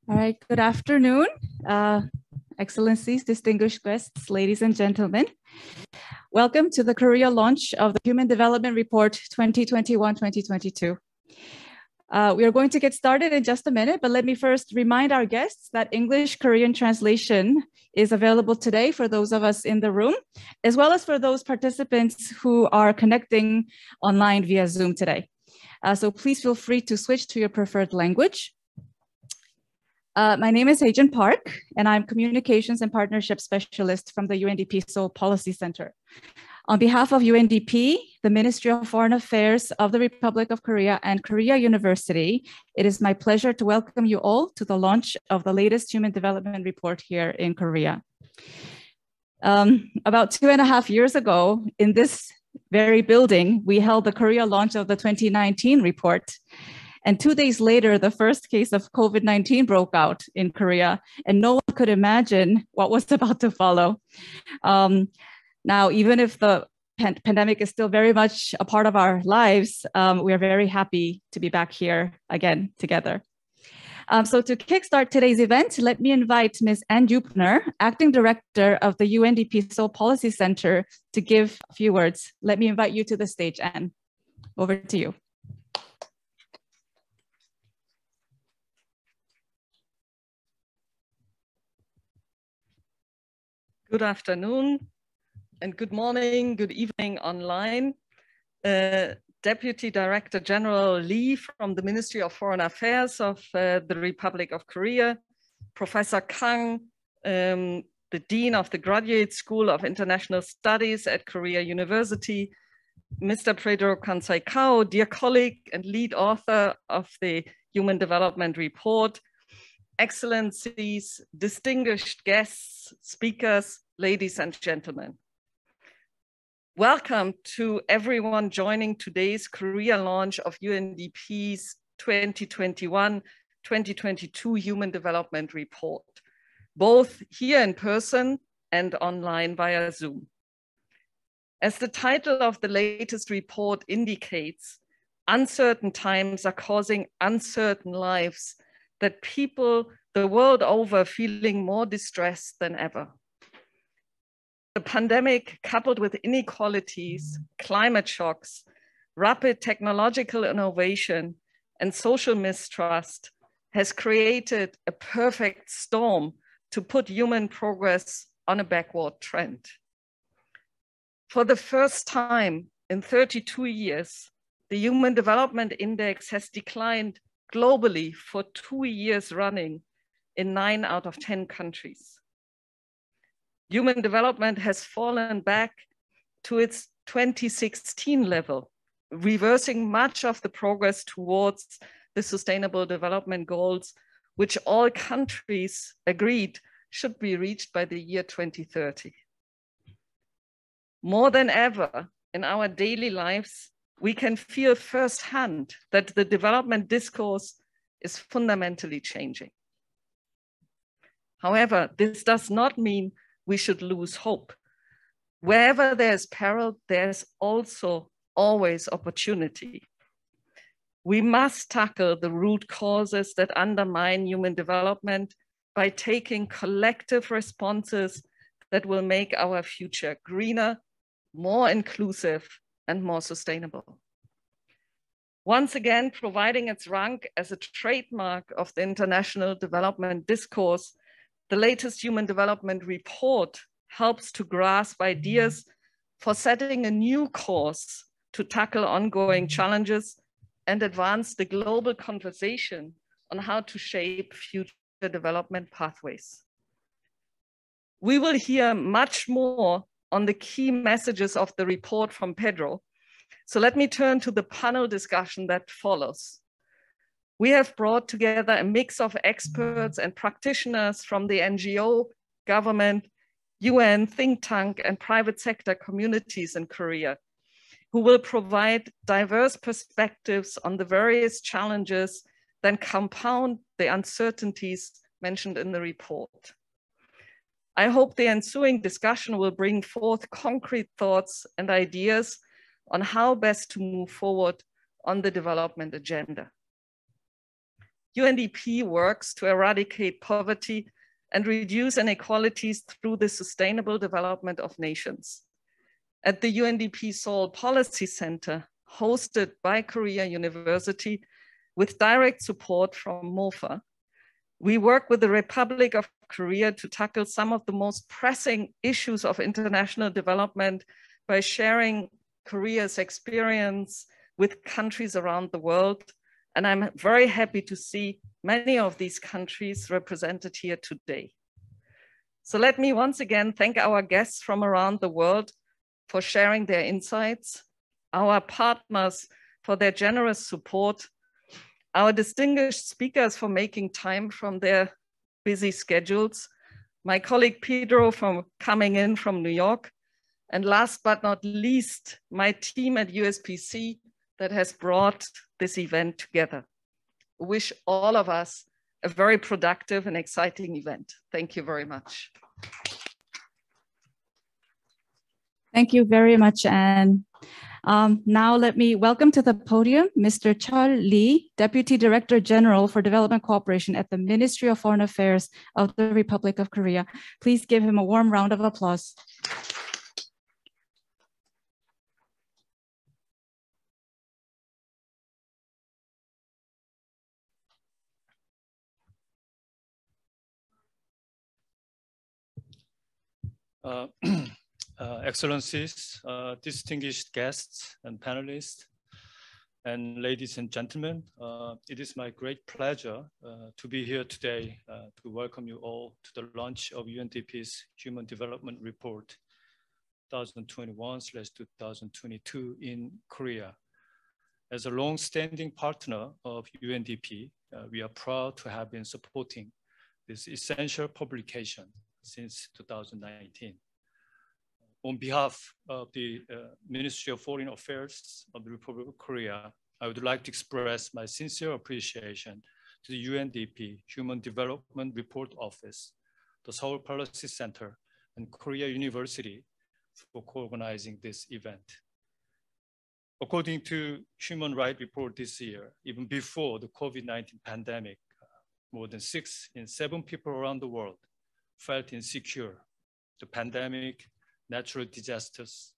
All right, good afternoon, Excellencies, distinguished guests, ladies and gentlemen. Welcome to the Korea launch of the Human Development Report 2021-2022. We are going to get started in just a minute, but let me first remind our guests that English-Korean translation is available today for those of us in the room, as well as for those participants who are connecting online via Zoom today. So please feel free to switch to your preferred language. My name is Haejin Park, and I'm Communications and Partnership Specialist from the UNDP Seoul Policy Centre. On behalf of UNDP, the Ministry of Foreign Affairs of the Republic of Korea, and Korea University, it is my pleasure to welcome you all to the launch of the latest Human Development Report here in Korea. About 2.5 years ago, in this very building, we held the Korea launch of the 2019 report. And 2 days later, the first case of COVID-19 broke out in Korea, and no one could imagine what was about to follow. Now, even if the pandemic is still very much a part of our lives, we are very happy to be back here again together. So to kickstart today's event, let me invite Ms. Ann Eupner, Acting Director of the UNDP Seoul Policy Centre, to give a few words. Let me invite you to the stage, Ann. Over to you. Good afternoon and good morning, good evening online. Deputy Director General Lee from the Ministry of Foreign Affairs of the Republic of Korea, Professor Kang, the Dean of the Graduate School of International Studies at Korea University, Mr. Pedro Kansai-Kao, dear colleague and lead author of the Human Development Report, Excellencies, distinguished guests, speakers, ladies and gentlemen. Welcome to everyone joining today's Korea launch of UNDP's 2021-2022 Human Development Report, both here in person and online via Zoom. As the title of the latest report indicates, uncertain times are causing uncertain lives that people the world over feeling more distressed than ever. The pandemic, coupled with inequalities, climate shocks, rapid technological innovation, and social mistrust, has created a perfect storm to put human progress on a backward trend. For the first time in 32 years, the Human Development Index has declined globally for 2 years running in 9 out of 10 countries. Human development has fallen back to its 2016 level, reversing much of the progress towards the Sustainable Development Goals, which all countries agreed should be reached by the year 2030. More than ever in our daily lives, we can feel firsthand that the development discourse is fundamentally changing. However, this does not mean we should lose hope. Wherever there's peril, there's also always opportunity. We must tackle the root causes that undermine human development by taking collective responses that will make our future greener, more inclusive, and more sustainable. Once again, providing its rank as a trademark of the international development discourse, the latest Human Development Report helps to grasp ideas for setting a new course to tackle ongoing challenges and advance the global conversation on how to shape future development pathways. We will hear much more on the key messages of the report from Pedro. So let me turn to the panel discussion that follows. We have brought together a mix of experts and practitioners from the NGO, government, UN, think tank, and private sector communities in Korea, who will provide diverse perspectives on the various challenges that compound the uncertainties mentioned in the report. I hope the ensuing discussion will bring forth concrete thoughts and ideas on how best to move forward on the development agenda. UNDP works to eradicate poverty and reduce inequalities through the sustainable development of nations. At the UNDP Seoul Policy Centre, hosted by Korea University with direct support from MOFA, we work with the Republic of Korea to tackle some of the most pressing issues of international development by sharing Korea's experience with countries around the world. And I'm very happy to see many of these countries represented here today. So let me once again thank our guests from around the world for sharing their insights, our partners for their generous support, our distinguished speakers for making time from their busy schedules, my colleague Pedro for coming in from New York, and last but not least, my team at USPC that has brought this event together. I wish all of us a very productive and exciting event. Thank you very much. Thank you very much, Anne. Now let me welcome to the podium Mr. Chul Lee, Deputy Director General for Development Cooperation at the Ministry of Foreign Affairs of the Republic of Korea. Please give him a warm round of applause. Excellencies, distinguished guests and panelists, and ladies and gentlemen, it is my great pleasure to be here today to welcome you all to the launch of UNDP's Human Development Report 2021/2022 in Korea. As a long-standing partner of UNDP, we are proud to have been supporting this essential publication since 2019. On behalf of the Ministry of Foreign Affairs of the Republic of Korea, I would like to express my sincere appreciation to the UNDP Human Development Report Office, the Seoul Policy Centre, and Korea University for co-organizing this event. According to Human Rights Report this year, even before the COVID-19 pandemic, more than 6 in 7 people around the world felt insecure. The pandemic, natural disasters,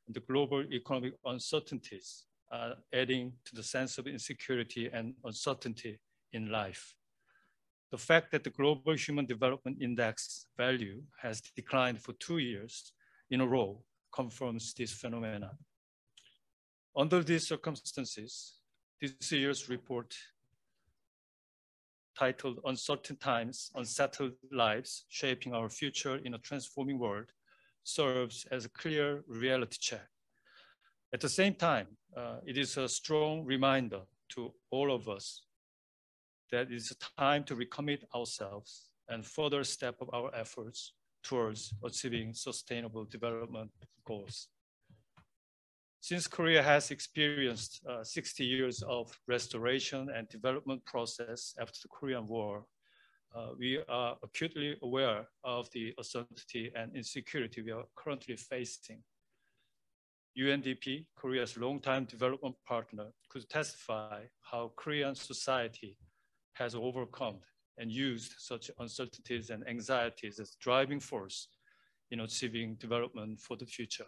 and the global economic uncertainties are adding to the sense of insecurity and uncertainty in life. The fact that the Global Human Development Index value has declined for 2 years in a row confirms this phenomenon. Under these circumstances, this year's report, titled Uncertain Times, Unsettled Lives, Shaping Our Future in a Transforming World, serves as a clear reality check. At the same time, it is a strong reminder to all of us that it's time to recommit ourselves and further step up our efforts towards achieving sustainable development goals. Since Korea has experienced 60 years of restoration and development process after the Korean War, we are acutely aware of the uncertainty and insecurity we are currently facing. UNDP, Korea's longtime development partner, could testify how Korean society has overcome and used such uncertainties and anxieties as driving force in achieving development for the future.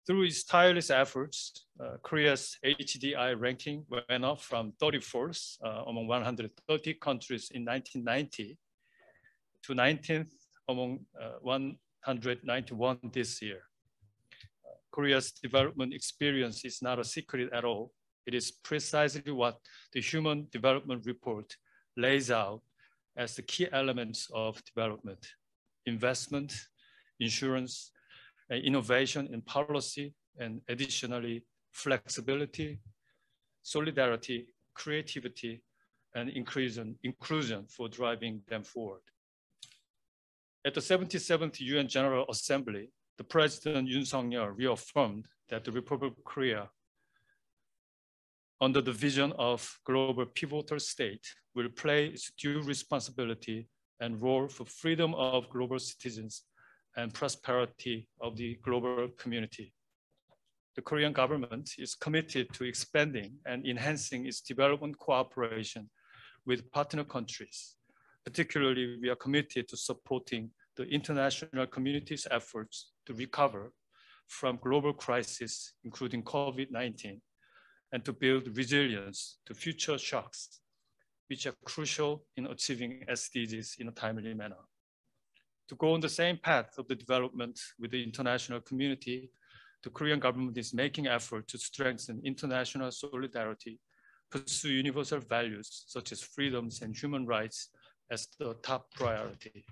Through its tireless efforts, Korea's HDI ranking went up from 34th among 130 countries in 1990 to 19th among 191 this year. Korea's development experience is not a secret at all. It is precisely what the Human Development Report lays out as the key elements of development: investment, insurance, innovation in policy, and additionally, flexibility, solidarity, creativity, and inclusion for driving them forward. At the 77th UN General Assembly, the President Yoon Suk-yeol reaffirmed that the Republic of Korea, under the vision of global pivotal state, will play its due responsibility and role for freedom of global citizens and prosperity of the global community. The Korean government is committed to expanding and enhancing its development cooperation with partner countries. Particularly, we are committed to supporting the international community's efforts to recover from global crises, including COVID-19, and to build resilience to future shocks, which are crucial in achieving SDGs in a timely manner. To go on the same path of the development with the international community, the Korean government is making efforts to strengthen international solidarity, pursue universal values such as freedoms and human rights as the top priority.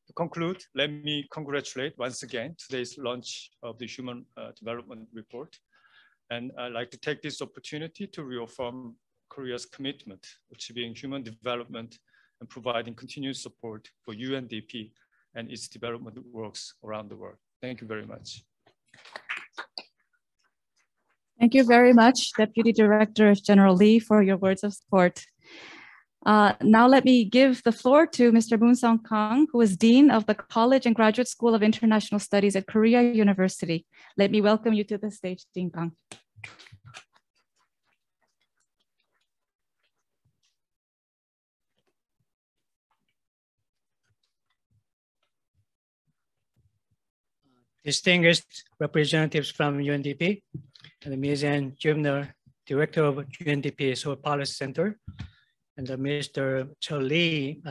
To conclude, let me congratulate once again today's launch of the Human Development Report. And I'd like to take this opportunity to reaffirm Korea's commitment to achieving human development and providing continued support for UNDP and its development works around the world. Thank you very much. Thank you very much, Deputy Director General Lee, for your words of support. Now let me give the floor to Mr. Moon-Sung Kang, who is Dean of the College and Graduate School of International Studies at Korea University. Let me welcome you to the stage, Dean Kang. Distinguished representatives from UNDP, and Ms. Ann Jubner, Director of UNDP Seoul Policy Centre, and Mr. Cho Lee,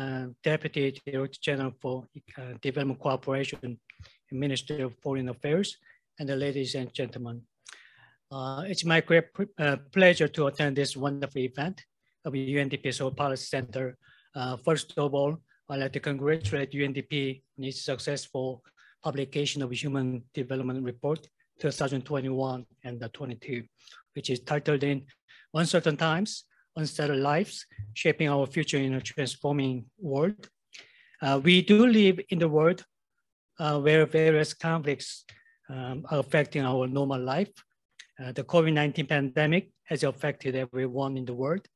Deputy Director General for Development Cooperation and Ministry of Foreign Affairs, and the ladies and gentlemen. It's my great pleasure to attend this wonderful event of UNDP Seoul Policy Centre. First of all, I'd like to congratulate UNDP on its successful publication of Human Development Report 2021 and 22, which is titled in Uncertain Times, Unsettled Lives, Shaping Our Future in a Transforming World. We do live in the world where various conflicts are affecting our normal life. The COVID-19 pandemic has affected everyone in the world,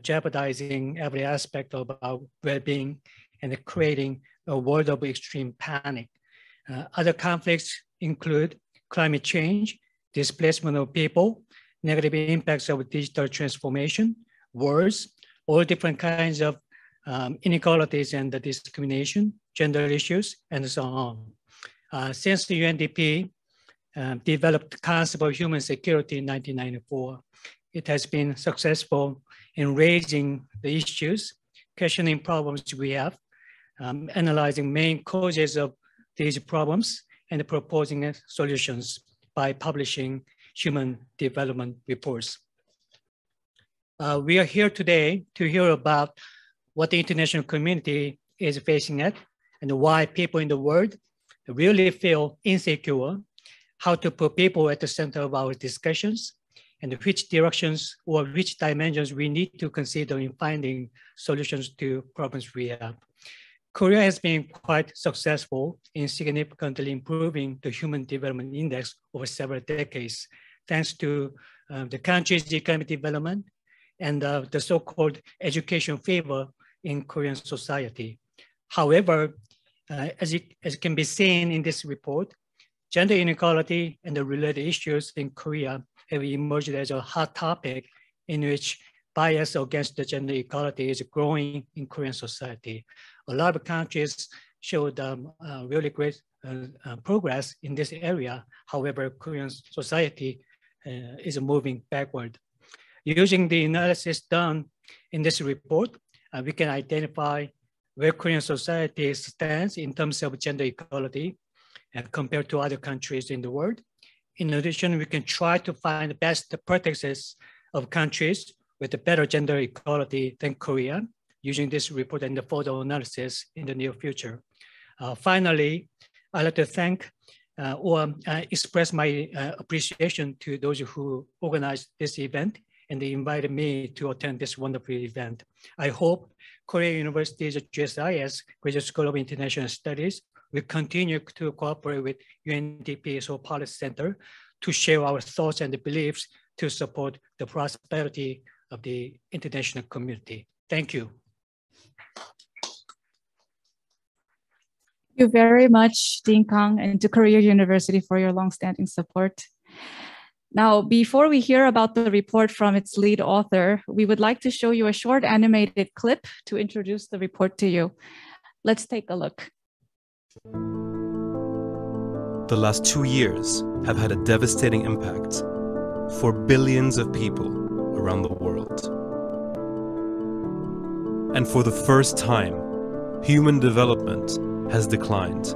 jeopardizing every aspect of our well-being and creating a world of extreme panic. Other conflicts include climate change, displacement of people, negative impacts of digital transformation, wars, all different kinds of inequalities and discrimination, gender issues, and so on. Since the UNDP developed the concept of human security in 1994, it has been successful in raising the issues, questioning problems we have, analyzing main causes of these problems, and proposing solutions by publishing human development reports. We are here today to hear about what the international community is facing at and why people in the world really feel insecure, how to put people at the center of our discussions, and which directions or which dimensions we need to consider in finding solutions to problems we have. Korea has been quite successful in significantly improving the Human Development Index over several decades, thanks to the country's economic development and the so-called education favor in Korean society. However, as can be seen in this report, gender inequality and the related issues in Korea have emerged as a hot topic in which bias against the gender equality is growing in Korean society. A lot of countries showed really great progress in this area. However, Korean society is moving backward. Using the analysis done in this report, we can identify where Korean society stands in terms of gender equality compared to other countries in the world. In addition, we can try to find the best practices of countries with a better gender equality than Korea, using this report and the further analysis in the near future. Finally, I'd like to thank or express my appreciation to those who organized this event and they invited me to attend this wonderful event. I hope Korea University's GSIS, Graduate School of International Studies, will continue to cooperate with UNDP Seoul Policy Centre to share our thoughts and beliefs to support the prosperity of the international community. Thank you. Thank you very much, Dean Kang, and to Korea University for your longstanding support. Now, before we hear about the report from its lead author, we would like to show you a short animated clip to introduce the report to you. Let's take a look. The last 2 years have had a devastating impact for billions of people around the world. And for the first time, human development has declined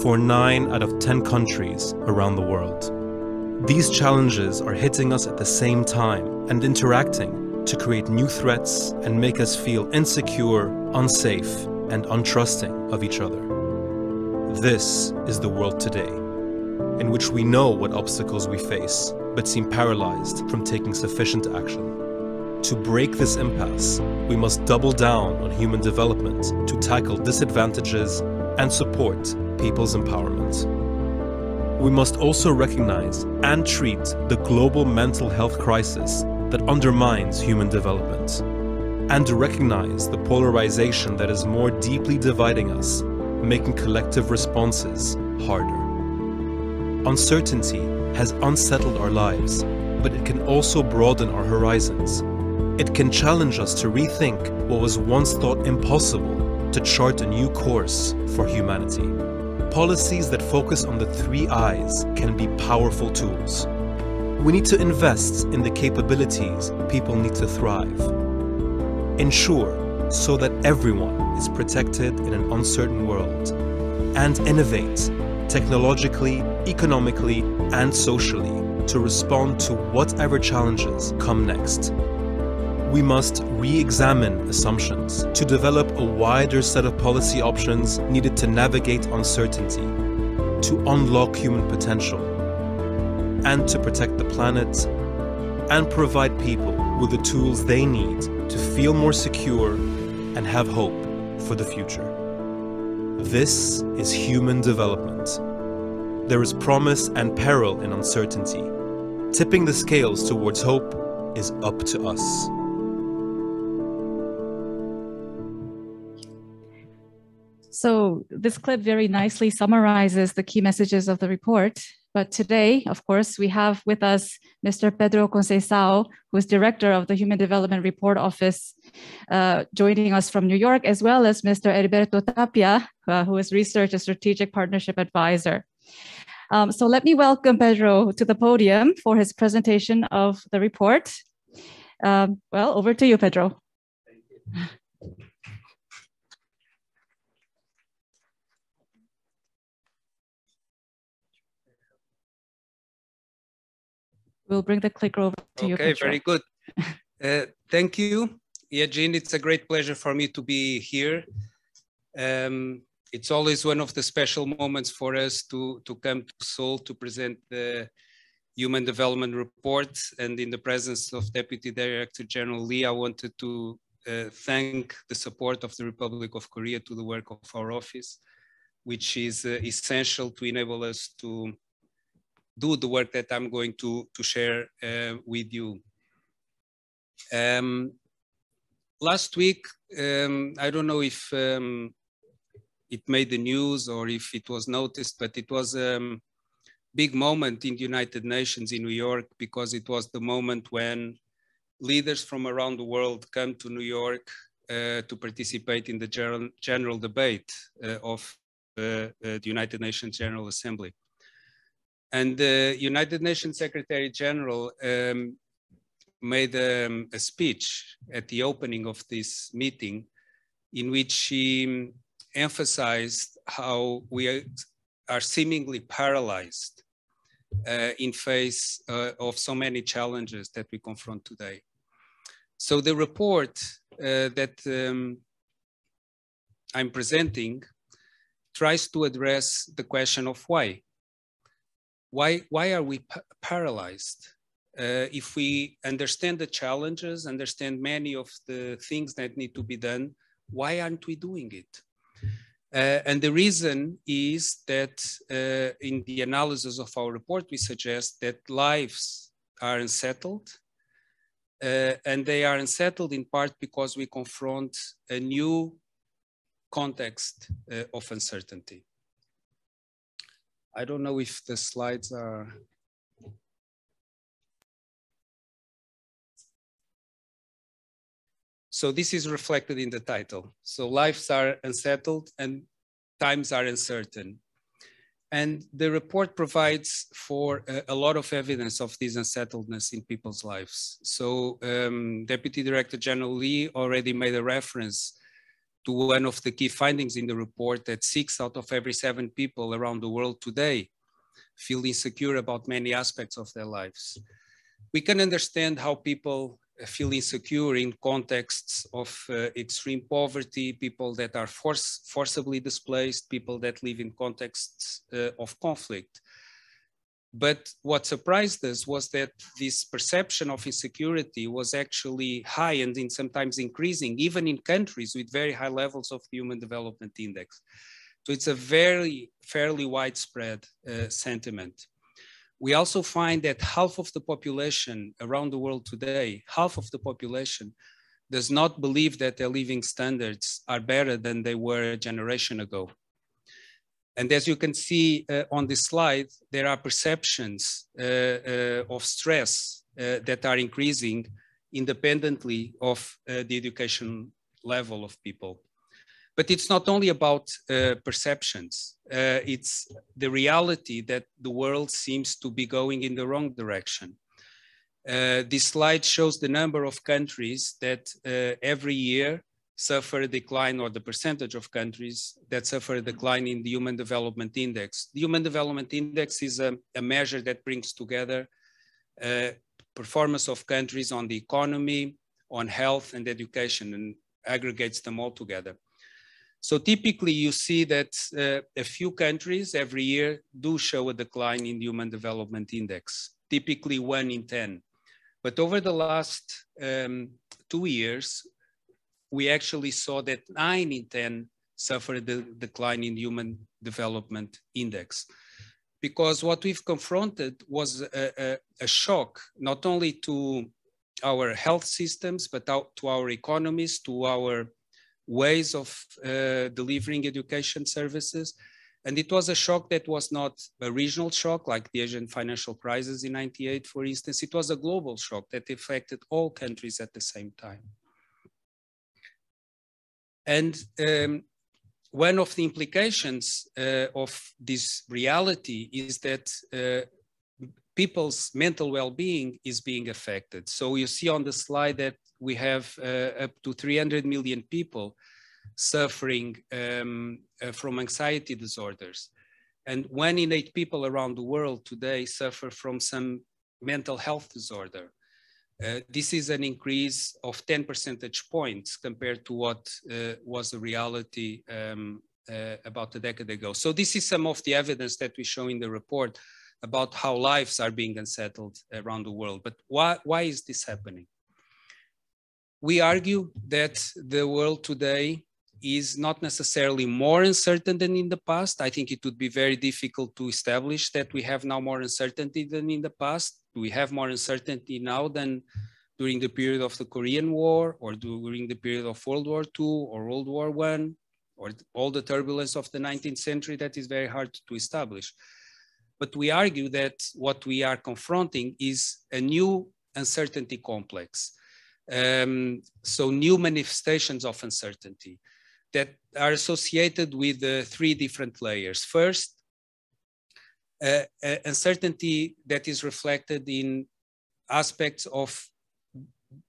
for 9 out of 10 countries around the world. These challenges are hitting us at the same time and interacting to create new threats and make us feel insecure, unsafe, and untrusting of each other. This is the world today, in which we know what obstacles we face, but seem paralyzed from taking sufficient action. To break this impasse, we must double down on human development to tackle disadvantages and support people's empowerment. We must also recognize and treat the global mental health crisis that undermines human development, and recognize the polarization that is more deeply dividing us, making collective responses harder. Uncertainty has unsettled our lives, but it can also broaden our horizons. It can challenge us to rethink what was once thought impossible, to chart a new course for humanity. Policies that focus on the 3 I's can be powerful tools. We need to invest in the capabilities people need to thrive. Ensure so that everyone is protected in an uncertain world. And innovate technologically, economically, and socially to respond to whatever challenges come next. We must re-examine assumptions to develop a wider set of policy options needed to navigate uncertainty, to unlock human potential, and to protect the planet, and provide people with the tools they need to feel more secure and have hope for the future. This is human development. There is promise and peril in uncertainty. Tipping the scales towards hope is up to us. So this clip very nicely summarizes the key messages of the report. But today, of course, we have with us Mr. Pedro Conceição, who is director of the Human Development Report Office, joining us from New York, as well as Mr. Heriberto Tapia, who is Research and Strategic Partnership Advisor. So let me welcome Pedro to the podium for his presentation of the report. Well, over to you, Pedro. Thank you. We'll bring the clicker over to you, Pedro. Okay, very good. Thank you, Yajin. It's a great pleasure for me to be here. It's always one of the special moments for us to come to Seoul to present the Human Development Report. And in the presence of Deputy Director General Lee, I wanted to thank the support of the Republic of Korea to the work of our office, which is essential to enable us to do the work that I'm going to share with you. Last week, I don't know if it made the news or if it was noticed, but it was a big moment in the United Nations in New York, because it was the moment when leaders from around the world come to New York to participate in the general debate of the United Nations General Assembly. And the United Nations Secretary General made a speech at the opening of this meeting, in which she emphasized how we are seemingly paralyzed in face of so many challenges that we confront today. So the report that I'm presenting tries to address the question of why. Why are we paralyzed? If we understand the challenges, understand many of the things that need to be done, why aren't we doing it? And the reason is that in the analysis of our report, we suggest that lives are unsettled, and they are unsettled in part because we confront a new context of uncertainty. I don't know if the slides are So this is reflected in the title. So lives are unsettled and times are uncertain. And the report provides for a lot of evidence of this unsettledness in people's lives. So Deputy Director General Lee already made a reference to one of the key findings in the report, that 6 out of every 7 people around the world today feel insecure about many aspects of their lives. We can understand how people feel insecure in contexts of extreme poverty, people that are forcibly displaced, people that live in contexts of conflict. But what surprised us was that this perception of insecurity was actually high and sometimes increasing, even in countries with very high levels of Human Development Index. So it's a fairly widespread sentiment. We also find that half of the population around the world today, half of the population does not believe that their living standards are better than they were a generation ago. And as you can see on this slide, there are perceptions of stress that are increasing independently of the education level of people. But it's not only about perceptions, it's the reality that the world seems to be going in the wrong direction. This slide shows the number of countries that every year suffer a decline, or the percentage of countries that suffer a decline in the Human Development Index. The Human Development Index is a measure that brings together performance of countries on the economy, on health and education, and aggregates them all together. So typically you see that a few countries every year do show a decline in the Human Development Index, typically 1 in 10. But over the last 2 years, we actually saw that 9 in 10 suffered a decline in the Human Development Index. Because what we've confronted was a shock, not only to our health systems, but to our economies, to our ways of delivering education services. And it was a shock that was not a regional shock like the Asian financial crisis in '98, for instance. It was a global shock that affected all countries at the same time. And one of the implications of this reality is that people's mental well-being is being affected. So you see on the slide that we have up to 300 million people suffering from anxiety disorders. And 1 in 8 people around the world today suffer from some mental health disorder. This is an increase of 10 percentage points compared to what was the reality about a decade ago. So this is some of the evidence that we show in the report about how lives are being unsettled around the world. But why is this happening? We argue that the world today is not necessarily more uncertain than in the past. I think it would be very difficult to establish that we have now more uncertainty than in the past. We have more uncertainty now than during the period of the Korean War, or during the period of World War II or World War I, or all the turbulence of the 19th century. That is very hard to establish. But we argue that what we are confronting is a new uncertainty complex. So new manifestations of uncertainty that are associated with 3 different layers. First, uncertainty that is reflected in aspects of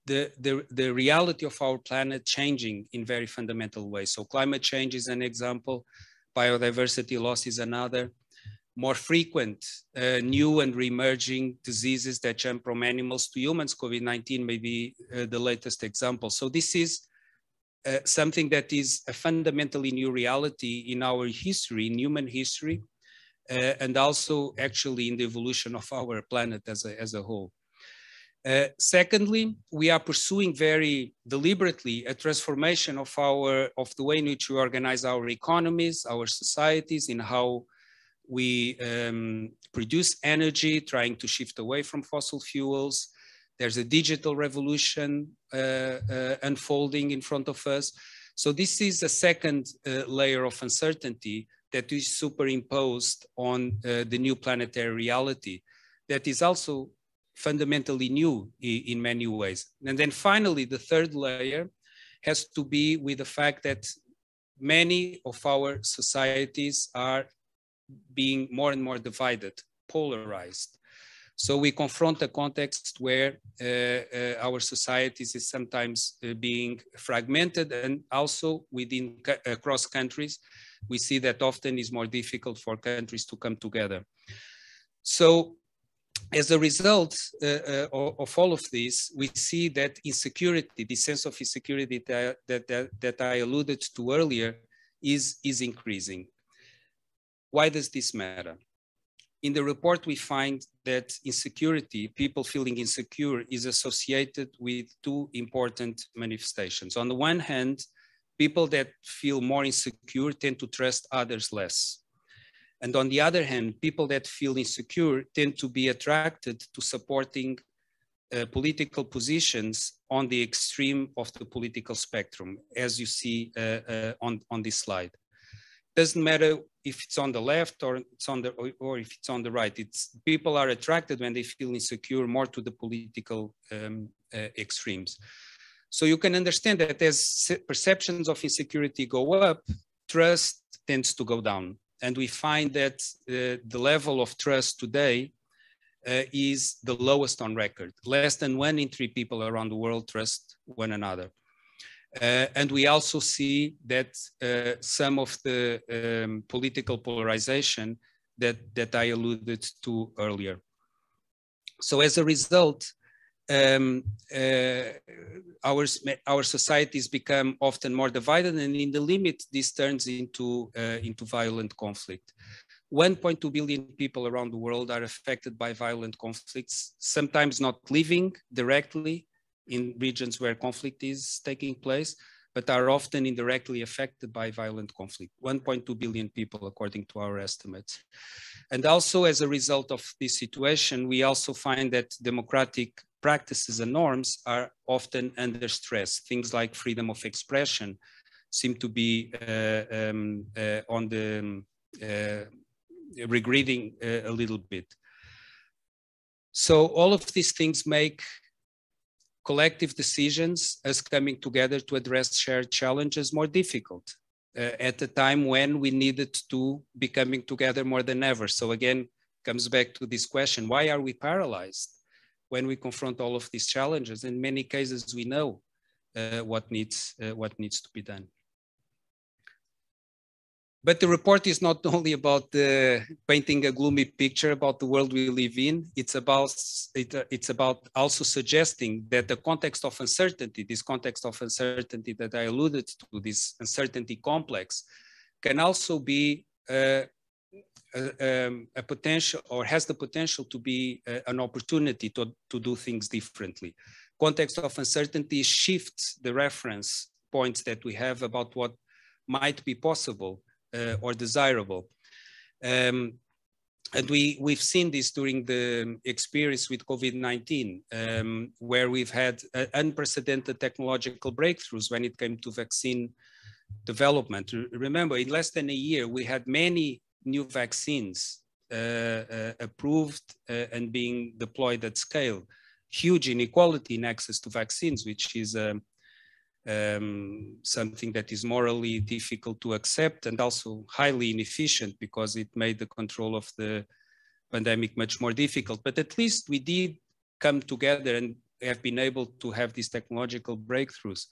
the reality of our planet changing in very fundamental ways. So climate change is an example, biodiversity loss is another. More frequent new and re-emerging diseases that jump from animals to humans. COVID-19 may be the latest example. So this is something that is a fundamentally new reality in our history, in human history, and also actually in the evolution of our planet as a whole. Secondly, we are pursuing very deliberately a transformation of the way in which we organize our economies, our societies, in how we produce energy, trying to shift away from fossil fuels. There's a digital revolution unfolding in front of us. So this is a second layer of uncertainty that is superimposed on the new planetary reality that is also fundamentally new in many ways. And then finally, the third layer has to be with the fact that many of our societies are being more and more divided, polarized. So we confront a context where our societies is sometimes being fragmented, and also within across countries, we see that often is more difficult for countries to come together. So as a result of all of this, we see that insecurity, the sense of insecurity that I alluded to earlier, is increasing. Why does this matter? In the report, we find that insecurity, people feeling insecure, is associated with two important manifestations. On the one hand, people that feel more insecure tend to trust others less. And on the other hand, people that feel insecure tend to be attracted to supporting political positions on the extreme of the political spectrum, as you see on this slide. Doesn't matter if it's on the left or if it's on the right. It's people are attracted when they feel insecure more to the political extremes. So you can understand that as perceptions of insecurity go up, trust tends to go down. And we find that the level of trust today is the lowest on record. Less than 1 in 3 people around the world trust one another. And we also see that some of the political polarization that I alluded to earlier. So as a result, our societies become often more divided, and in the limit, this turns into violent conflict. 1.2 billion people around the world are affected by violent conflicts, sometimes not living directly in regions where conflict is taking place, but are often indirectly affected by violent conflict. 1.2 billion people, according to our estimates. And also as a result of this situation, we also find that democratic practices and norms are often under stress. Things like freedom of expression seem to be on the regretting a little bit. So all of these things make collective decisions as coming together to address shared challenges more difficult at a time when we needed to be coming together more than ever. So again, comes back to this question, why are we paralyzed when we confront all of these challenges? In many cases, we know what needs to be done. But the report is not only about painting a gloomy picture about the world we live in. It's about also suggesting that the context of uncertainty, this context of uncertainty that I alluded to, this uncertainty complex, can also be a potential, or has the potential to be an opportunity to do things differently. Context of uncertainty shifts the reference points that we have about what might be possible or desirable. And we've seen this during the experience with COVID-19, where we've had unprecedented technological breakthroughs when it came to vaccine development. Remember, in less than a year, we had many new vaccines approved and being deployed at scale. Huge inequality in access to vaccines, which is something that is morally difficult to accept and also highly inefficient because it made the control of the pandemic much more difficult. But at least we did come together and have been able to have these technological breakthroughs.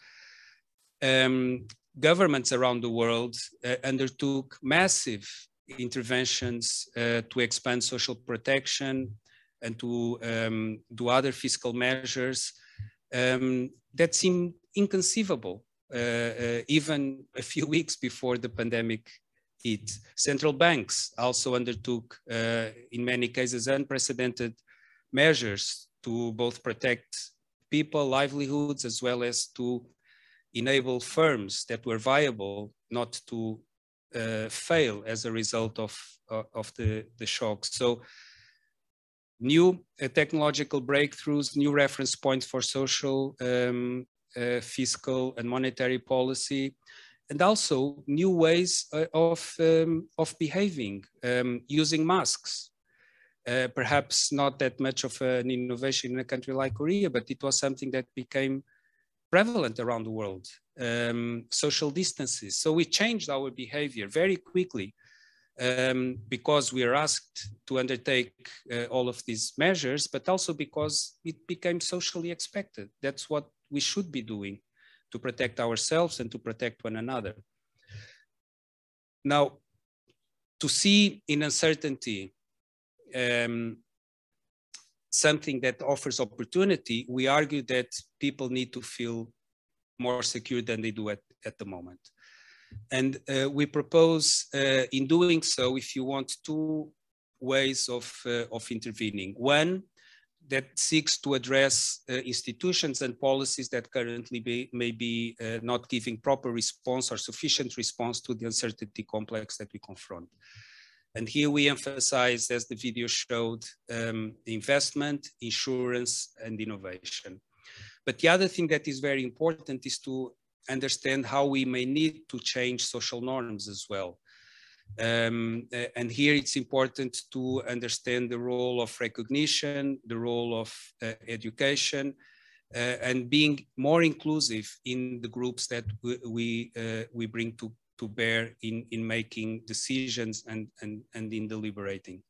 Governments around the world undertook massive interventions to expand social protection and to do other fiscal measures that seem inconceivable even a few weeks before the pandemic hit. Central banks also undertook, in many cases, unprecedented measures to both protect people, livelihoods, as well as to enable firms that were viable not to fail as a result of the shock. So new technological breakthroughs, new reference points for social, fiscal and monetary policy, and also new ways of behaving, using masks. Perhaps not that much of an innovation in a country like Korea, but it was something that became prevalent around the world. social distances. So we changed our behavior very quickly because we are asked to undertake all of these measures, but also because it became socially expected. That's what we should be doing to protect ourselves and to protect one another. Now, to see in uncertainty something that offers opportunity, we argue that people need to feel more secure than they do at the moment. And we propose in doing so, if you want, two ways of intervening. One that seeks to address institutions and policies that currently may be not giving proper response or sufficient response to the uncertainty complex that we confront. And here we emphasize, as the video showed, investment, insurance, and innovation. But the other thing that is very important is to understand how we may need to change social norms as well. And here it's important to understand the role of recognition, the role of education, and being more inclusive in the groups that we bring to bear in making decisions and in deliberating.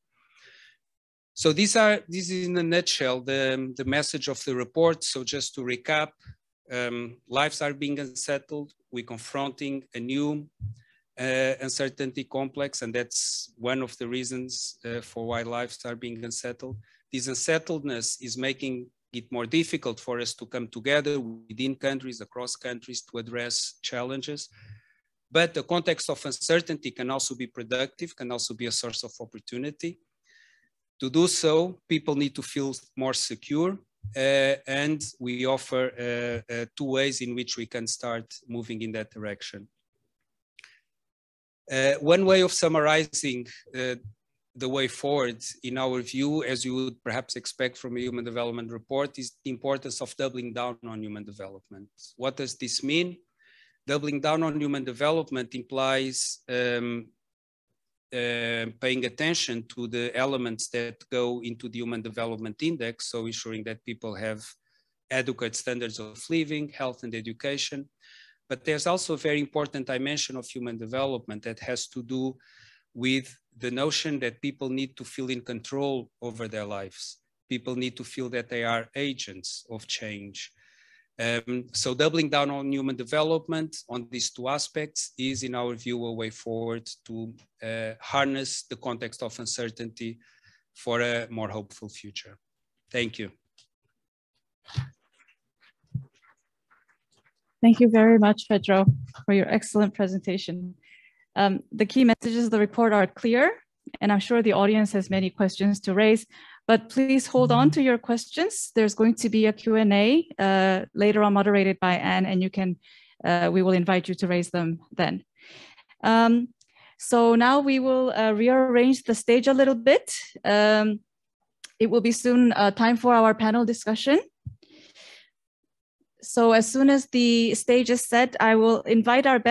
So this is in a nutshell the message of the report. So just to recap, lives are being unsettled. We're confronting a new uncertainty complex, and that's one of the reasons for why lives are being unsettled. This unsettledness is making it more difficult for us to come together within countries, across countries, to address challenges. But the context of uncertainty can also be productive, can also be a source of opportunity. To do so, people need to feel more secure, and we offer two ways in which we can start moving in that direction. One way of summarizing the way forward, in our view, as you would perhaps expect from a human development report, is the importance of doubling down on human development. What does this mean? Doubling down on human development implies paying attention to the elements that go into the Human Development Index, so ensuring that people have adequate standards of living, health, and education. But there's also a very important dimension of human development that has to do with the notion that people need to feel in control over their lives. People need to feel that they are agents of change. So doubling down on human development on these two aspects is, in our view, a way forward to harness the context of uncertainty for a more hopeful future. Thank you. Thank you very much, Pedro, for your excellent presentation. The key messages of the report are clear, and I'm sure the audience has many questions to raise. But please hold on to your questions. There's going to be a Q&A later on, moderated by Anne, and we will invite you to raise them then. So now we will rearrange the stage a little bit. It will be soon time for our panel discussion. So as soon as the stage is set, I will invite our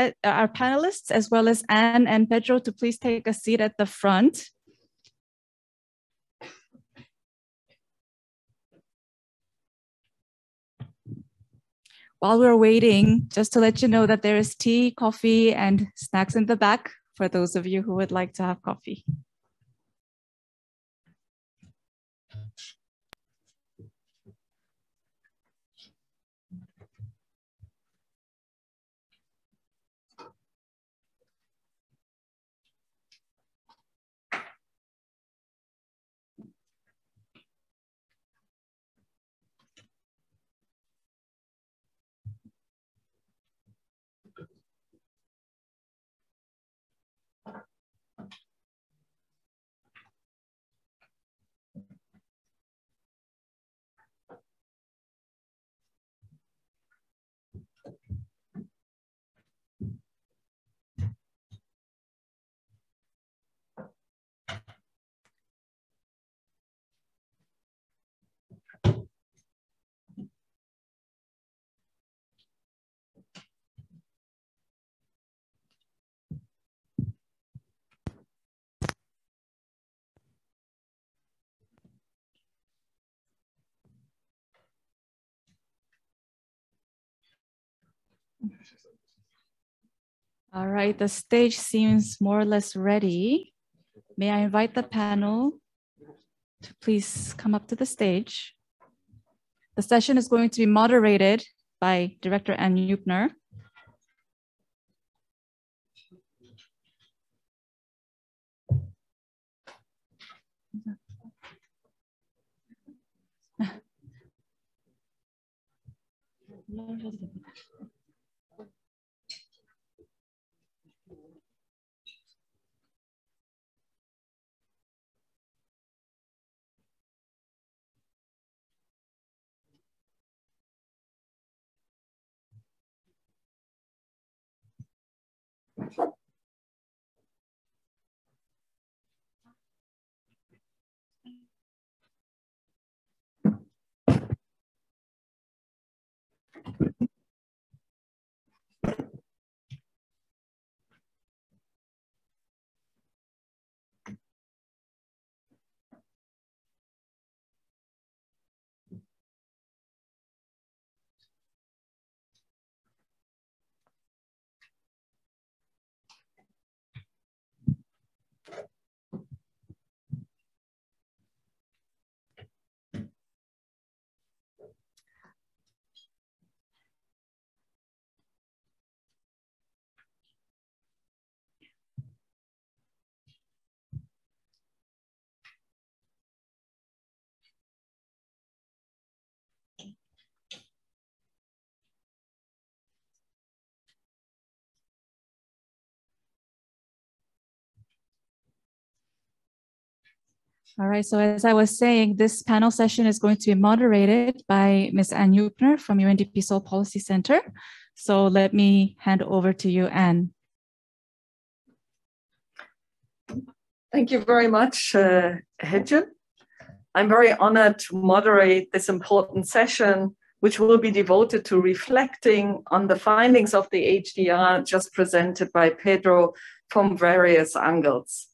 panelists, as well as Anne and Pedro, to please take a seat at the front. While we're waiting, just to let you know that there is tea, coffee, and snacks in the back for those of you who would like to have coffee. All right, the stage seems more or less ready. May I invite the panel to please come up to the stage. The session is going to be moderated by Director Ann Eupner. All right, so as I was saying, this panel session is going to be moderated by Ms. Ann Eupner from UNDP Seoul Policy Centre. So let me hand over to you, Ann. Thank you very much, Hedjen. I'm very honored to moderate this important session, which will be devoted to reflecting on the findings of the HDR just presented by Pedro from various angles.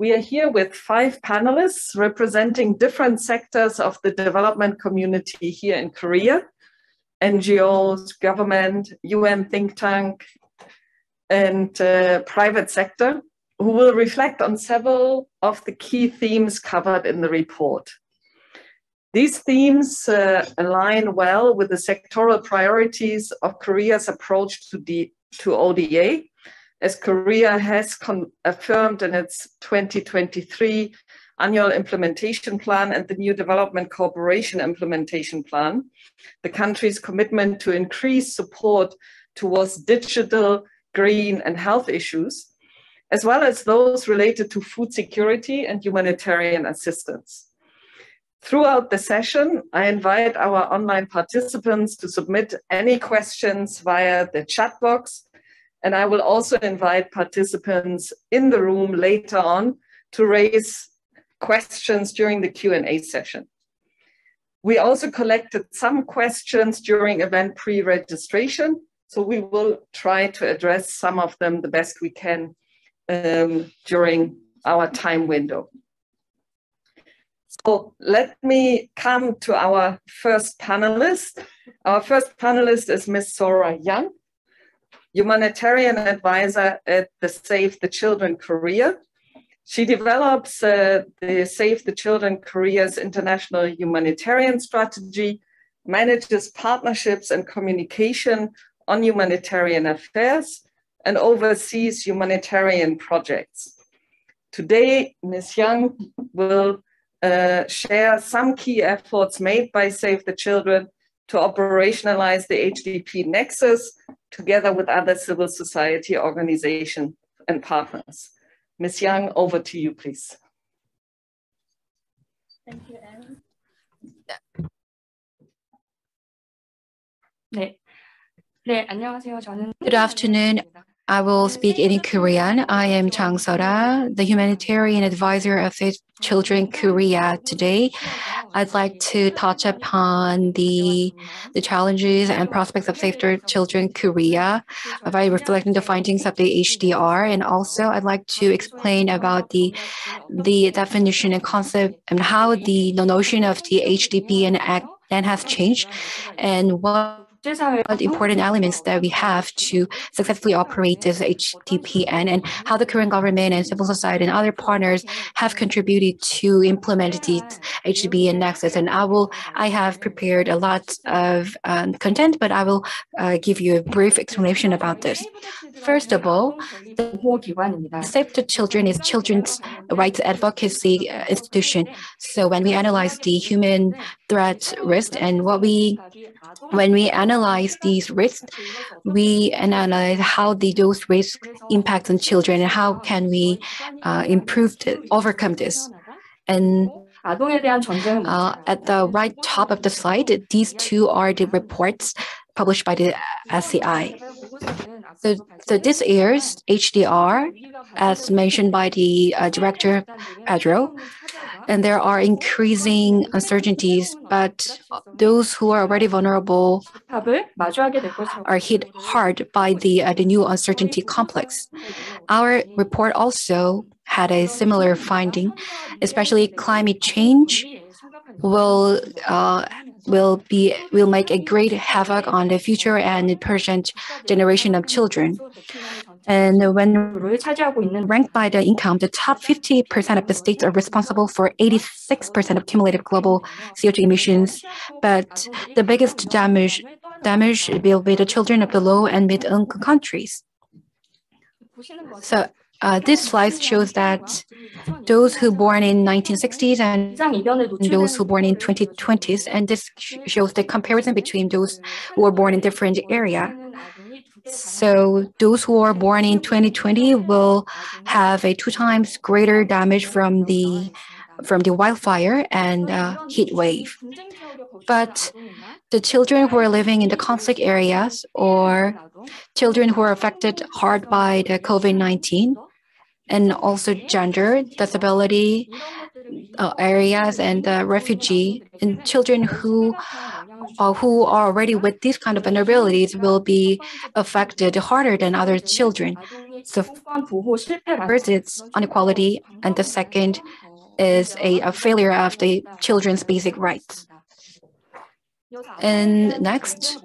We are here with 5 panelists representing different sectors of the development community here in Korea: NGOs, government, UN think tank, and private sector, who will reflect on several of the key themes covered in the report. These themes align well with the sectoral priorities of Korea's approach to ODA, as Korea has affirmed in its 2023 annual implementation plan and the new development cooperation implementation plan, the country's commitment to increase support towards digital, green, and health issues, as well as those related to food security and humanitarian assistance. Throughout the session, I invite our online participants to submit any questions via the chat box, and I will also invite participants in the room later on to raise questions during the Q&A session. We also collected some questions during event pre-registration, so we will try to address some of them the best we can during our time window. So let me come to our first panelist. Our first panelist is Ms. Sora Young, humanitarian advisor at the Save the Children Korea. She develops the Save the Children Korea's international humanitarian strategy, manages partnerships and communication on humanitarian affairs, and oversees humanitarian projects. Today, Ms. Young will share some key efforts made by Save the Children to operationalize the HDP Nexus together with other civil society organizations and partners. Ms. Young, over to you, please. Thank you, Anne. Good afternoon. I will speak in Korean. I am Chang Sora, the humanitarian advisor of Save Children Korea. Today, I'd like to touch upon the challenges and prospects of Save Children Korea by reflecting the findings of the HDR. And also, I'd like to explain about the definition and concept and how the notion of the HDP and Act then has changed, and what important elements that we have to successfully operate this HDPN, and how the Korean government and civil society and other partners have contributed to implement the HDPN Nexus. And I have prepared a lot of content, but I will give you a brief explanation about this. First of all, the Save the Children is children's rights advocacy institution. So when we analyze the human threat risk, and when we analyze these risks, we analyze how those risks impact on children and how can we overcome this. And at the right top of the slide, these two are the reports published by the SCI. So this year's HDR, as mentioned by the director, Pedro, and there are increasing uncertainties, but those who are already vulnerable are hit hard by the new uncertainty complex. Our report also had a similar finding, especially climate change will make a great havoc on the future and the present generation of children. And when ranked by the income, the top 50% of the states are responsible for 86% of cumulative global CO2 emissions. But the biggest damage will be the children of the low and mid-income countries. So this slide shows that those who born in 1960s and those who born in 2020s, and this shows the comparison between those who were born in different area. So those who are born in 2020 will have a 2 times greater damage from the wildfire and heat wave. But the children who are living in the conflict areas or children who are affected hard by the COVID-19, and also gender, disability areas, and refugee, and children who are already with these kind of vulnerabilities will be affected harder than other children. So first, it's inequality, and the second is a failure of the children's basic rights. And next,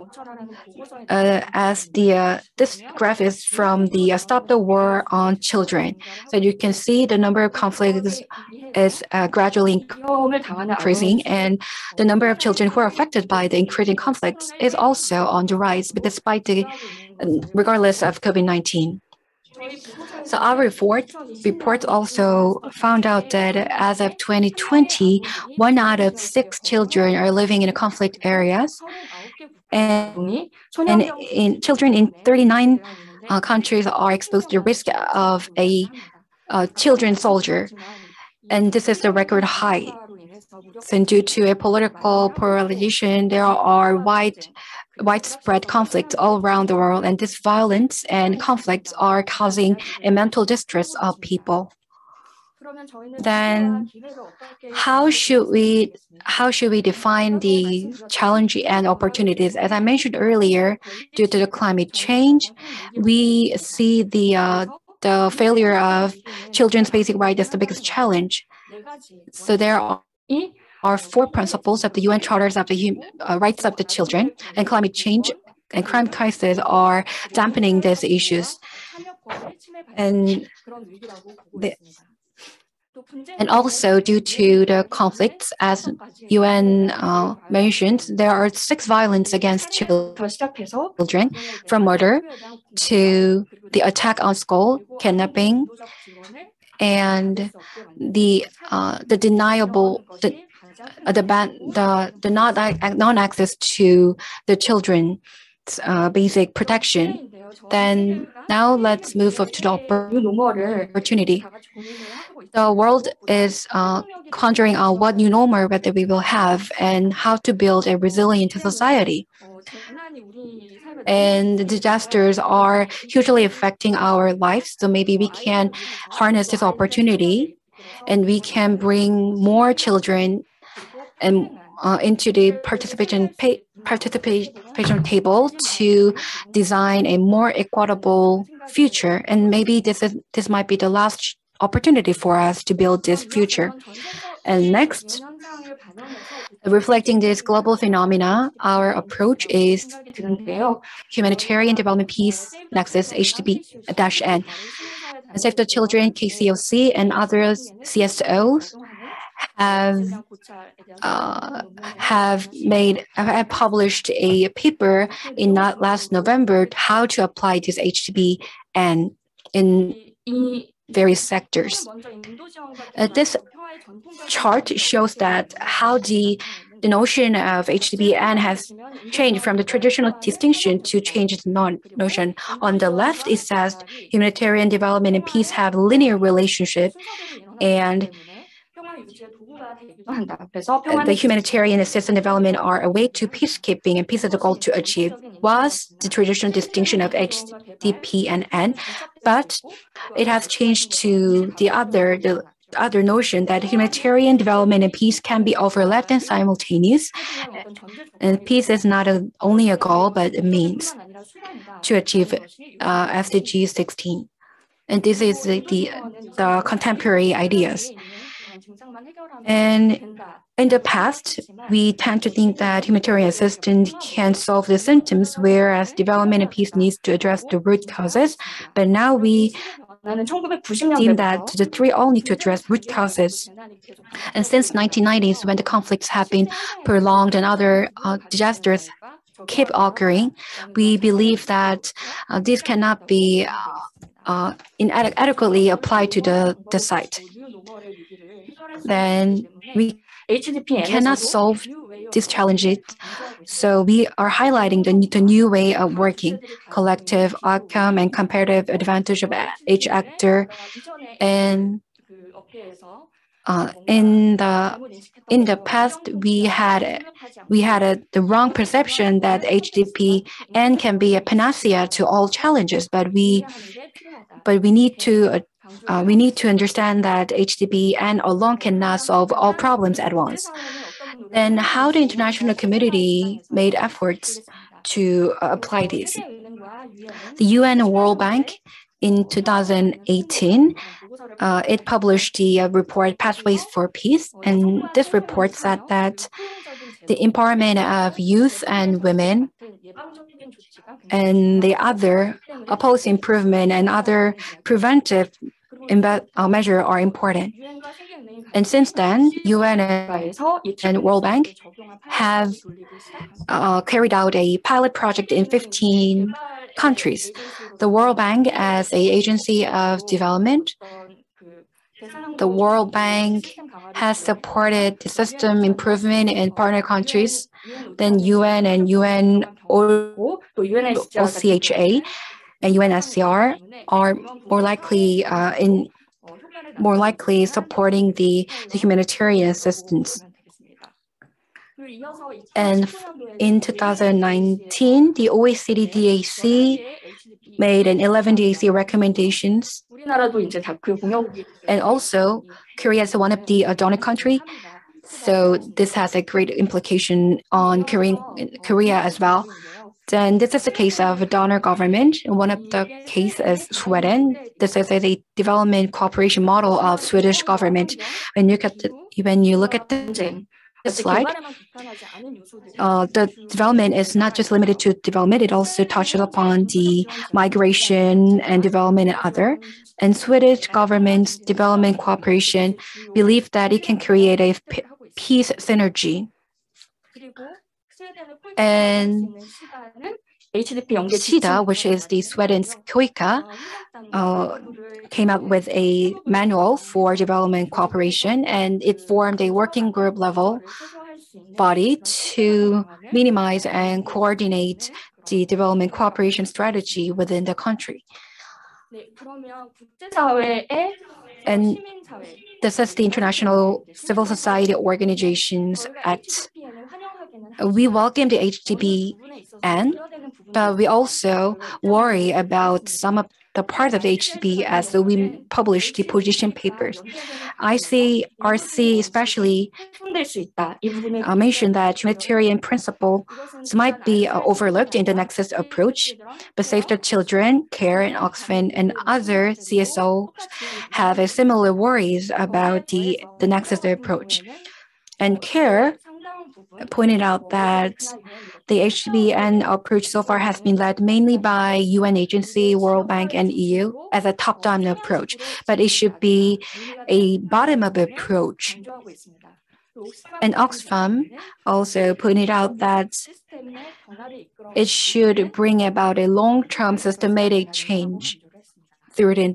this graph is from the Stop the War on Children. So you can see the number of conflicts is gradually increasing, and the number of children who are affected by the increasing conflicts is also on the rise, but regardless of COVID-19. So our report also found out that as of 2020, 1 out of 6 children are living in conflict areas, and children in 39 countries are exposed to the risk of a children soldier, and this is the record high. And due to a political polarization, there are widespread conflicts all around the world, and this violence and conflicts are causing a mental distress of people. Then how should we define the challenge and opportunities? As I mentioned earlier, due to the climate change, we see the failure of children's basic rights as the biggest challenge. So there are 4 principles of the UN Charters of the Rights of the Children, and climate change and crime crisis are dampening these issues. And also due to the conflicts, as UN mentioned, there are 6 violence against children, from murder to the attack on school, kidnapping, and the non-access to the children's basic protection. Then now let's move up to the opportunity. The world is conjuring on what new normal that we will have and how to build a resilient society. And the disasters are hugely affecting our lives, so maybe we can harness this opportunity and we can bring more children and into the participation table to design a more equitable future. And maybe this might be the last opportunity for us to build this future. And next, Reflecting this global phenomena, our approach is Humanitarian Development Peace Nexus, HDP-N. Save the Children, KCOC, and other CSOs have published a paper in last November how to apply this HDP-N in various sectors. This chart shows that how the notion of HDP-N has changed from the traditional distinction to change the notion. On the left, it says humanitarian development and peace have a linear relationship, and the humanitarian assistance development are a way to peacekeeping and peace is the goal to achieve, was the traditional distinction of HDP and N, but it has changed to the other notion that humanitarian development and peace can be overlapped and simultaneous. And peace is not only a goal, but a means to achieve SDG 16. And this is the contemporary ideas. And in the past, we tend to think that humanitarian assistance can solve the symptoms, whereas development and peace needs to address the root causes. But now we deem that the three all need to address root causes. And since 1990s, when the conflicts have been prolonged and other disasters keep occurring, we believe that this cannot be inadequately applied to the site. Then we cannot solve these challenges. So we are highlighting the new way of working, collective outcome and comparative advantage of each actor. And in the past, we had the wrong perception that HDP-N can be a panacea to all challenges, but we need to understand that HDP-N alone cannot solve all problems at once. Then how the international community made efforts to apply this. The UN and World Bank in 2018, it published the report Pathways for Peace, and this report said that the empowerment of youth and women and the other policy improvement and other preventive measures are important. And since then, UN and World Bank have carried out a pilot project in 15 countries. The World Bank as an agency of development, the World Bank has supported the system improvement in partner countries. Then UN and OCHA and UNSCR are more likely supporting the humanitarian assistance. And in 2019, the OECD DAC made an 11 DAC recommendations. And also, Korea is one of the donor country. So this has a great implication on Korea as well. Then this is the case of a donor government. One of the cases is Sweden. This is a development cooperation model of Swedish government. When you look at the slide, the development is not just limited to development, it also touches upon the migration and development and other. And Swedish government's development cooperation believe that it can create a peace synergy. And SIDA, which is the Sweden's KOICA, came up with a manual for development cooperation, and it formed a working group level body to minimize and coordinate the development cooperation strategy within the country. And this is the International Civil Society Organizations Act. We welcome the HDP-N, but we also worry about some of the parts of the HDP as we publish the position papers. ICRC especially mentioned that humanitarian principles might be overlooked in the Nexus approach, but Save the Children, CARE, and Oxfam, and other CSOs have a similar worries about the Nexus approach. And CARE pointed out that the HDBN approach so far has been led mainly by UN agency, World Bank, and EU as a top-down approach, but it should be a bottom-up approach. And Oxfam also pointed out that it should bring about a long-term systematic change through the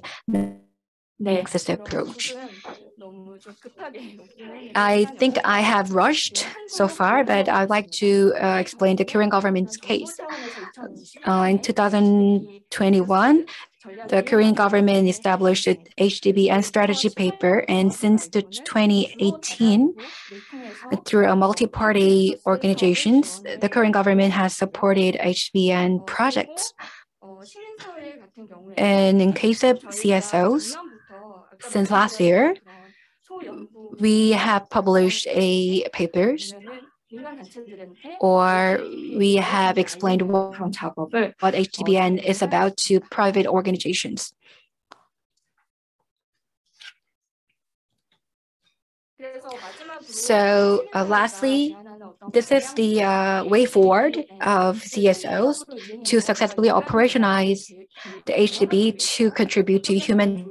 Nexus approach. I think I have rushed so far, but I'd like to explain the Korean government's case. In 2021, the Korean government established an HDBN strategy paper, and since 2018, through a multi-party organizations, the Korean government has supported HDBN projects. And in case of CSOs, since last year, we have published papers, or we have explained what HDBN is about to private organizations. So lastly, this is the way forward of CSOs to successfully operationalize the HDB to contribute to human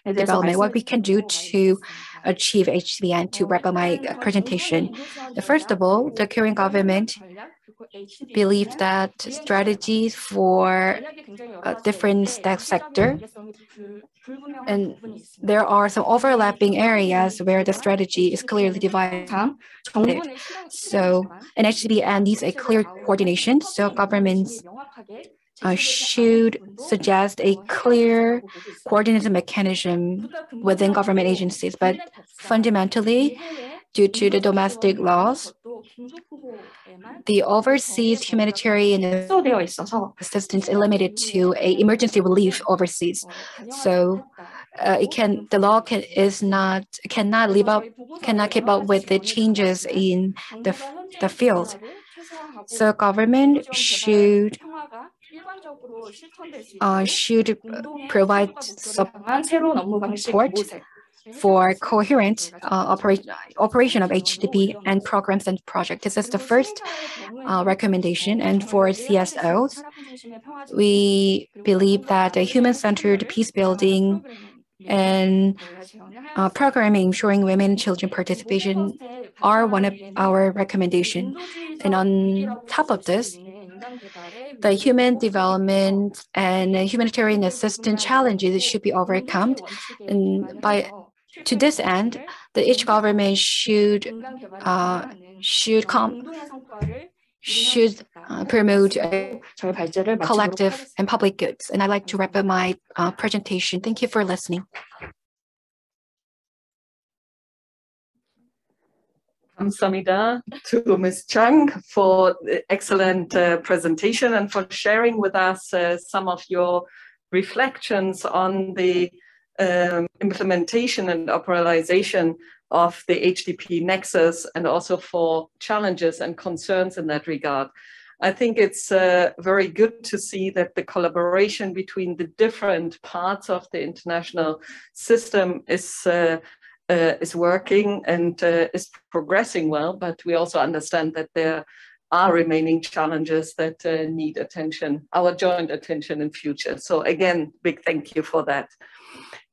development. What we can do to achieve HDB, to wrap up my presentation. First of all, the Korean government believes that strategies for different sector, and there are some overlapping areas where the strategy is clearly divided. So an HDB needs a clear coordination, so governments should suggest a clear coordinated mechanism within government agencies. But fundamentally, due to the domestic laws, the overseas humanitarian assistance is limited to an emergency relief overseas. So the law cannot keep up with the changes in the field. So government should provide support for coherent operation of HDB and programs and projects. This is the first recommendation. And for CSOs, we believe that a human-centered peace building and programming ensuring women and children participation are one of our recommendations. And on top of this, the human development and humanitarian assistance challenges should be overcome. And to this end, each government should promote collective and public goods. And I'd like to wrap up my presentation. Thank you for listening. Kamsahamnida to Ms. Chung for the excellent presentation and for sharing with us some of your reflections on the implementation and operationalization of the HDP Nexus, and also for challenges and concerns in that regard. I think it's very good to see that the collaboration between the different parts of the international system is working and is progressing well, but we also understand that there are remaining challenges that need attention, our joint attention in future. So again, big thank you for that.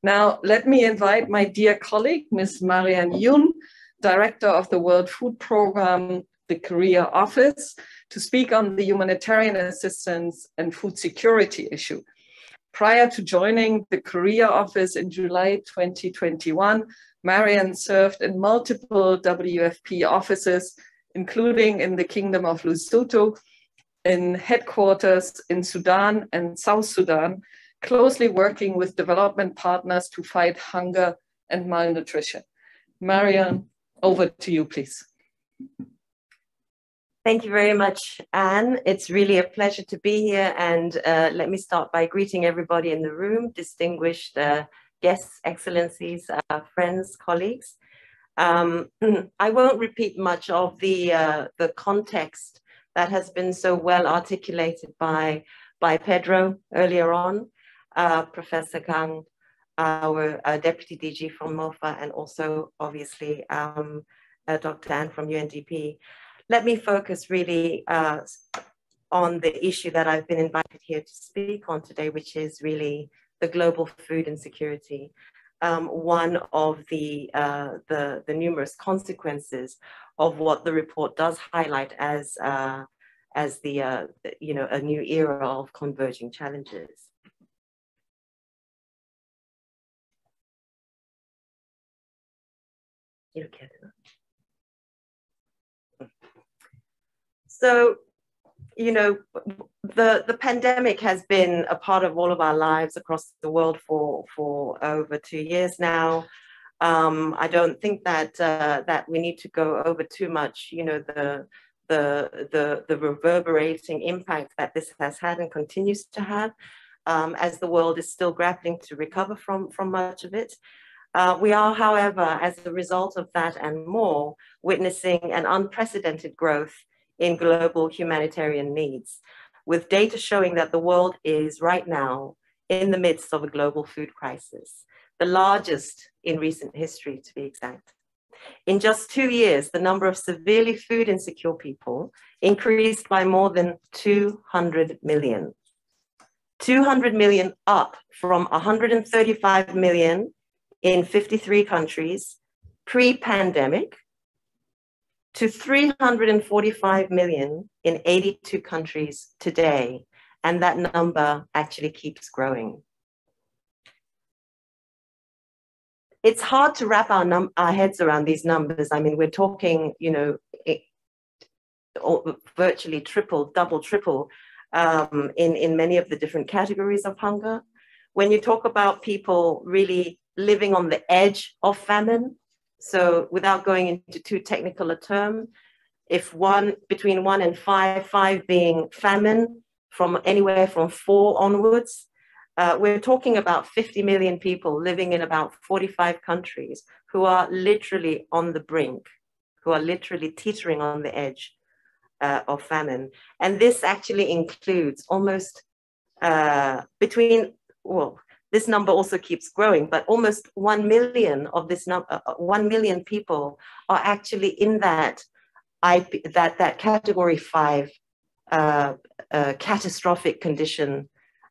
Now, let me invite my dear colleague, Ms. Marianne Yoon, Director of the World Food Programme, the Korea Office, to speak on the humanitarian assistance and food security issue. Prior to joining the Korea Office in July 2021, Marianne served in multiple WFP offices, including in the Kingdom of Lesotho, in headquarters in Sudan and South Sudan, closely working with development partners to fight hunger and malnutrition. Marianne, over to you, please. Thank you very much, Anne. It's really a pleasure to be here. And let me start by greeting everybody in the room, distinguished guests, excellencies, friends, colleagues. I won't repeat much of the context that has been so well articulated by Pedro earlier on, Professor Kang, our Deputy DG from MOFA, and also obviously Dr. Anne from UNDP. let me focus really on the issue that I've been invited here to speak on today, which is really the global food insecurity. One of the numerous consequences of what the report does highlight as the you know, a new era of converging challenges. You okay? So, you know, the pandemic has been a part of all of our lives across the world for over 2 years now. I don't think that that we need to go over too much, you know, the reverberating impact that this has had and continues to have, as the world is still grappling to recover from much of it. We are, however, as a result of that and more, witnessing an unprecedented growth in global humanitarian needs, with data showing that the world is right now in the midst of a global food crisis, the largest in recent history, to be exact. In just 2 years, the number of severely food insecure people increased by more than 200 million. 200 million up from 135 million in 53 countries pre-pandemic to 345 million in 82 countries today. And that number actually keeps growing. It's hard to wrap our heads around these numbers. I mean, we're talking, you know, virtually triple, double, triple in many of the different categories of hunger. When you talk about people really living on the edge of famine, so without going into too technical a term, if between 1 and 5, 5 being famine, from anywhere from 4 onwards, we're talking about 50 million people living in about 45 countries who are literally on the brink, who are literally teetering on the edge of famine. And this actually includes almost this number also keeps growing, but almost 1 million of this number, 1 million people are actually in that category 5 catastrophic condition.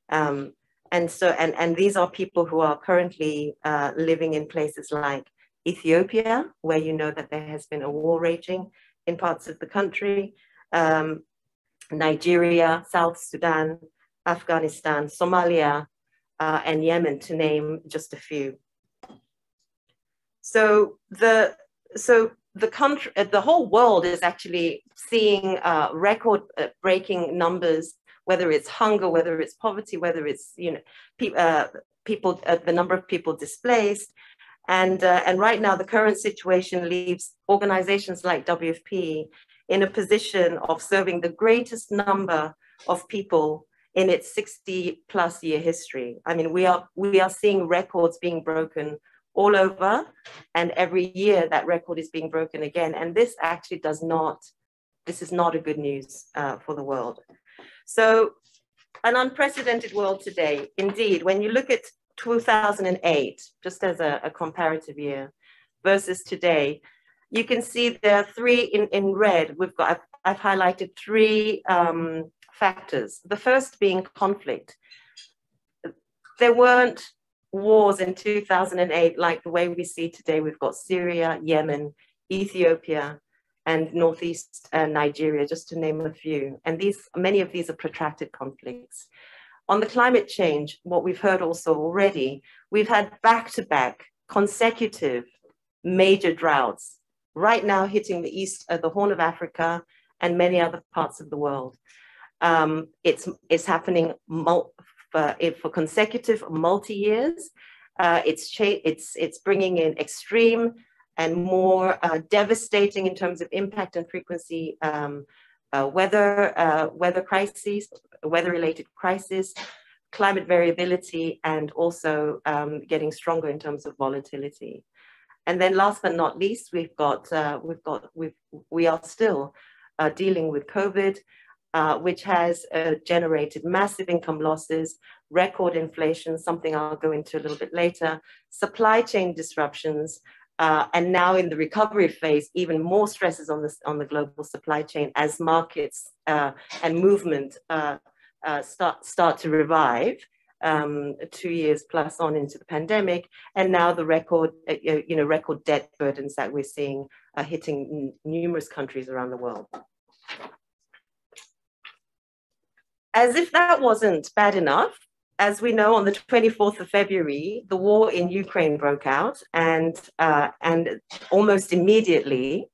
And these are people who are currently living in places like Ethiopia, where you know that there has been a war raging in parts of the country, Nigeria, South Sudan, Afghanistan, Somalia, and Yemen, to name just a few. So the whole world is actually seeing record-breaking numbers, whether it's hunger, whether it's poverty, whether it's, you know, people, the number of people displaced, and right now the current situation leaves organizations like WFP in a position of serving the greatest number of people in its 60+ year history. I mean, we are seeing records being broken all over, and every year that record is being broken again. And this actually this is not a good news for the world. So an unprecedented world today. Indeed, when you look at 2008, just as a comparative year, versus today, you can see there are 3 in red. I've highlighted 3 factors. The first being conflict. There weren't wars in 2008 like the way we see today. We've got Syria, Yemen, Ethiopia, and Northeast Nigeria, just to name a few. And many of these are protracted conflicts. On the climate change, what we've heard also already, we've had back-to-back consecutive major droughts right now hitting the Horn of Africa and many other parts of the world. It's happening for consecutive multi-years. It's bringing in extreme and more devastating in terms of impact and frequency weather crises, weather-related crises, climate variability, and also getting stronger in terms of volatility. And then last but not least, we are still dealing with COVID, which has generated massive income losses, record inflation, something I'll go into a little bit later, supply chain disruptions, And now in the recovery phase, even more stresses on the global supply chain as markets and movement start to revive 2 years plus on into the pandemic, and now the record debt burdens that we're seeing are hitting numerous countries around the world. As if that wasn't bad enough, as we know, on the 24th of February, the war in Ukraine broke out, and almost immediately,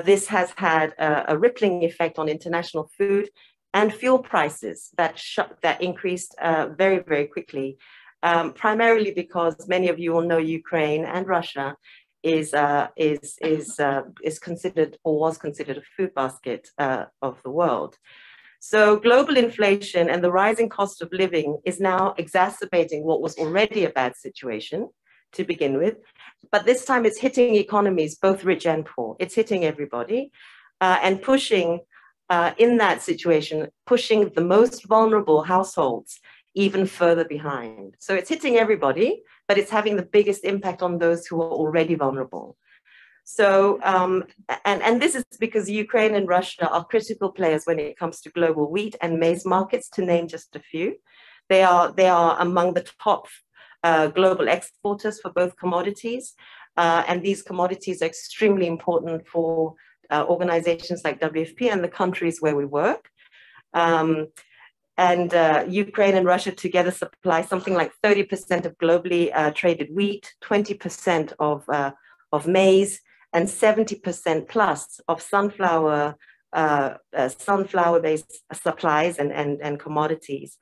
this has had a rippling effect on international food and fuel prices that increased very, very quickly, primarily because many of you will know Ukraine and Russia is considered, or was considered, a food basket of the world. So global inflation and the rising cost of living is now exacerbating what was already a bad situation to begin with. But this time it's hitting economies, both rich and poor. It's hitting everybody and pushing, in that situation, pushing the most vulnerable households even further behind. So it's hitting everybody, but it's having the biggest impact on those who are already vulnerable. So, and this is because Ukraine and Russia are critical players when it comes to global wheat and maize markets, to name just a few. They are among the top global exporters for both commodities. And these commodities are extremely important for organizations like WFP and the countries where we work. Ukraine and Russia together supply something like 30% of globally traded wheat, 20% of maize, and 70% plus of sunflower-based supplies and commodities.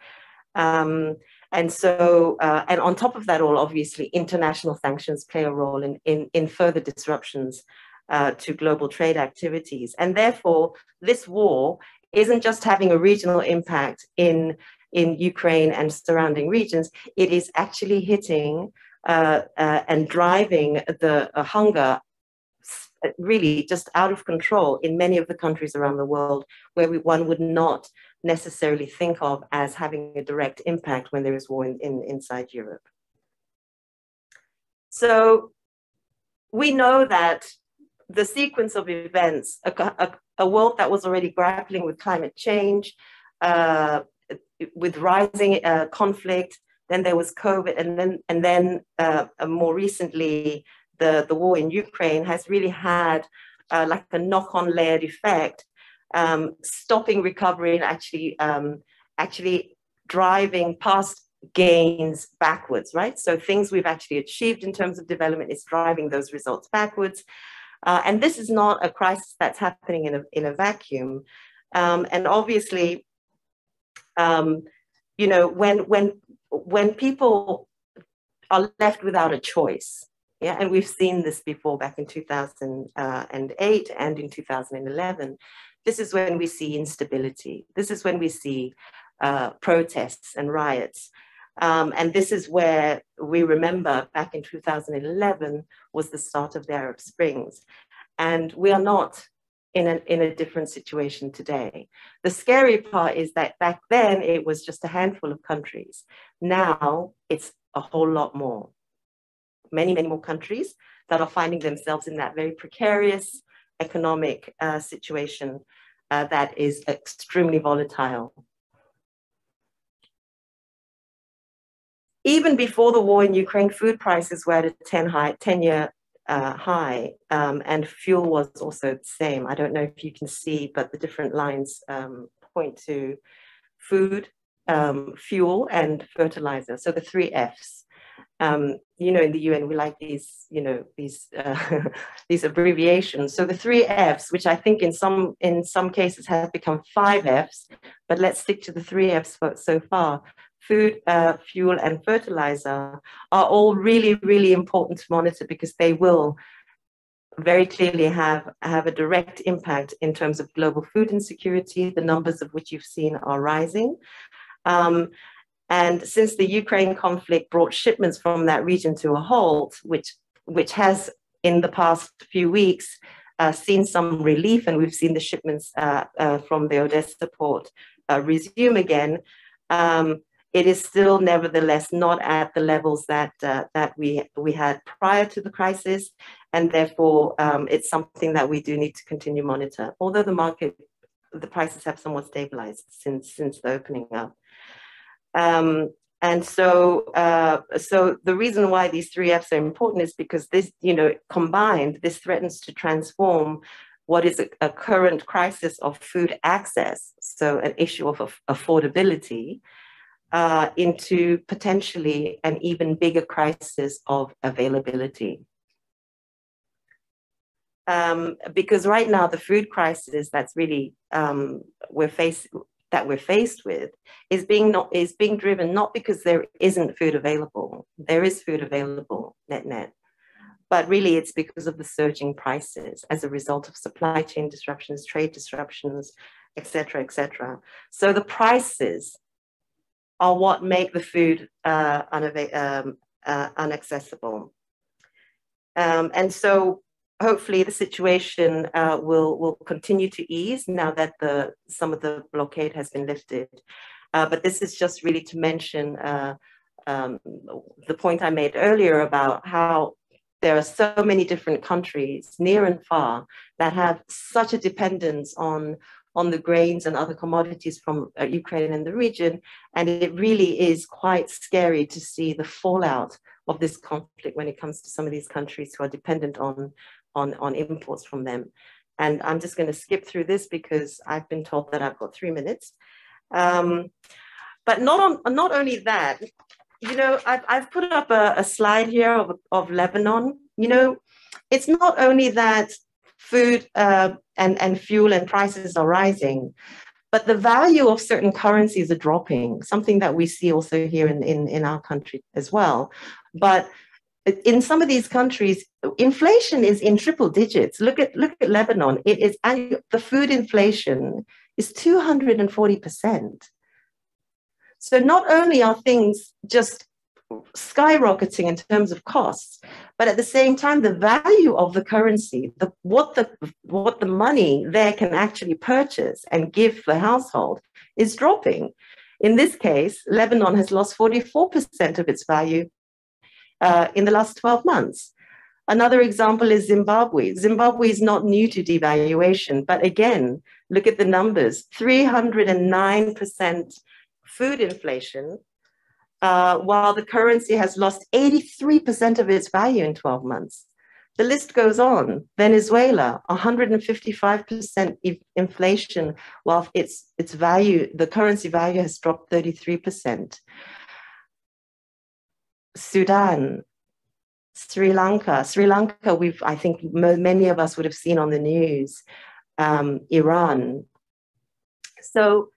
And on top of that all, obviously, international sanctions play a role in further disruptions to global trade activities. And therefore, this war isn't just having a regional impact in Ukraine and surrounding regions, it is actually hitting and driving the hunger really just out of control in many of the countries around the world where one would not necessarily think of as having a direct impact when there is war inside Europe. So we know that the sequence of events, a world that was already grappling with climate change, with rising conflict, then there was COVID, and then more recently, the war in Ukraine has really had like a knock-on layered effect, stopping recovery and actually driving past gains backwards, right? So things we've actually achieved in terms of development is driving those results backwards. And this is not a crisis that's happening in a vacuum. And obviously, you know, when people are left without a choice, yeah, and we've seen this before back in 2008 and in 2011, this is when we see instability. This is when we see protests and riots. And this is where we remember back in 2011 was the start of the Arab Springs. And we are not in a different situation today. The scary part is that back then it was just a handful of countries. Now it's a whole lot more. Many, many more countries that are finding themselves in that very precarious economic situation that is extremely volatile. Even before the war in Ukraine, food prices were at a 10-year high, and fuel was also the same. I don't know if you can see, but the different lines point to food, fuel, and fertilizer. So the 3 Fs. You know, in the UN, we like these, you know, these abbreviations. So the 3 Fs, which I think in some cases have become 5 Fs, but let's stick to the 3 Fs so far. Food, fuel, and fertilizer are all really, really important to monitor because they will very clearly have a direct impact in terms of global food insecurity, the numbers of which you've seen are rising. And since the Ukraine conflict brought shipments from that region to a halt, which has in the past few weeks seen some relief, and we've seen the shipments from the Odessa port resume again, it is still nevertheless not at the levels that we had prior to the crisis, and therefore it's something that we do need to continue to monitor. Although the prices have somewhat stabilized since the opening up. And so the reason why these 3 F's are important is because this, combined, this threatens to transform what is a current crisis of food access, so an issue of affordability, into potentially an even bigger crisis of availability. Because right now the food crisis that's really we're faced with is being driven not because there isn't food available. There is food available, net, but really it's because of the surging prices as a result of supply chain disruptions, trade disruptions, et cetera, et cetera. So the prices are what make the food inaccessible. And so hopefully the situation will continue to ease now that some of the blockade has been lifted. But this is just really to mention the point I made earlier about how there are so many different countries, near and far, that have such a dependence on the grains and other commodities from Ukraine and the region. And it really is quite scary to see the fallout of this conflict when it comes to some of these countries who are dependent on imports from them. And I'm just going to skip through this because I've been told that I've got 3 minutes. But not only that, I've put up a slide here of Lebanon. It's not only that food and fuel and prices are rising, but the value of certain currencies are dropping, something that we see also here in our country as well. But in some of these countries, inflation is in triple digits. Look at Lebanon. The food inflation is 240%. So not only are things just skyrocketing in terms of costs, but at the same time, the value of the currency, what the money there can actually purchase and give the household is dropping. In this case, Lebanon has lost 44% of its value in the last 12 months. Another example is Zimbabwe. Zimbabwe is not new to devaluation, but again, look at the numbers, 309% food inflation, while the currency has lost 83% of its value in 12 months. The list goes on. Venezuela, 155% inflation, while its value, the currency value has dropped 33%. Sudan, Sri Lanka, I think many of us would have seen on the news, Iran. So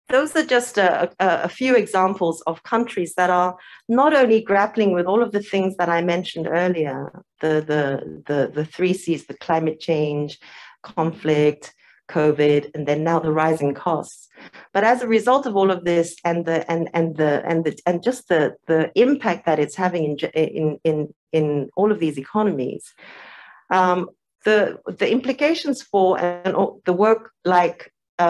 those are just a few examples of countries that are not only grappling with all of the things that I mentioned earlier, the 3 C's, the climate change, conflict, COVID, and then now the rising costs. But as a result of all of this and just the impact that it's having in all of these economies, the implications for the work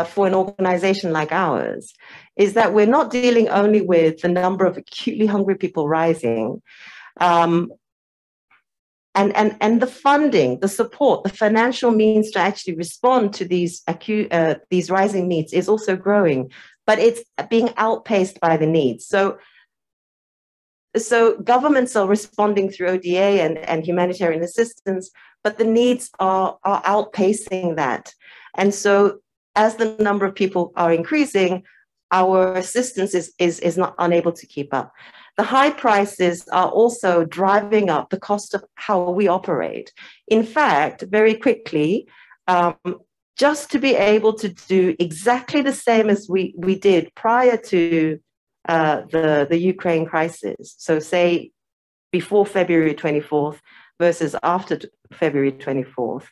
for an organization like ours is that we're not dealing only with the number of acutely hungry people rising, and the funding, the support, the financial means to actually respond to these rising needs is also growing, but it's being outpaced by the needs. So governments are responding through ODA and humanitarian assistance, but the needs are outpacing that. And so as the number of people are increasing, our assistance is not unable to keep up. The high prices are also driving up the cost of how we operate. In fact, very quickly, just to be able to do exactly the same as we did prior to the Ukraine crisis, so say before February 24th versus after February 24th,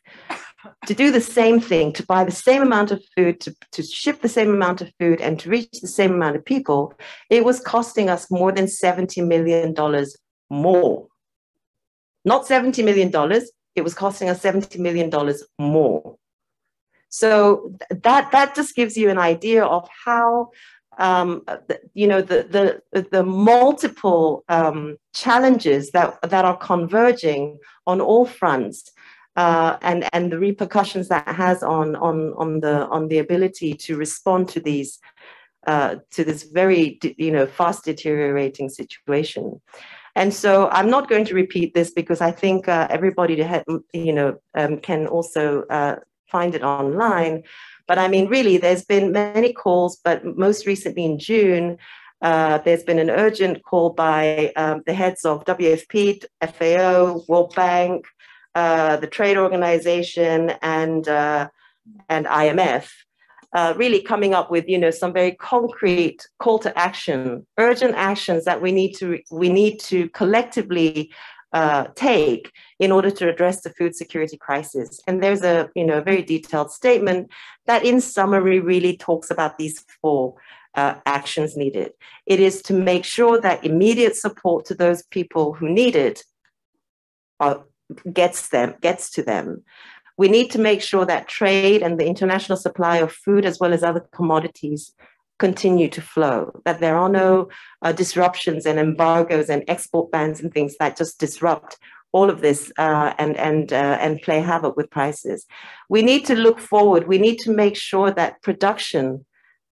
to do the same thing, to buy the same amount of food, to ship the same amount of food, and to reach the same amount of people, it was costing us more than $70 million more. Not $70 million, it was costing us $70 million more. So that just gives you an idea of how the multiple challenges that are converging on all fronts, and the repercussions that has on the ability to respond to these to this very fast deteriorating situation. And so I'm not going to repeat this because I think everybody can also find it online. But I mean, really, there's been many calls, but most recently in June, there's been an urgent call by the heads of WFP, FAO, World Bank, the Trade Organization, and IMF, really coming up with some very concrete call to action, urgent actions that we need to collectively take in order to address the food security crisis. And there's a very detailed statement that in summary really talks about these four actions needed. It is to make sure that immediate support to those people who need it gets to them. We need to make sure that trade and the international supply of food as well as other commodities continue to flow, that there are no disruptions and embargoes and export bans and things that just disrupt all of this and play havoc with prices. We need to look forward. We need to make sure that production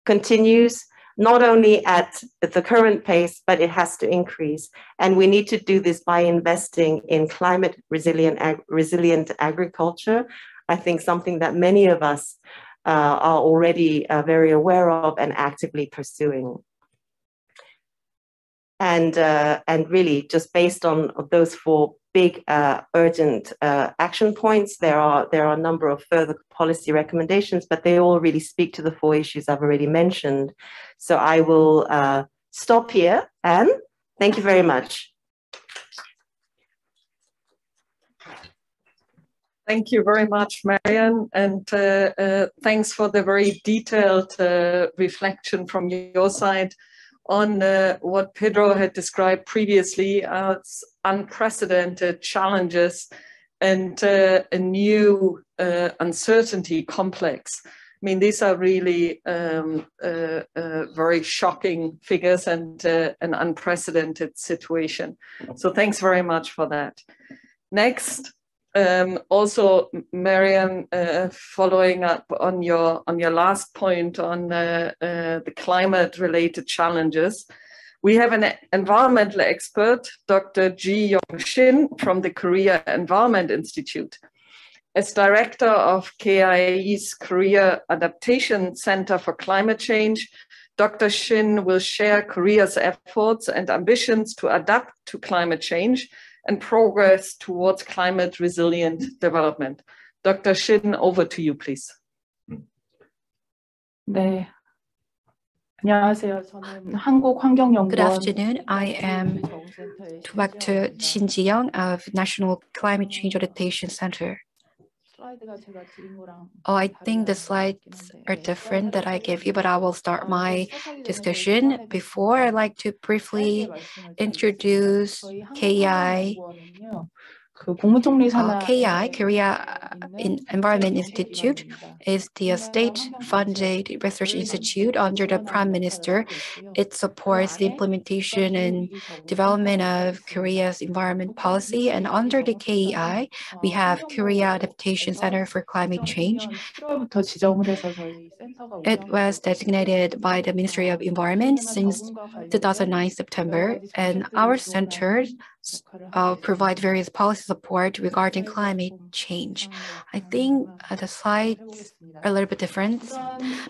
continues not only at the current pace, but it has to increase. And we need to do this by investing in climate resilient agriculture. I think something that many of us are already very aware of and actively pursuing. And really, just based on those four big urgent action points, there are a number of further policy recommendations, but they all really speak to the four issues I've already mentioned. So I will stop here, and thank you very much. Thank you very much, Marian, and thanks for the very detailed reflection from your side on what Pedro had described previously as unprecedented challenges and a new uncertainty complex. I mean, these are really very shocking figures and an unprecedented situation. So thanks very much for that. Next, also, Marian, following up on your last point on the climate-related challenges, we have an environmental expert, Dr. Ji Yong Shin from the Korea Environment Institute. As director of KIA's Korea Adaptation Center for Climate Change, Dr. Shin will share Korea's efforts and ambitions to adapt to climate change and progress towards climate resilient development. Dr. Shin, over to you, please. 네. 안녕하세요. 저는 한국환경연구원. Good afternoon. I am Dr. Shin Ji-young of National Climate Change Adaptation Center. Oh, I think the slides are different that I gave you, but I will start my discussion. Before, I'd like to briefly introduce KEI. KEI, Korea Environment Institute, is the state-funded research institute under the Prime Minister. It supports the implementation and development of Korea's environment policy. And under the KEI, we have Korea Adaptation Center for Climate Change. It was designated by the Ministry of Environment since 2009 September, and our center provide various policy support regarding climate change. I think the slides are a little bit different,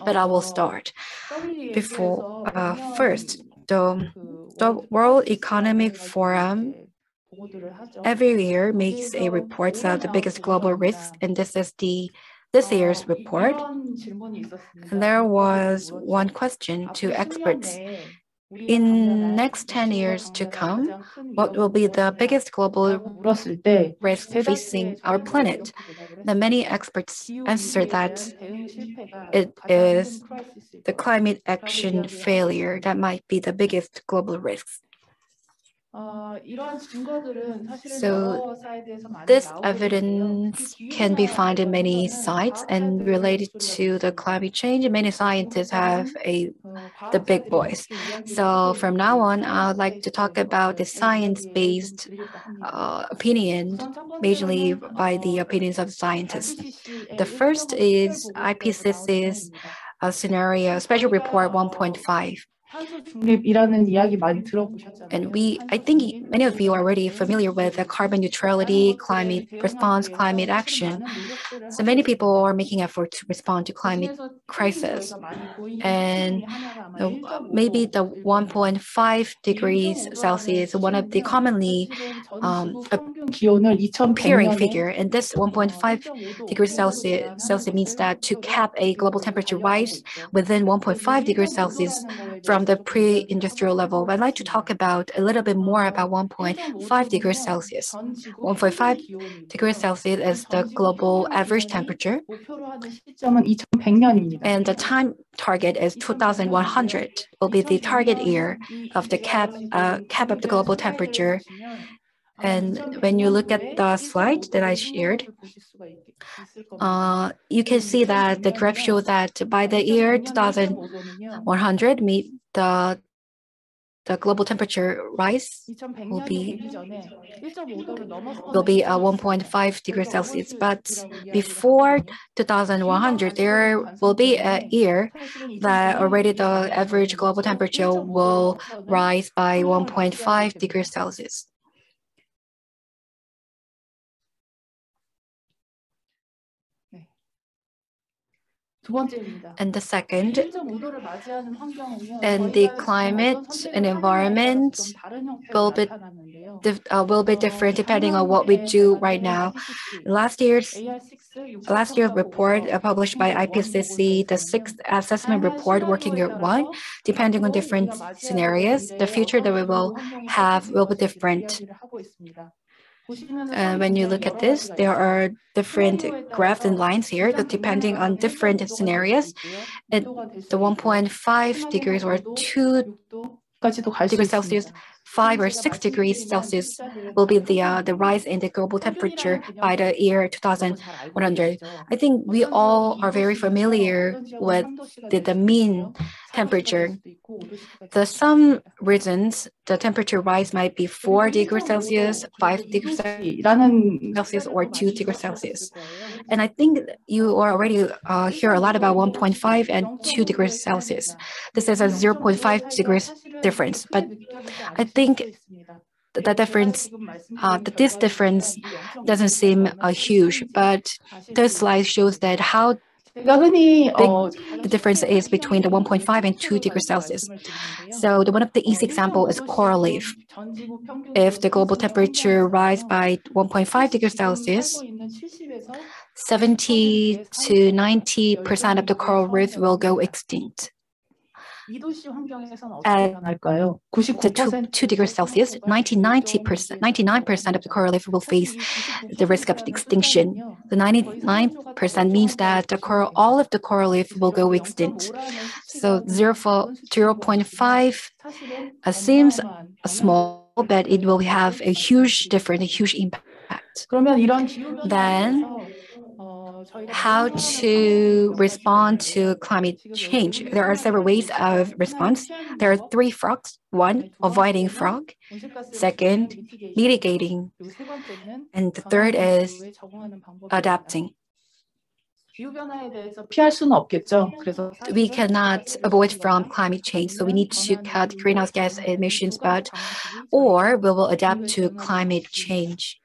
but I will start. First, the World Economic Forum every year makes a report of the biggest global risks, and this is this year's report. And there was one question to experts. In next 10 years to come, what will be the biggest global risk facing our planet? The many experts answer that it is the climate action failure that might be the biggest global risk. So this evidence can be found in many sites and related to the climate change. Many scientists have the big voice. So from now on, I would like to talk about the science-based opinion, majorly by the opinions of scientists. The first is IPCC's scenario, Special Report 1.5. And I think many of you are already familiar with the carbon neutrality, climate response, climate action. So many people are making effort to respond to climate crisis. And maybe the 1.5 degrees Celsius, one of the commonly appearing figure. And this 1.5 degrees Celsius means that to cap a global temperature rise within 1.5 degrees Celsius from the pre-industrial level, I'd like to talk about a little bit more about 1.5 degrees Celsius. 1.5 degrees Celsius is the global average temperature. And the time target is 2100 will be the target year of the cap of the global temperature. And when you look at the slide that I shared, you can see that the graph shows that by the year 2100, the global temperature rise will be 1.5 degrees Celsius. But before 2100, there will be a year that already the average global temperature will rise by 1.5 degrees Celsius. And the second, and the climate and environment will be different depending on what we do right now. Last year's report published by IPCC, the 6th assessment report, working group 1, depending on different scenarios, the future that we will have will be different. When you look at this, there are different graphs and lines here that depending on different scenarios, the 1.5 degrees or 2 degrees Celsius, 5 or 6 degrees Celsius will be the rise in the global temperature by the year 2100. I think we all are very familiar with the mean temperature. Some reasons the temperature rise might be 4 degrees Celsius, 5 degrees Celsius, or 2 degrees Celsius. And I think you already hear a lot about 1.5 and 2 degrees Celsius. This is a 0.5 degrees difference, but I think the difference, this difference doesn't seem huge, but this slide shows that how big the difference is between the 1.5 and 2 degrees Celsius. So one of the easy example is coral reef. If the global temperature rise by 1.5 degrees Celsius, 70 to 90% of the coral reef will go extinct. At the 2 degrees Celsius, 99% of the coral reef will face the risk of extinction. The 99% means that all of the coral reef will go extinct. So 0.5 seems small, but it will have a huge difference, a huge impact. Then, how to respond to climate change. There are several ways of response. There are 3 frogs. 1, avoiding frog. 2nd, mitigating. And the 3rd is adapting. We cannot avoid from climate change, so we need to cut greenhouse gas emissions, or we will adapt to climate change.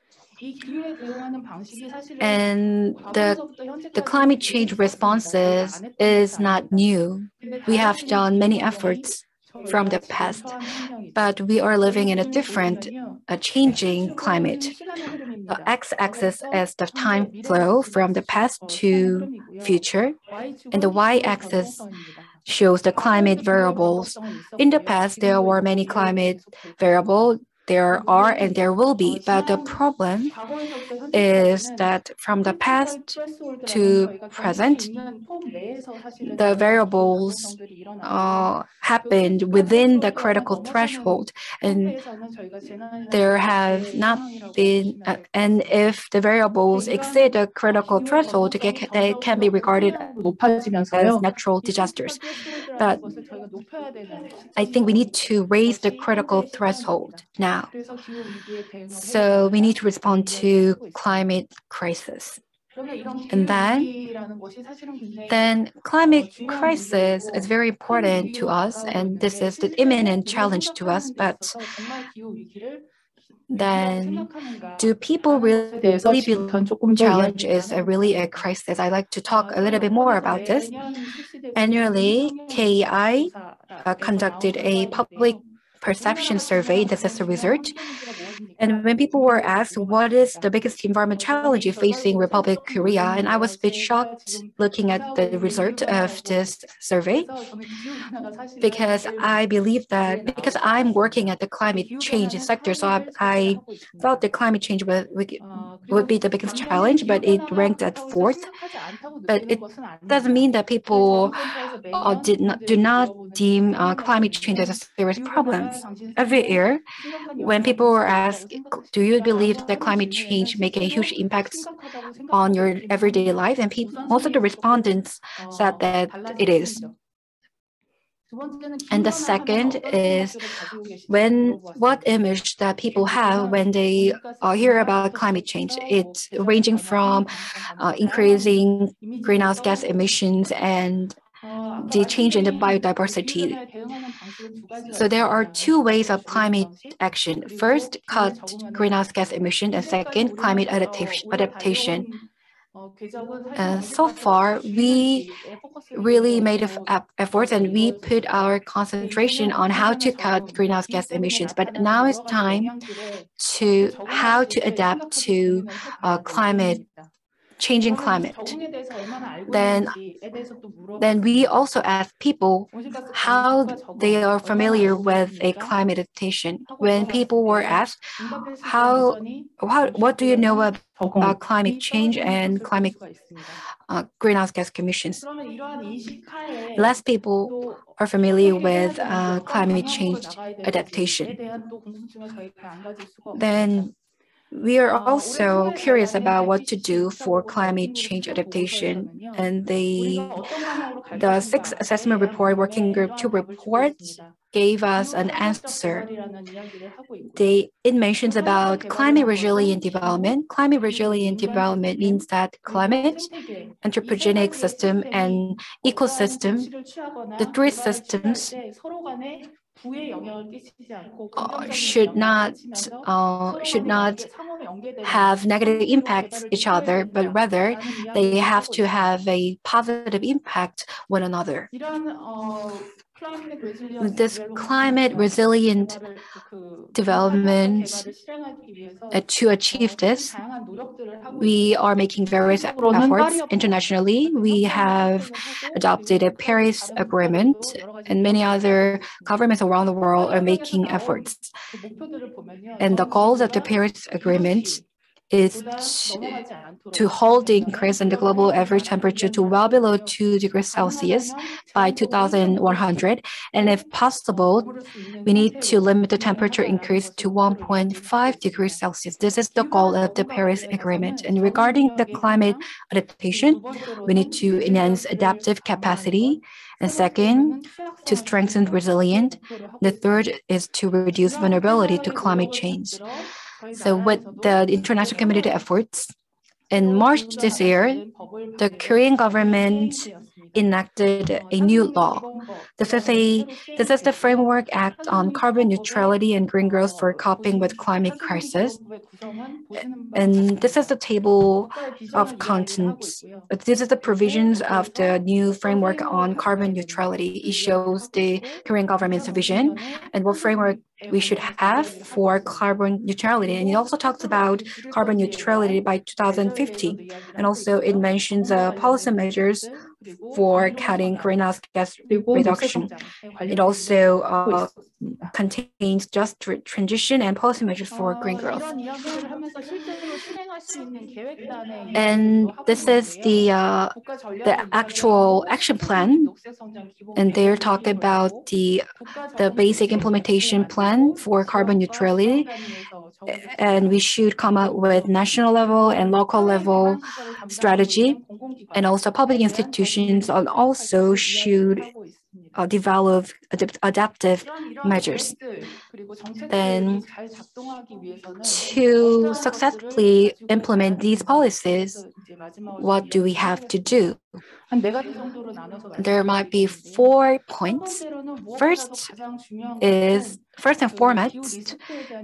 And the climate change responses is not new. We have done many efforts from the past, but we are living in a different, changing climate. The x-axis is the time flow from the past to future, and the y-axis shows the climate variables. In the past, there were many climate variables there are and there will be, but the problem is that from the past to present, the variables happened within the critical threshold, and there have not been, and if the variables exceed the critical threshold, they can be regarded as natural disasters. But I think we need to raise the critical threshold now. So we need to respond to climate crisis. And then climate crisis is very important to us, and this is the imminent challenge to us. But then, do people really believe challenge is really a crisis? I'd like to talk a little bit more about this. Annually, KEI conducted a public perception survey. This is a research. And when people were asked, what is the biggest environmental challenge facing Republic of Korea? And I was a bit shocked looking at the result of this survey, because I believe that, because I'm working at the climate change sector, so I thought that climate change would be the biggest challenge, but it ranked at 4th. But it doesn't mean that people do not deem climate change as a serious problem. Every year, when people were asked, do you believe that climate change make a huge impact on your everyday life? And most of the respondents said that it is. And the second is what image that people have when they hear about climate change. It's ranging from increasing greenhouse gas emissions and the change in the biodiversity. So there are 2 ways of climate action. First, cut greenhouse gas emission, and second, climate adaptation. So far, we really made efforts, and we put our concentration on how to cut greenhouse gas emissions. But now it's time to how to adapt to changing climate. Then we also ask people how they are familiar with a climate adaptation. When people were asked, what do you know about climate change and climate greenhouse gas emissions? Less people are familiar with climate change adaptation. Then we are also curious about what to do for climate change adaptation. And the 6th assessment report, Working Group 2 reports, gave us an answer. It mentions about climate resilient development. Climate resilient development means that climate, anthropogenic system, and ecosystem, the 3 systems, should not have negative impacts each other, but rather they have to have a positive impact one another. This climate resilient development, to achieve this, we are making various efforts internationally. We have adopted a Paris Agreement, and many other governments around the world are making efforts. And the goals of the Paris Agreement is to hold the increase in the global average temperature to well below 2 degrees Celsius by 2100. And if possible, we need to limit the temperature increase to 1.5 degrees Celsius. This is the goal of the Paris Agreement. And regarding the climate adaptation, we need to enhance adaptive capacity. And second, to strengthen resilience. The third is to reduce vulnerability to climate change. So with the international community efforts, in March this year, the Korean government enacted a new law. This is the Framework Act on Carbon Neutrality and Green Growth for Coping with Climate Crisis. And this is the table of contents. This is the provisions of the new framework on carbon neutrality. It shows the Korean government's vision and what framework we should have for carbon neutrality. And it also talks about carbon neutrality by 2050. And also it mentions policy measures for cutting greenhouse gas reduction. It also contains just transition and policy measures for green growth. And this is the actual action plan. And they're talking about the basic implementation plan for carbon neutrality. And we should come up with national level and local level strategy. And also public institutions also should develop adaptive measures. Then to successfully implement these policies, what do we have to do? There might be 4 points. First and foremost,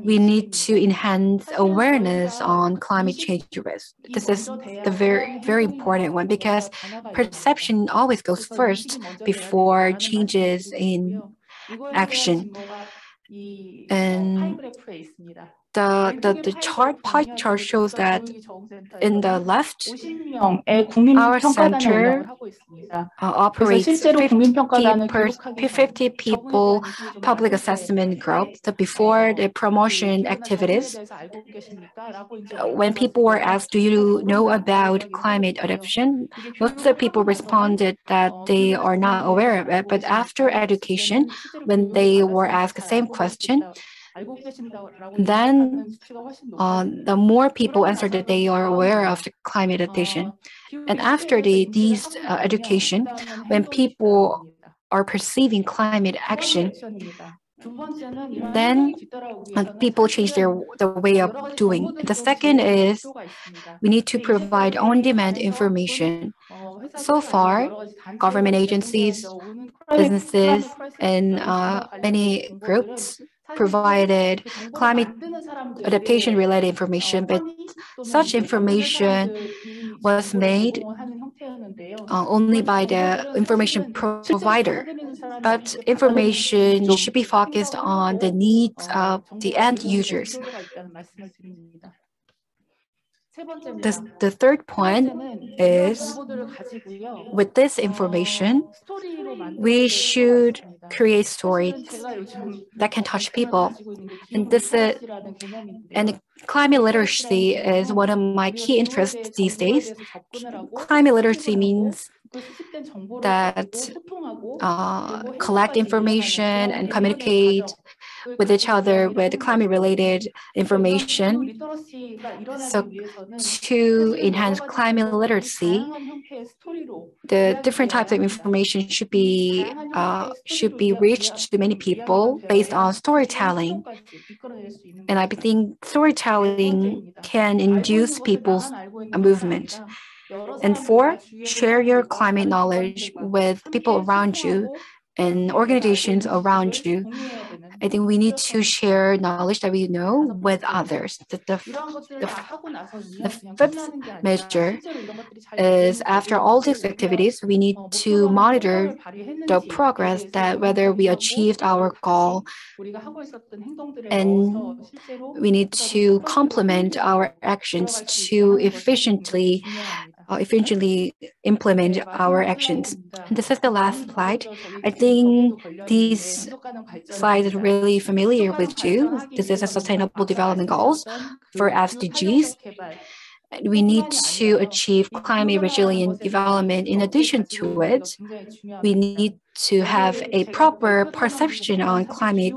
we need to enhance awareness on climate change risk. This is the very, very important one because perception always goes first before changes in action. And the pie chart shows that in the left, our center operates 50 people public assessment group. So before the promotion activities, when people were asked, do you know about climate adaptation? Most of the people responded that they are not aware of it. But after education, when they were asked the same question, then the more people answered that they are aware of the climate adaptation. And after these education, when people are perceiving climate action, then people change the way of doing. The second is we need to provide on-demand information. So far, government agencies, businesses, and many groups provided climate adaptation related information, but such information was made only by the information provider. But information should be focused on the needs of the end users. The third point is, with this information, we should create stories that can touch people. And climate literacy is one of my key interests these days. Climate literacy means that collect information and communicate with each other with climate-related information. So to enhance climate literacy, the different types of information should be reached to many people based on storytelling. And I think storytelling can induce people's movement. And 4, share your climate knowledge with people around you and organizations around you. I think we need to share knowledge that we know with others. The 5th measure is, after all these activities, we need to monitor the progress, that whether we achieved our goal, and we need to complement our actions to efficiently implement our actions. And this is the last slide. I think these slides are really familiar with you. This is a Sustainable Development Goals for SDGs. We need to achieve climate resilient development. In addition to it, we need to have a proper perception on climate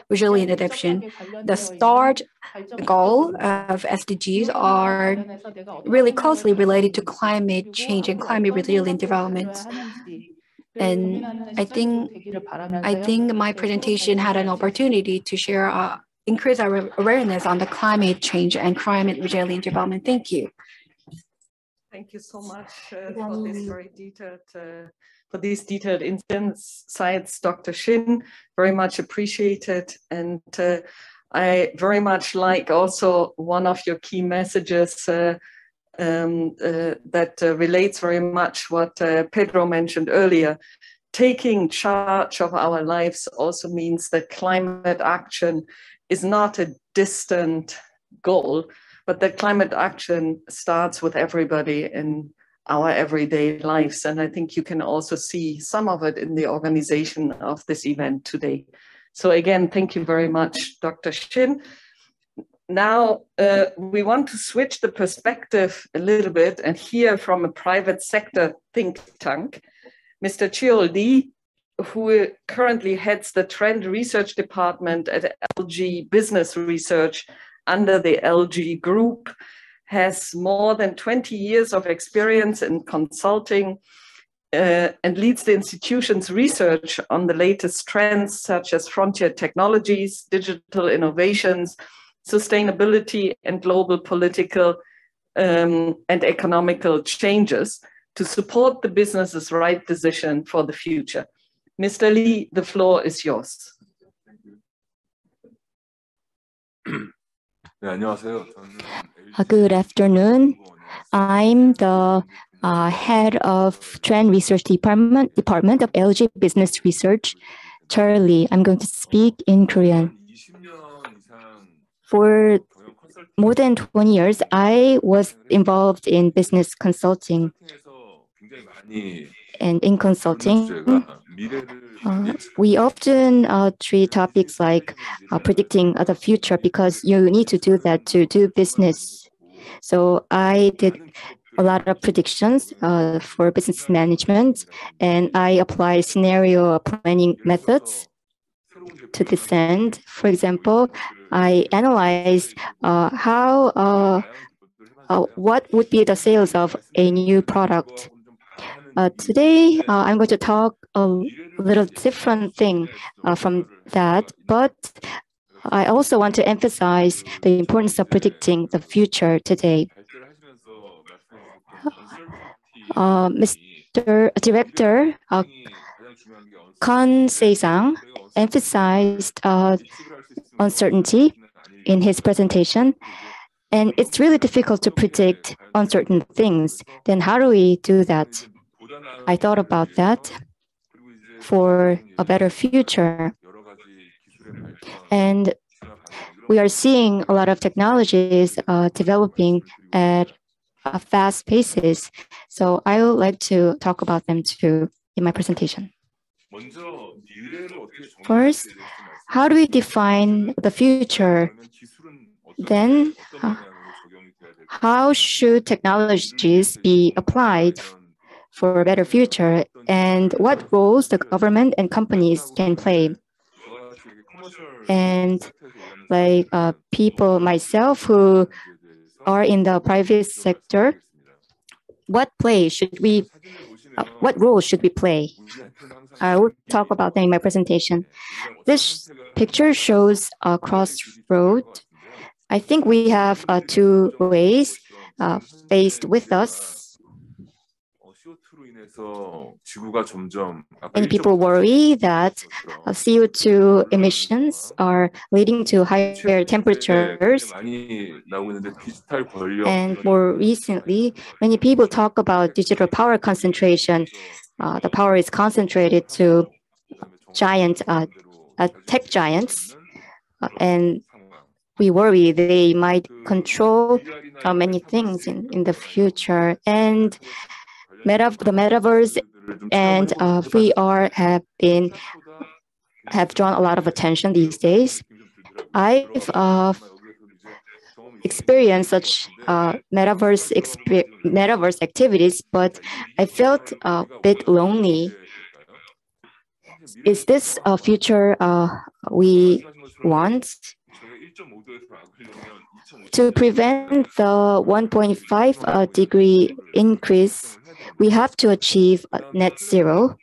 resilient adaptation. The START goal of SDGs are really closely related to climate change and climate resilient development. And I think my presentation had an opportunity to share increase our awareness on the climate change and climate resilient development. Thank you. Thank you so much for this very detailed, for these detailed insights, Dr. Shin. Very much appreciated. And I very much like also one of your key messages that relates very much what Pedro mentioned earlier. Taking charge of our lives also means that climate action is not a distant goal, but that climate action starts with everybody in our everyday lives. And I think you can also see some of it in the organization of this event today. So again, thank you very much, Dr. Shin. Now, we want to switch the perspective a little bit and hear from a private sector think tank, Mr. Chio Lee, who currently heads the Trend Research Department at LG Business Research under the LG Group, has more than 20 years of experience in consulting and leads the institution's research on the latest trends such as frontier technologies, digital innovations, sustainability, and global political and economical changes to support the business's right decision for the future. Mr. Lee, the floor is yours. Good afternoon. I'm the head of Trend Research Department of LG Business Research, Charlie. I'm going to speak in Korean. For more than 20 years, I was involved in business consulting. And in consulting, we often treat topics like predicting the future because you need to do that to do business. So I did a lot of predictions for business management, and I apply scenario planning methods to this end. For example, I analyzed what would be the sales of a new product. Today, I'm going to talk a little different thing from that, but I also want to emphasize the importance of predicting the future today. Mr. Director Kang Se-sang emphasized uncertainty in his presentation, and it's really difficult to predict uncertain things. Then how do we do that? I thought about that for a better future. And we are seeing a lot of technologies developing at fast paces. So I would like to talk about them too in my presentation. First, how do we define the future? Then, how should technologies be applied for a better future, and what roles the government and companies can play? And like people myself who are in the private sector, what role should we play? I will talk about that in my presentation. This picture shows a crossroad. I think we have two ways faced with us. Many people worry that CO2 emissions are leading to higher temperatures. And more recently, many people talk about digital power concentration. The power is concentrated to tech giants, and we worry they might control many things in the future. And the metaverse and VR have drawn a lot of attention these days. I've experienced such metaverse activities, but I felt a bit lonely. Is this a future we want? To prevent the 1.5 degree increase, we have to achieve net zero.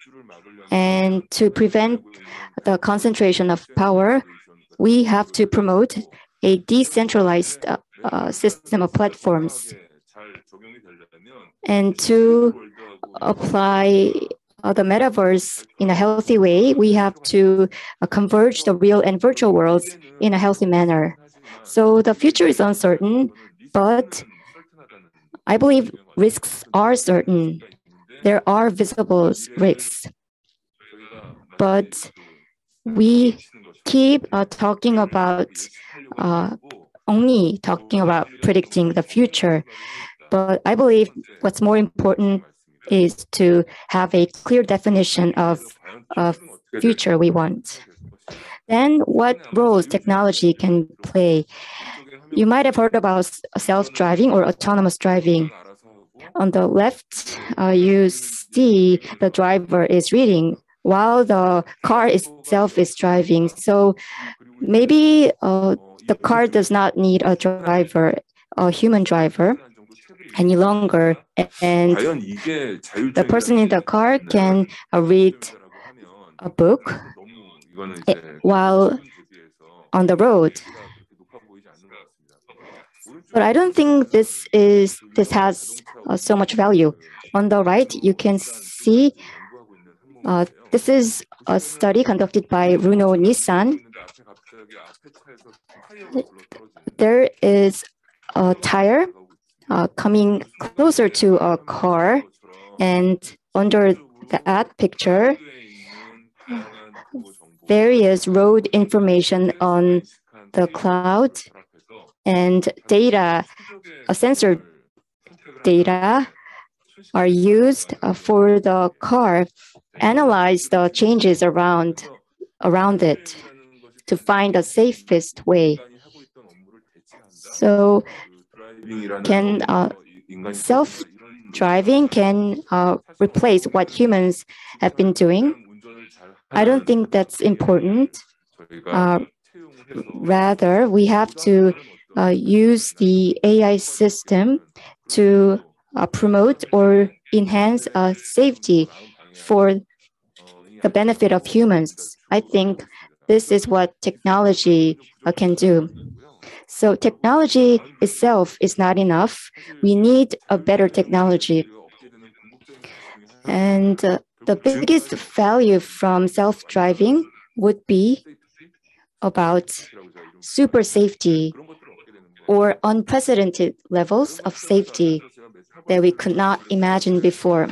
And to prevent the concentration of power, we have to promote a decentralized system of platforms. And to apply the metaverse in a healthy way, we have to converge the real and virtual worlds in a healthy manner. So the future is uncertain, but I believe risks are certain. There are visible risks. But we keep only talking about predicting the future. But I believe what's more important is to have a clear definition of future we want. Then what roles technology can play? You might have heard about self-driving or autonomous driving. On the left, you see the driver is reading while the car itself is driving. So maybe the car does not need a driver, a human driver any longer. And the person in the car can read a book while on the road. But I don't think this has so much value. On the right, you can see this is a study conducted by Runo Nissan. There is a tire coming closer to a car, and under that picture, various road information on the cloud and data, sensor data are used for the car, analyze the changes around it to find the safest way. So can self-driving can replace what humans have been doing? I don't think that's important. Rather, we have to use the AI system to promote or enhance safety for the benefit of humans. I think this is what technology can do. So technology itself is not enough. We need a better technology. And the biggest value from self-driving would be about super safety or unprecedented levels of safety that we could not imagine before.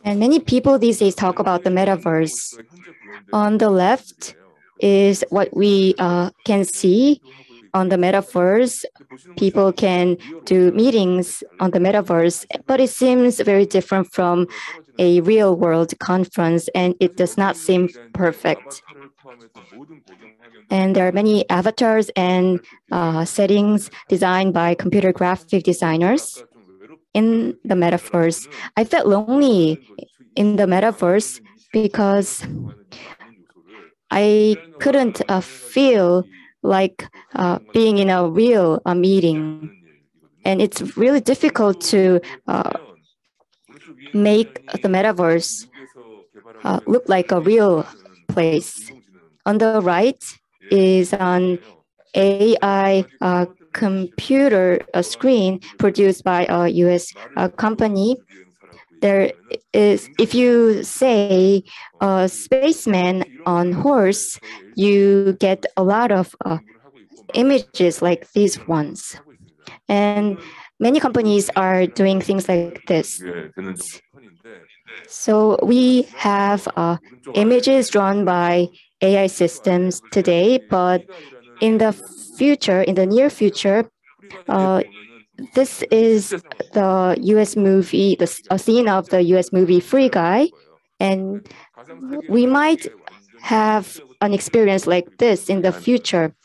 And many people these days talk about the metaverse. On the left is what we can see on the metaverse. People can do meetings on the metaverse, but it seems very different from a real world conference, and it does not seem perfect. And there are many avatars and settings designed by computer graphic designers in the metaverse. I felt lonely in the metaverse because I couldn't feel like being in a real meeting. And it's really difficult to make the metaverse look like a real place. On the right is an AI computer screen produced by a US company. There is, if you say a spaceman on horse, you get a lot of images like these ones. And many companies are doing things like this. So we have images drawn by AI systems today, but in the future, in the near future, this is the US movie, a scene of the US movie Free Guy, and we might have an experience like this in the future.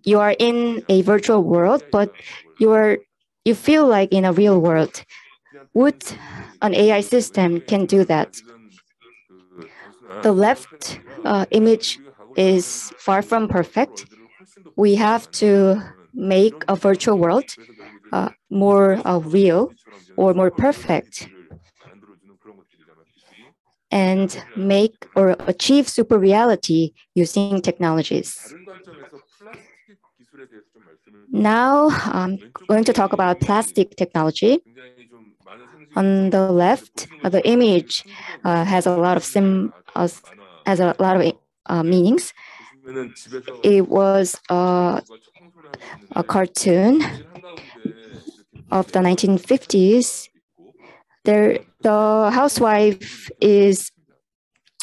You are in a virtual world, but you feel like in a real world. Would an AI system can do that? The left image is far from perfect. We have to make a virtual world more real or more perfect and make or achieve super reality using technologies. Now I'm going to talk about plastic technology. On the left, the image has a lot of meanings. It was a cartoon of the 1950s. The housewife is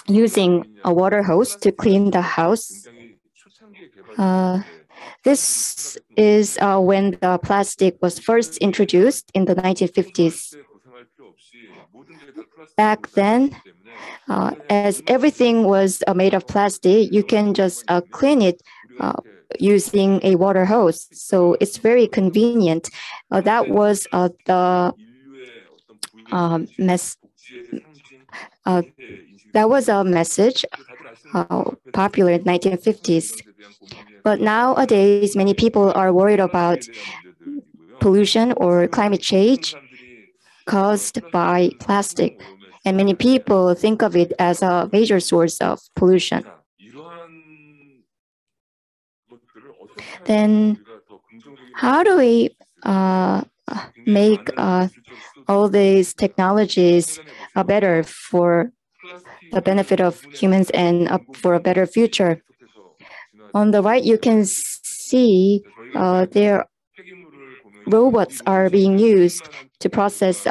using a water hose to clean the house. This is when the plastic was first introduced in the 1950s. Back then, as everything was made of plastic, you can just clean it using a water hose. So it's very convenient. That was the that was a message popular in 1950s. But nowadays, many people are worried about pollution or climate change caused by plastic. And many people think of it as a major source of pollution. Then how do we make all these technologies better for the benefit of humans and for a better future? On the right, you can see there robots are being used to process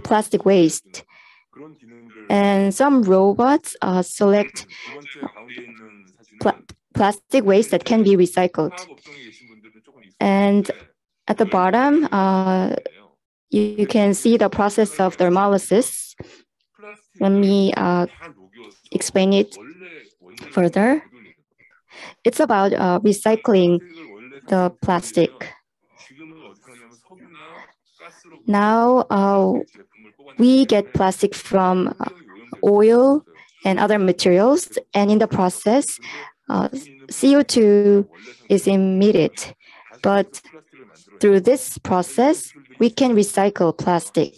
plastic waste. And some robots select plastic waste that can be recycled. And at the bottom, you can see the process of thermolysis. Let me explain it further. It's about recycling the plastic. Now, we get plastic from oil and other materials, and in the process, CO2 is emitted. But through this process, we can recycle plastic.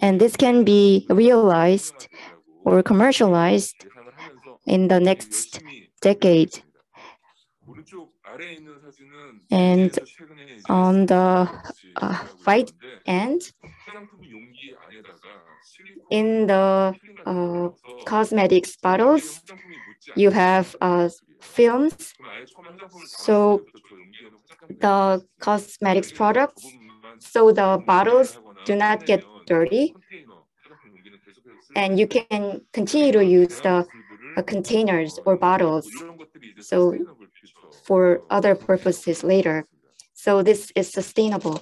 And this can be realized or commercialized in the next decade. And on the right end, in the cosmetics bottles, you have films. So the cosmetics products, so the bottles do not get dirty. And you can continue to use the containers or bottles so for other purposes later. So this is sustainable.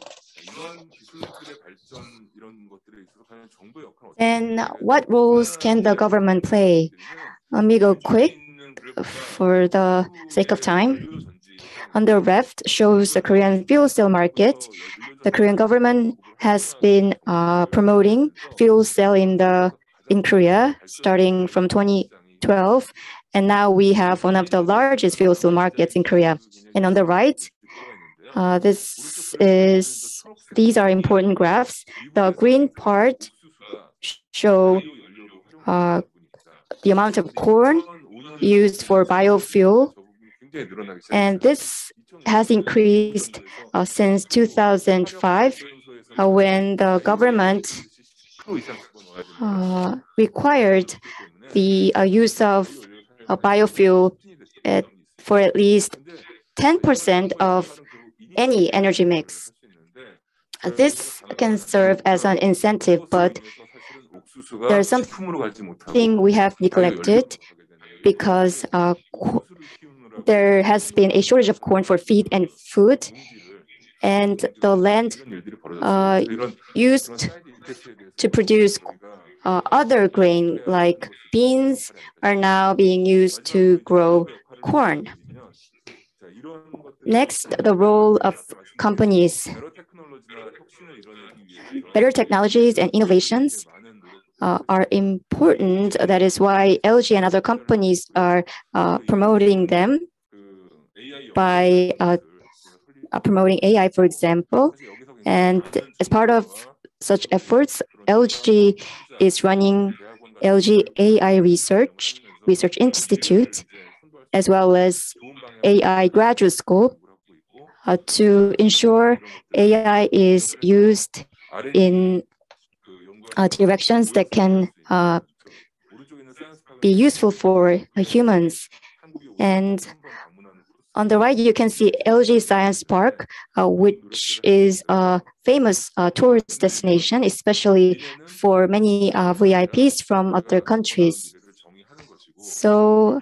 And what roles can the government play? Let me go quick for the sake of time. On the left shows the Korean fuel cell market. The Korean government has been promoting fuel cell in Korea starting from 2012. And now we have one of the largest fuel cell markets in Korea. And on the right, these are important graphs. The green part show the amount of corn used for biofuel. And this has increased since 2005 when the government required the use of biofuel for at least 10% of any energy mix. This can serve as an incentive, but there's something we have neglected because there has been a shortage of corn for feed and food, and the land used to produce other grain like beans are now being used to grow corn. Next, the role of companies. Better technologies and innovations are important. That is why LG and other companies are promoting them by promoting AI, for example. And as part of such efforts, LG is running LG AI Research Institute, as well as AI Graduate School to ensure AI is used in directions that can be useful for humans. And on the right, you can see LG Science Park, which is a famous tourist destination, especially for many VIPs from other countries. So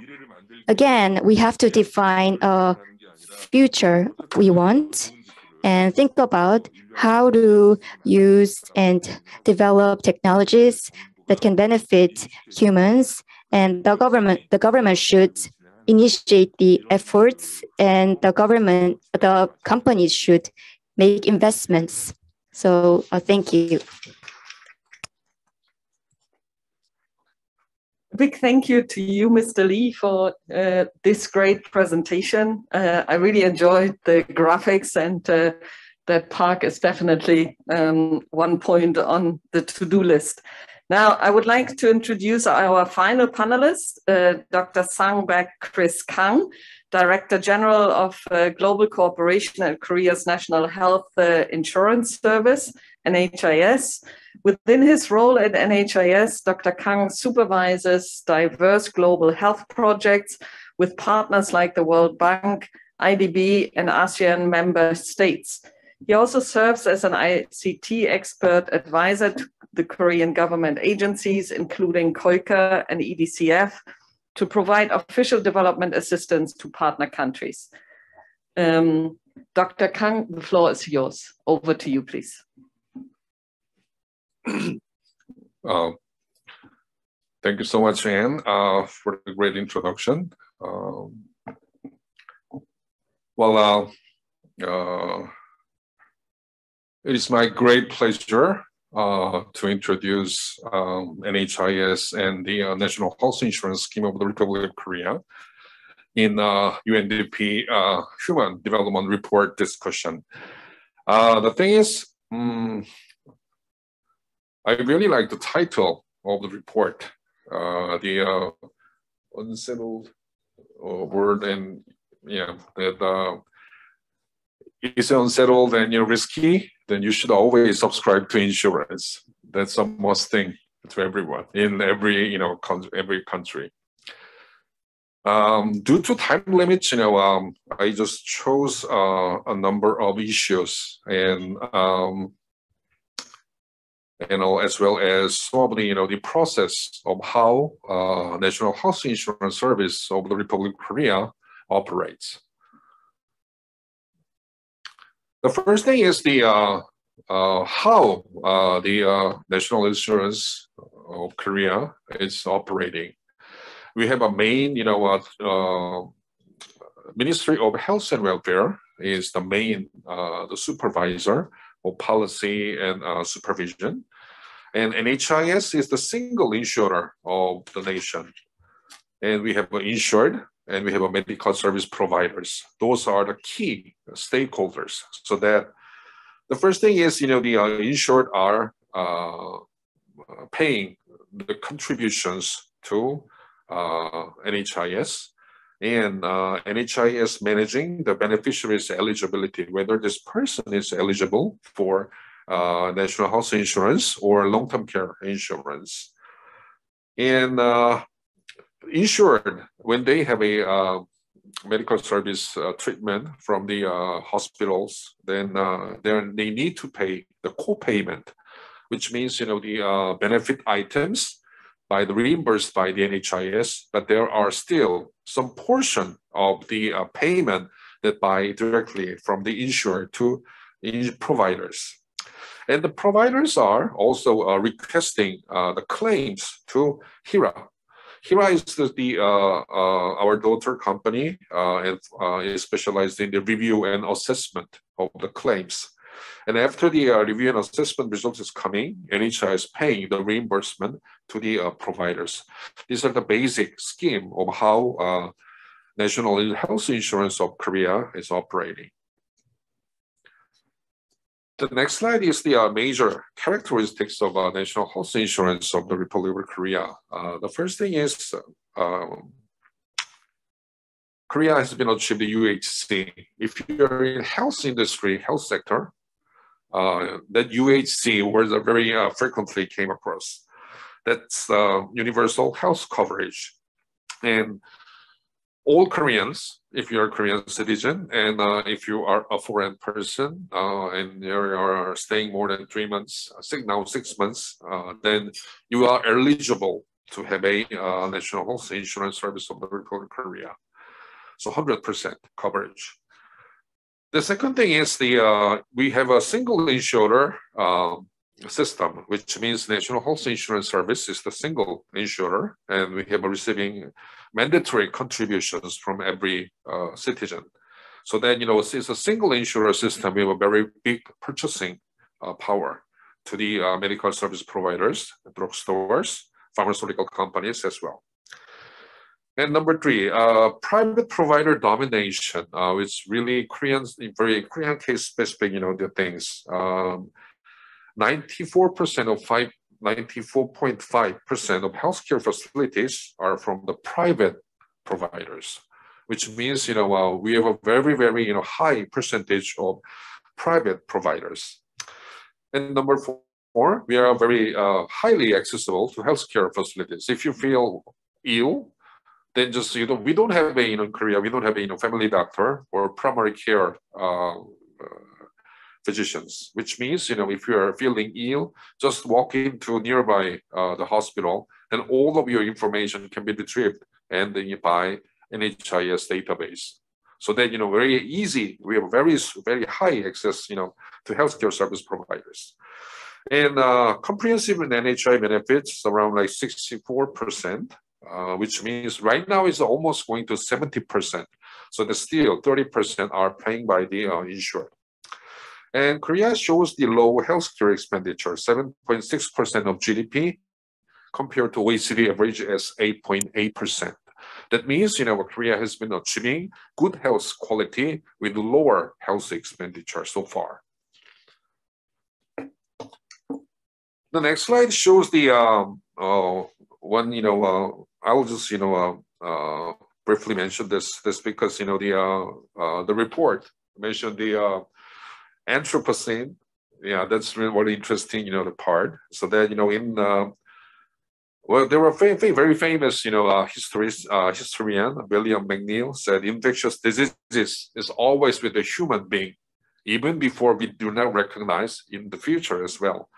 again, we have to define a future we want and think about how to use and develop technologies that can benefit humans, and the government should initiate the efforts, and the companies should make investments. So thank you. A big thank you to you, Mr. Lee, for this great presentation. I really enjoyed the graphics, and that park is definitely one point on the to-do list. Now, I would like to introduce our final panelist, Dr. Sang-Baek Chris Kang, Director General of Global Cooperation at Korea's National Health Insurance Service, NHIS. Within his role at NHIS, Dr. Kang supervises diverse global health projects with partners like the World Bank, IDB, and ASEAN member states. He also serves as an ICT expert advisor to the Korean government agencies, including KOICA and EDCF, to provide official development assistance to partner countries. Dr. Kang, the floor is yours. Over to you, please. Thank you so much, Anne, for the great introduction. It is my great pleasure to introduce NHIS and the National Health Insurance Scheme of the Republic of Korea in UNDP Human Development Report discussion. The thing is, I really like the title of the report, the unsettled word, and yeah, that is unsettled and risky, then you should always subscribe to insurance. That's a must thing to everyone in every every country. Due to time limits, I just chose a number of issues, and as well as some of the process of how National Health Insurance Service of the Republic of Korea operates. The first thing is the how the National Insurance of Korea is operating. We have a main, Ministry of Health and Welfare is the main, the supervisor of policy and supervision. And NHIS is the single insurer of the nation. And we have insured, and we have a medical service providers. Those are the key stakeholders. So that the first thing is, the insured are paying the contributions to NHIS, and NHIS managing the beneficiary's eligibility, whether this person is eligible for national health insurance or long-term care insurance. And insured, when they have a medical service treatment from the hospitals, then they need to pay the co-payment, which means the benefit items reimbursed by the NHIS, but there are still some portion of the payment that buy directly from the insured to providers. And the providers are also requesting the claims to HIRA. HIRA is our daughter company and is specialized in the review and assessment of the claims. And after the review and assessment results is coming, NHI is paying the reimbursement to the providers. These are the basic scheme of how National Health Insurance of Korea is operating. The next slide is the major characteristics of National Health Insurance of the Republic of Korea. The first thing is Korea has been achieved the UHC. If you're in health industry, health sector, that UHC words are very frequently came across. That's universal health coverage. And all Koreans, if you're a Korean citizen, and if you are a foreign person, and you are staying more than 3 months, 6 months, then you are eligible to have a National Health Insurance Service of the Republic of Korea. So 100% coverage. The second thing is we have a single insurer system, which means National Health Insurance Service is the single insurer, and we have receiving mandatory contributions from every citizen. So then, it's a single insurer system. We have a very big purchasing power to the medical service providers, drugstores, pharmaceutical companies as well. And number three, private provider domination, which really very Korean case specific, the things. 94.5% of healthcare facilities are from the private providers, which means, we have a very, very, high percentage of private providers. And number four, we are very highly accessible to healthcare facilities. If you feel ill, then just, we don't have in Korea, we don't have a family doctor or primary care physicians, which means, if you are feeling ill, just walk into nearby the hospital, and all of your information can be retrieved and by NHIS database. So that, very easy, we have very, very high access, to healthcare service providers. And comprehensive and NHI benefits around like 64%, which means right now is almost going to 70%. So there's still 30% are paying by the insured. And Korea shows the low healthcare expenditure, 7.6% of GDP, compared to OECD average as 8.8%. That means, Korea has been achieving good health quality with lower health expenditure so far. The next slide shows the one, I'll just, briefly mention this because, the report mentioned the Anthropocene. Yeah, that's really interesting, the part. So that, well, there were very famous, historian, William McNeill said infectious diseases is always with a human being, even before we do not recognize in the future as well.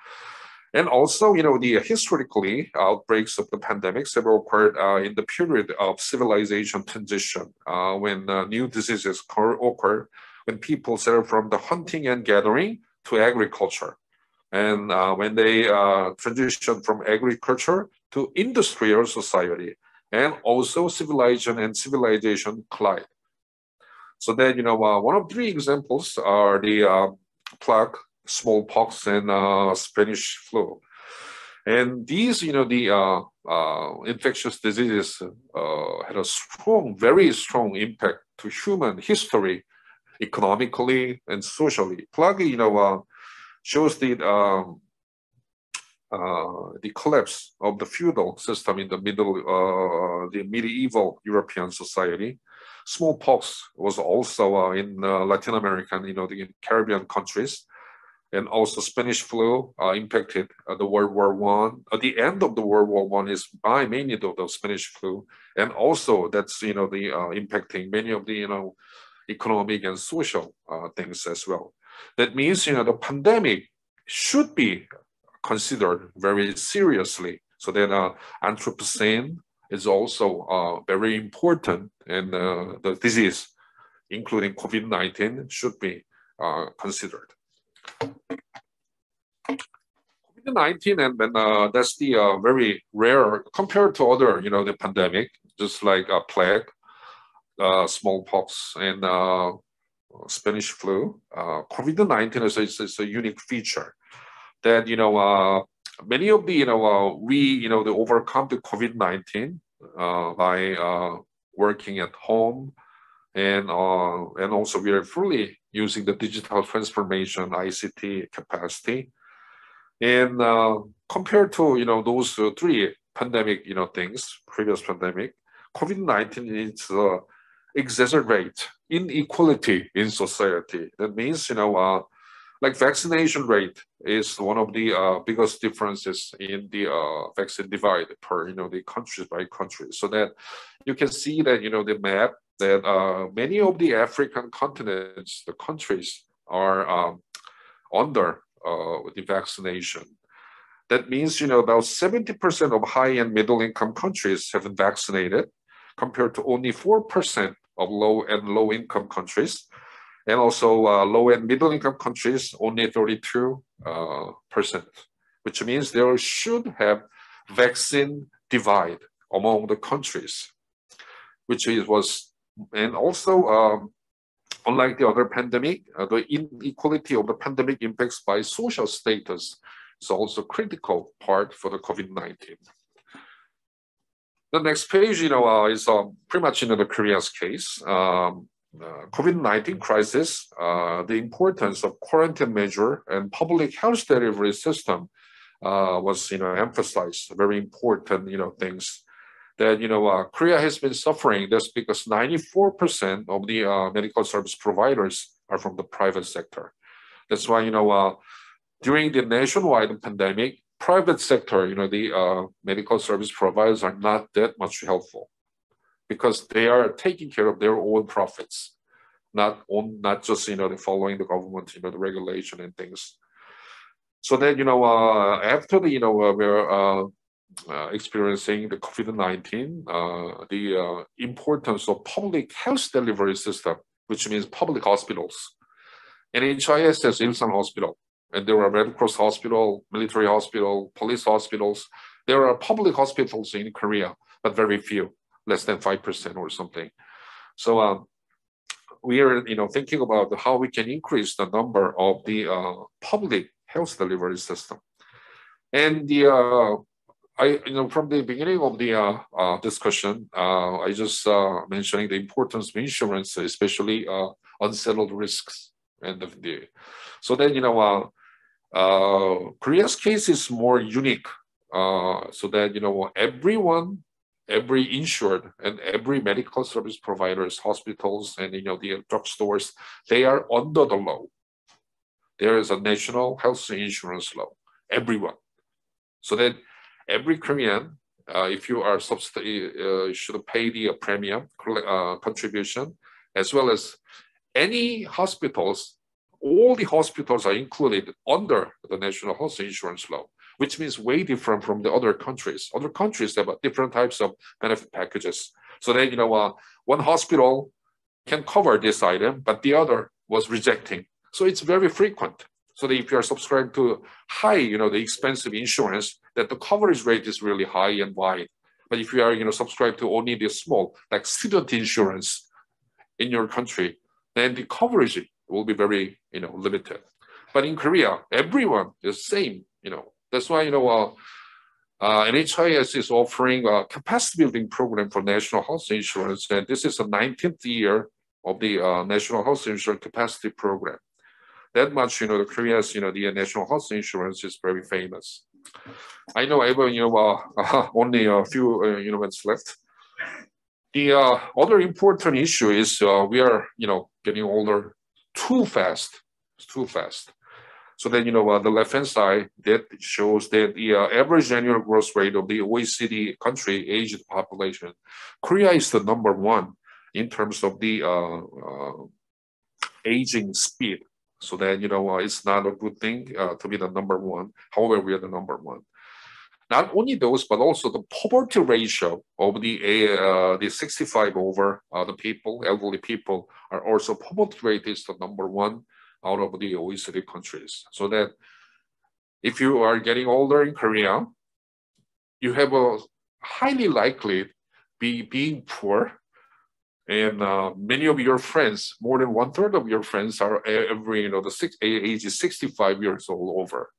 And also, the historically outbreaks of the pandemic several occurred in the period of civilization transition, when new diseases occur when people settle from the hunting and gathering to agriculture. And when they transition from agriculture to industrial society, and also civilization and civilization collide. So then, one of three examples are the plague, smallpox, and Spanish flu. And these, the infectious diseases had a very strong impact to human history, economically and socially. Plague, shows the collapse of the feudal system in the medieval European society. Smallpox was also in Latin American, the Caribbean countries, and also Spanish flu impacted the World War I. At the end of the World War I is mainly the Spanish flu, and also that's the impacting many of the economic and social things as well. That means the pandemic should be considered very seriously. So that Anthropocene is also very important, and the disease, including COVID-19, should be considered. COVID-19, and then that's the very rare compared to other, the pandemic, just like a plague, smallpox, and Spanish flu. COVID-19 is a unique feature that, many of the, we, they overcome the COVID-19 by working at home, and also we are fully using the digital transformation, ICT capacity. And compared to, those three pandemic, things, previous pandemic, COVID-19 is exacerbate inequality in society. That means, like vaccination rate is one of the biggest differences in the vaccine divide per, the countries by country. So that you can see that, the map, that many of the African continents, the countries are under the vaccination. That means, about 70% of high and middle income countries have been vaccinated, compared to only 4% of low and low income countries. And also low and middle income countries, only 32%, which means there should have vaccine divide among the countries, which was, and also unlike the other pandemic, the inequality of the pandemic impacts by social status is also a critical part for the COVID-19. The next page, is pretty much the Korea's case. COVID-19 crisis, the importance of quarantine measure and public health delivery system was, emphasized. Very important, things that, Korea has been suffering. That's because 94% of the medical service providers are from the private sector. That's why, during the nationwide pandemic, private sector, the medical service providers are not that much helpful because they are taking care of their own profits, not just, following the government, the regulation and things. So then, after the, we're experiencing the COVID-19, the importance of public health delivery system, which means public hospitals. NHIS has Ilsan Hospital, and there are Red Cross Hospital, military hospital, police hospitals. There are public hospitals in Korea, but very few, less than 5% or something. So we are, thinking about how we can increase the number of the public health delivery system. And the from the beginning of the discussion, I just mentioning the importance of insurance, especially unsettled risks. And so then, Korea's case is more unique. So that, every insured and every medical service providers, hospitals, and, the drugstores, they are under the law. There is a national health insurance law, everyone. So that every Korean, if you are should pay the premium contribution, as well as any hospitals, all the hospitals are included under the national health insurance law, which means way different from the other countries. Other countries have different types of benefit packages. So then, one hospital can cover this item, but the other was rejecting. So it's very frequent. So that if you are subscribed to high, the expensive insurance, that the coverage rate is really high and wide. But if you are, subscribed to only the small, like student insurance in your country, then the coverage will be very, limited. But in Korea, everyone is same, That's why, NHIS is offering a capacity building program for national health insurance. And this is the 19th year of the national health insurance capacity program. That much, Korea's, the national health insurance is very famous. I know I have, only a few minutes left. The other important issue is we are, getting older too fast. It's too fast. So then, the left-hand side, that shows that the average annual growth rate of the OECD country aged population, Korea is the #1 in terms of the aging speed. So that, it's not a good thing to be the #1. However, we are the #1. Not only those, but also the poverty ratio of the 65 over the people, elderly people, are also poverty rate is the #1 out of the OECD countries. So that if you are getting older in Korea, you have a highly likely being poor. And many of your friends, more than 1/3 of your friends are every, age is 65 years old over.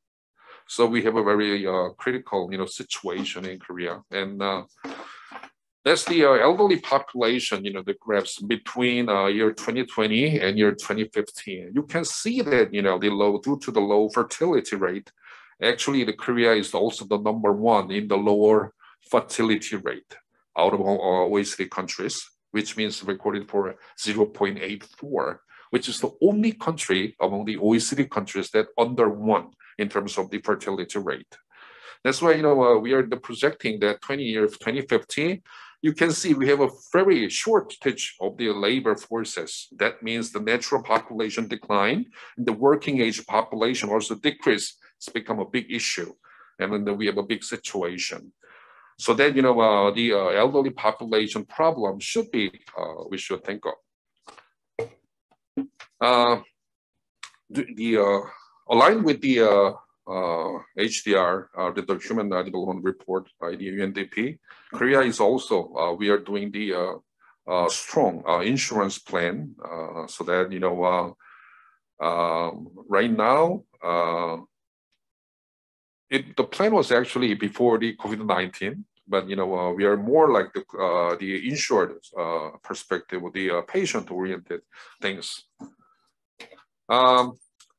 So we have a very critical, situation in Korea. And that's the elderly population, the graphs between year 2020 and year 2015. You can see that, due to the low fertility rate, actually the Korea is also the #1 in the lower fertility rate out of OECD countries, which means recorded for 0.84, which is the only country among the OECD countries that under 1 in terms of the fertility rate. That's why, we are projecting that 2015, you can see we have a very shortage of the labor forces. That means the natural population decline, and the working age population also decrease. It's become a big issue. And then we have a big situation. So then, the elderly population problem should be, we should think of. Aligned with the HDR, the Human Development Report by the UNDP, Korea is also, we are doing the strong insurance plan so that, you know, right now, the plan was actually before the COVID-19, but, you know, we are more like the insured perspective, the patient-oriented things.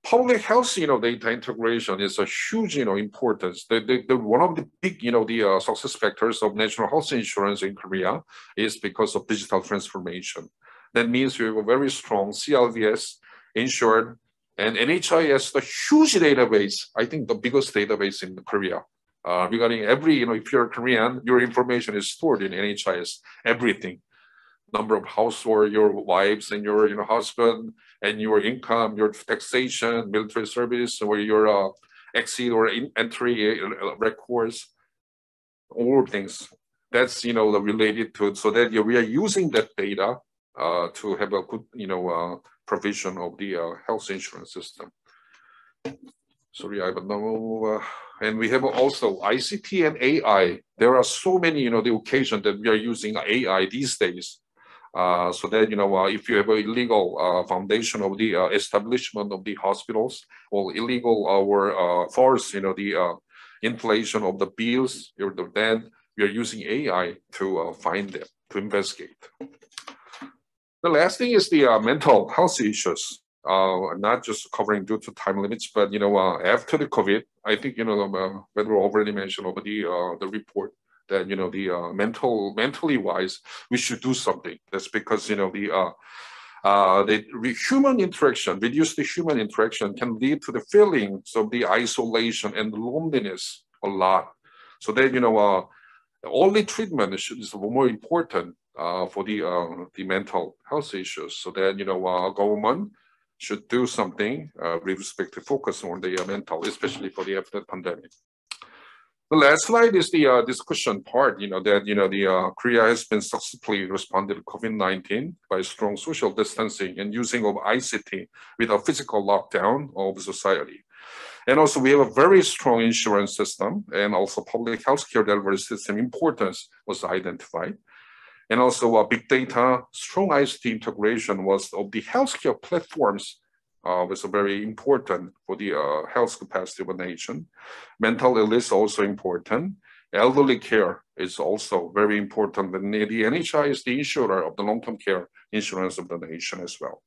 Public health, you know, data integration is a huge, you know, importance. One of the big, you know, the success factors of national health insurance in Korea is because of digital transformation. That means we have a very strong CLDS, insured, and NHIS, the huge database, I think the biggest database in Korea. Regarding every, you know, if you're Korean, your information is stored in NHIS, everything. Number of household, your wives and your, you know, husband, and your income, your taxation, military service, or your exit or entry records, all things. That's, you know, related to, so that we are using that data to have a good, you know, provision of the health insurance system. Sorry, I have no, and we have also ICT and AI. There are so many, you know, the occasion that we are using AI these days. So that, you know, if you have an illegal foundation of the establishment of the hospitals, or illegal or force, you know, the inflation of the bills, then we are using AI to find them, to investigate. The last thing is the mental health issues, not just covering due to time limits, but, you know, after the COVID, I think, you know, Pedro already mentioned over the report, that, you know, the mentally wise, we should do something. That's because, you know, the human interaction, reduce the human interaction can lead to the feelings of the isolation and loneliness a lot. So that, you know, only treatment is more important for the mental health issues. So that, you know, government should do something with respect to focus on the mental, especially for the after pandemic. The last slide is the discussion part, you know, that, you know, the Korea has been successfully responded to COVID-19 by strong social distancing and using of ICT with a physical lockdown of society. And also we have a very strong insurance system, and also public healthcare delivery system importance was identified. And also big data, strong ICT integration was of the healthcare platforms was very important for the health capacity of a nation. Mental illness also important. Elderly care is also very important. And the NHI is the insurer of the long-term care insurance of the nation as well.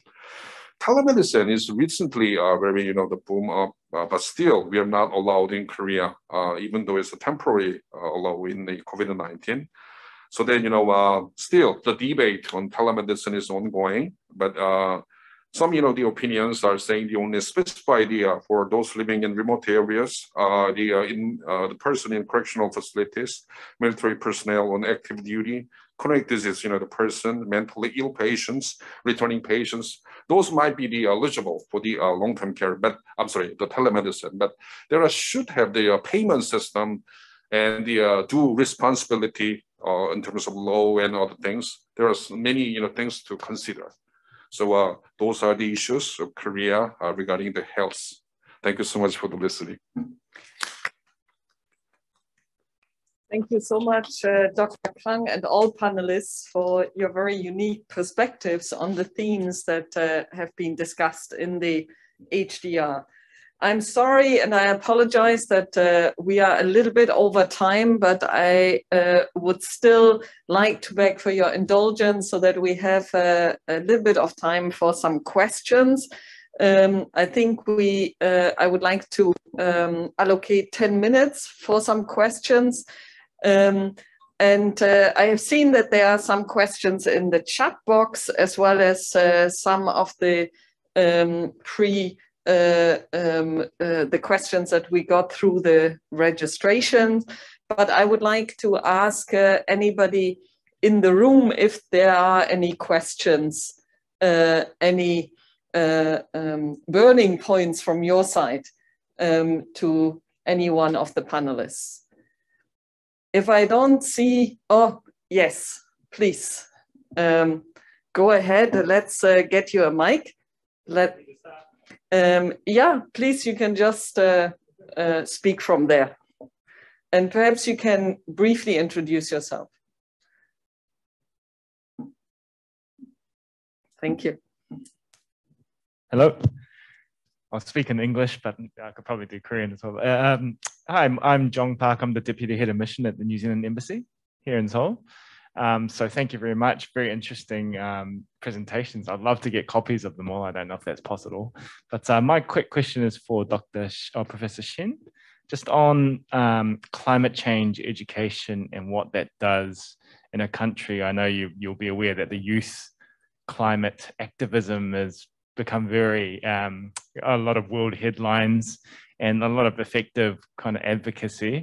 Telemedicine is recently very, you know, the boom up, but still we are not allowed in Korea, even though it's a temporary allow in the COVID-19. So then, you know, still the debate on telemedicine is ongoing, but some, you know, the opinions are saying the only specify for those living in remote areas, the person in correctional facilities, military personnel on active duty, chronic disease, you know, the person, mentally ill patients, returning patients, those might be eligible for the long-term care, but I'm sorry, the telemedicine, but there should have the payment system and the due responsibility in terms of law and other things. There are many, you know, things to consider. So those are the issues of Korea regarding the health. Thank you so much for the listening. Thank you so much, Dr. Kang, and all panelists for your very unique perspectives on the themes that have been discussed in the HDR. I'm sorry, and I apologize that we are a little bit over time, but I would still like to beg for your indulgence so that we have a little bit of time for some questions. I think I would like to allocate 10 minutes for some questions. And I have seen that there are some questions in the chat box, as well as some of the the questions that we got through the registration. But I would like to ask anybody in the room if there are any questions, any burning points from your side to any one of the panelists. If I don't see, oh, yes, please, go ahead, let's get you a mic. Yeah, please, you can just speak from there. And perhaps you can briefly introduce yourself. Thank you. Hello. I'll speak in English, but I could probably do Korean as well. Hi, I'm Jong Park. I'm the Deputy Head of Mission at the New Zealand Embassy here in Seoul. So thank you very much. Very interesting presentations. I'd love to get copies of them all. I don't know if that's possible. But my quick question is for Professor Shin, just on climate change education and what that does in a country. I know you'll be aware that the youth climate activism has become very, a lot of world headlines and a lot of effective kind of advocacy.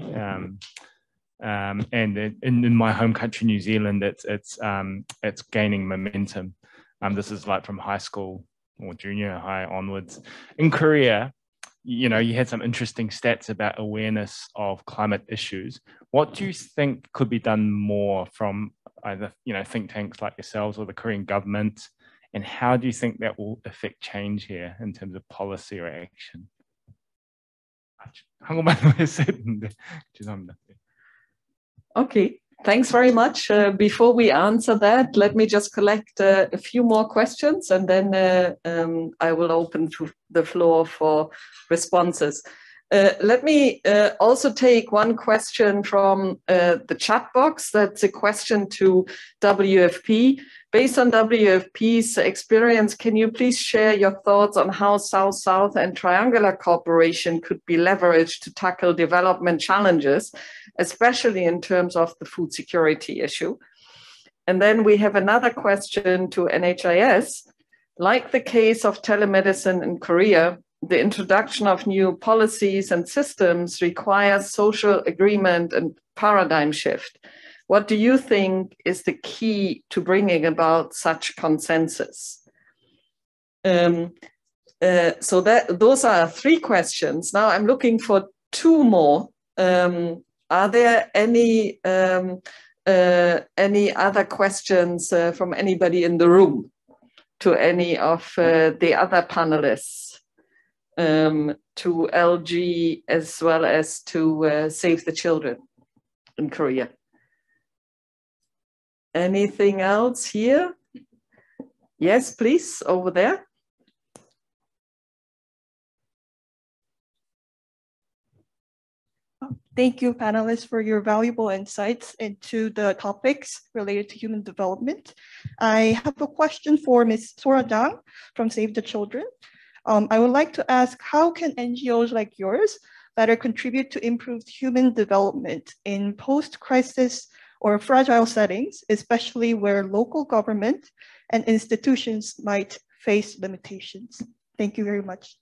And in my home country, New Zealand, it's gaining momentum. This is like from high school or junior high onwards. In Korea, you know, you had some interesting stats about awareness of climate issues. What do you think could be done more from either, you know, think tanks like yourselves or the Korean government? And how do you think that will affect change here in terms of policy or action? Okay, thanks very much. Before we answer that, let me just collect a few more questions, and then I will open to the floor for responses. Let me also take one question from the chat box. That's a question to WFP. Based on WFP's experience, can you please share your thoughts on how South-South and triangular cooperation could be leveraged to tackle development challenges, especially in terms of the food security issue? And then we have another question to NHIS. Like the case of telemedicine in Korea, the introduction of new policies and systems requires social agreement and paradigm shift. What do you think is the key to bringing about such consensus? So those are 3 questions. Now I'm looking for 2 more. Are there any other questions from anybody in the room to any of the other panelists? To LG as well as to Save the Children in Korea. Anything else here? Yes, please, over there. Thank you, panelists, for your valuable insights into the topics related to human development. I have a question for Ms. Sora Jang from Save the Children. I would like to ask, how can NGOs like yours better contribute to improved human development in post-crisis or fragile settings, especially where local government and institutions might face limitations? Thank you very much.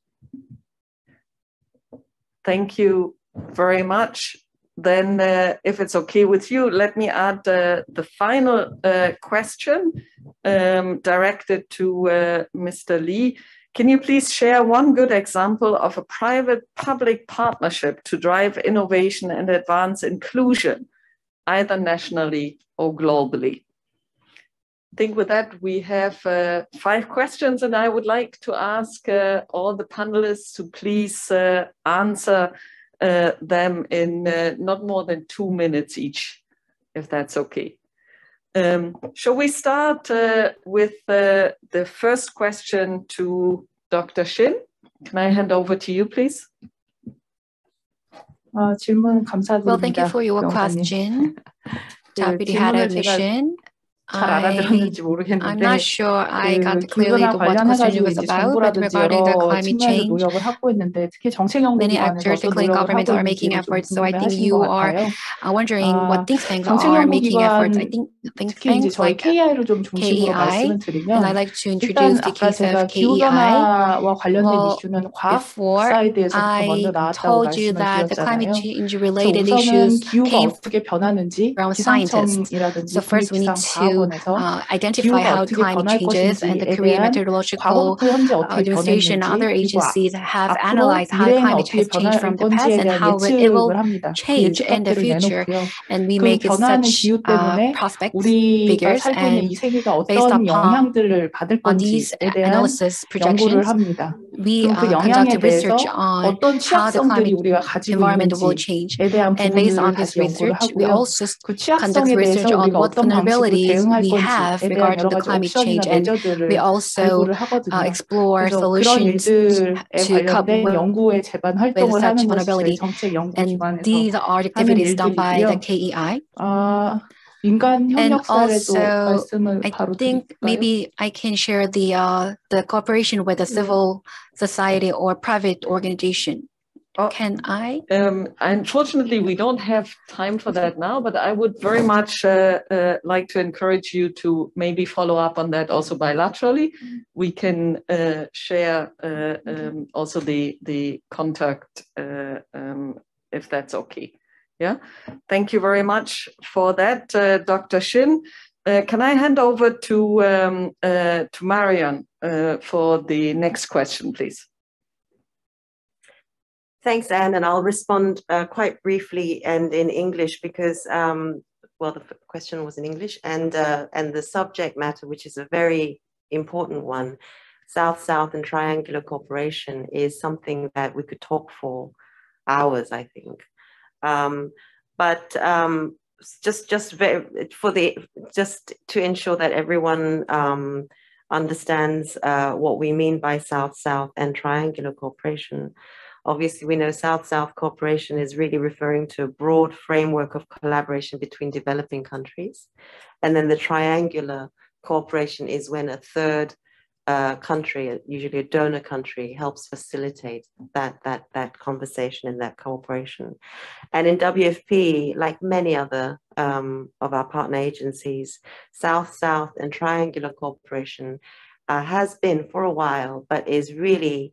Thank you very much. Then if it's okay with you, let me add the final question directed to Mr. Lee. Can you please share one good example of a private-public partnership to drive innovation and advance inclusion, either nationally or globally? I think with that, we have 5 questions, and I would like to ask all the panelists to please answer them in not more than 2 minutes each, if that's okay. Shall we start with the first question to Dr. Shin? Can I hand over to you, please? Well, thank you for your question, Deputy Head of Mission. I'm not sure I got clearly what question it was about, but regarding the climate change, many actors, including governments, are making efforts. So I think you are wondering what think tanks are making efforts. I think think tanks like KEI, and I'd like to introduce the case of KEI. Well, before I told you that the climate change related issues came from scientists. So first we need to to identify how climate changes, and the Korean Meteorological Administration and other agencies have analyzed how climate has changed from the past and how it will change in the future. And we make such prospect figures, and based upon these analysis projections, we conduct research on how the climate environment will change. And based on this research, we also conduct research on what vulnerabilities we have regarding the climate change, and we also explore solutions to cope with such vulnerability. And these are activities done by the KEI. And also, I think maybe I can share the cooperation with a civil society or private organization. Can I? Unfortunately, we don't have time for that now, but I would very much like to encourage you to maybe follow up on that also bilaterally. We can share also the contact if that's okay. Yeah, thank you very much for that, Dr. Shin. Can I hand over to Marian for the next question, please? Thanks, Anne, and I'll respond quite briefly and in English because, well, the question was in English, and the subject matter, which is a very important one, South-South and triangular cooperation, is something that we could talk for hours, I think. But just to ensure that everyone understands what we mean by South-South and triangular cooperation. Obviously, we know South-South cooperation is really referring to a broad framework of collaboration between developing countries. And then the triangular cooperation is when a third country, usually a donor country, helps facilitate that conversation and that cooperation. And in WFP, like many other of our partner agencies, South-South and triangular cooperation has been for a while, but is really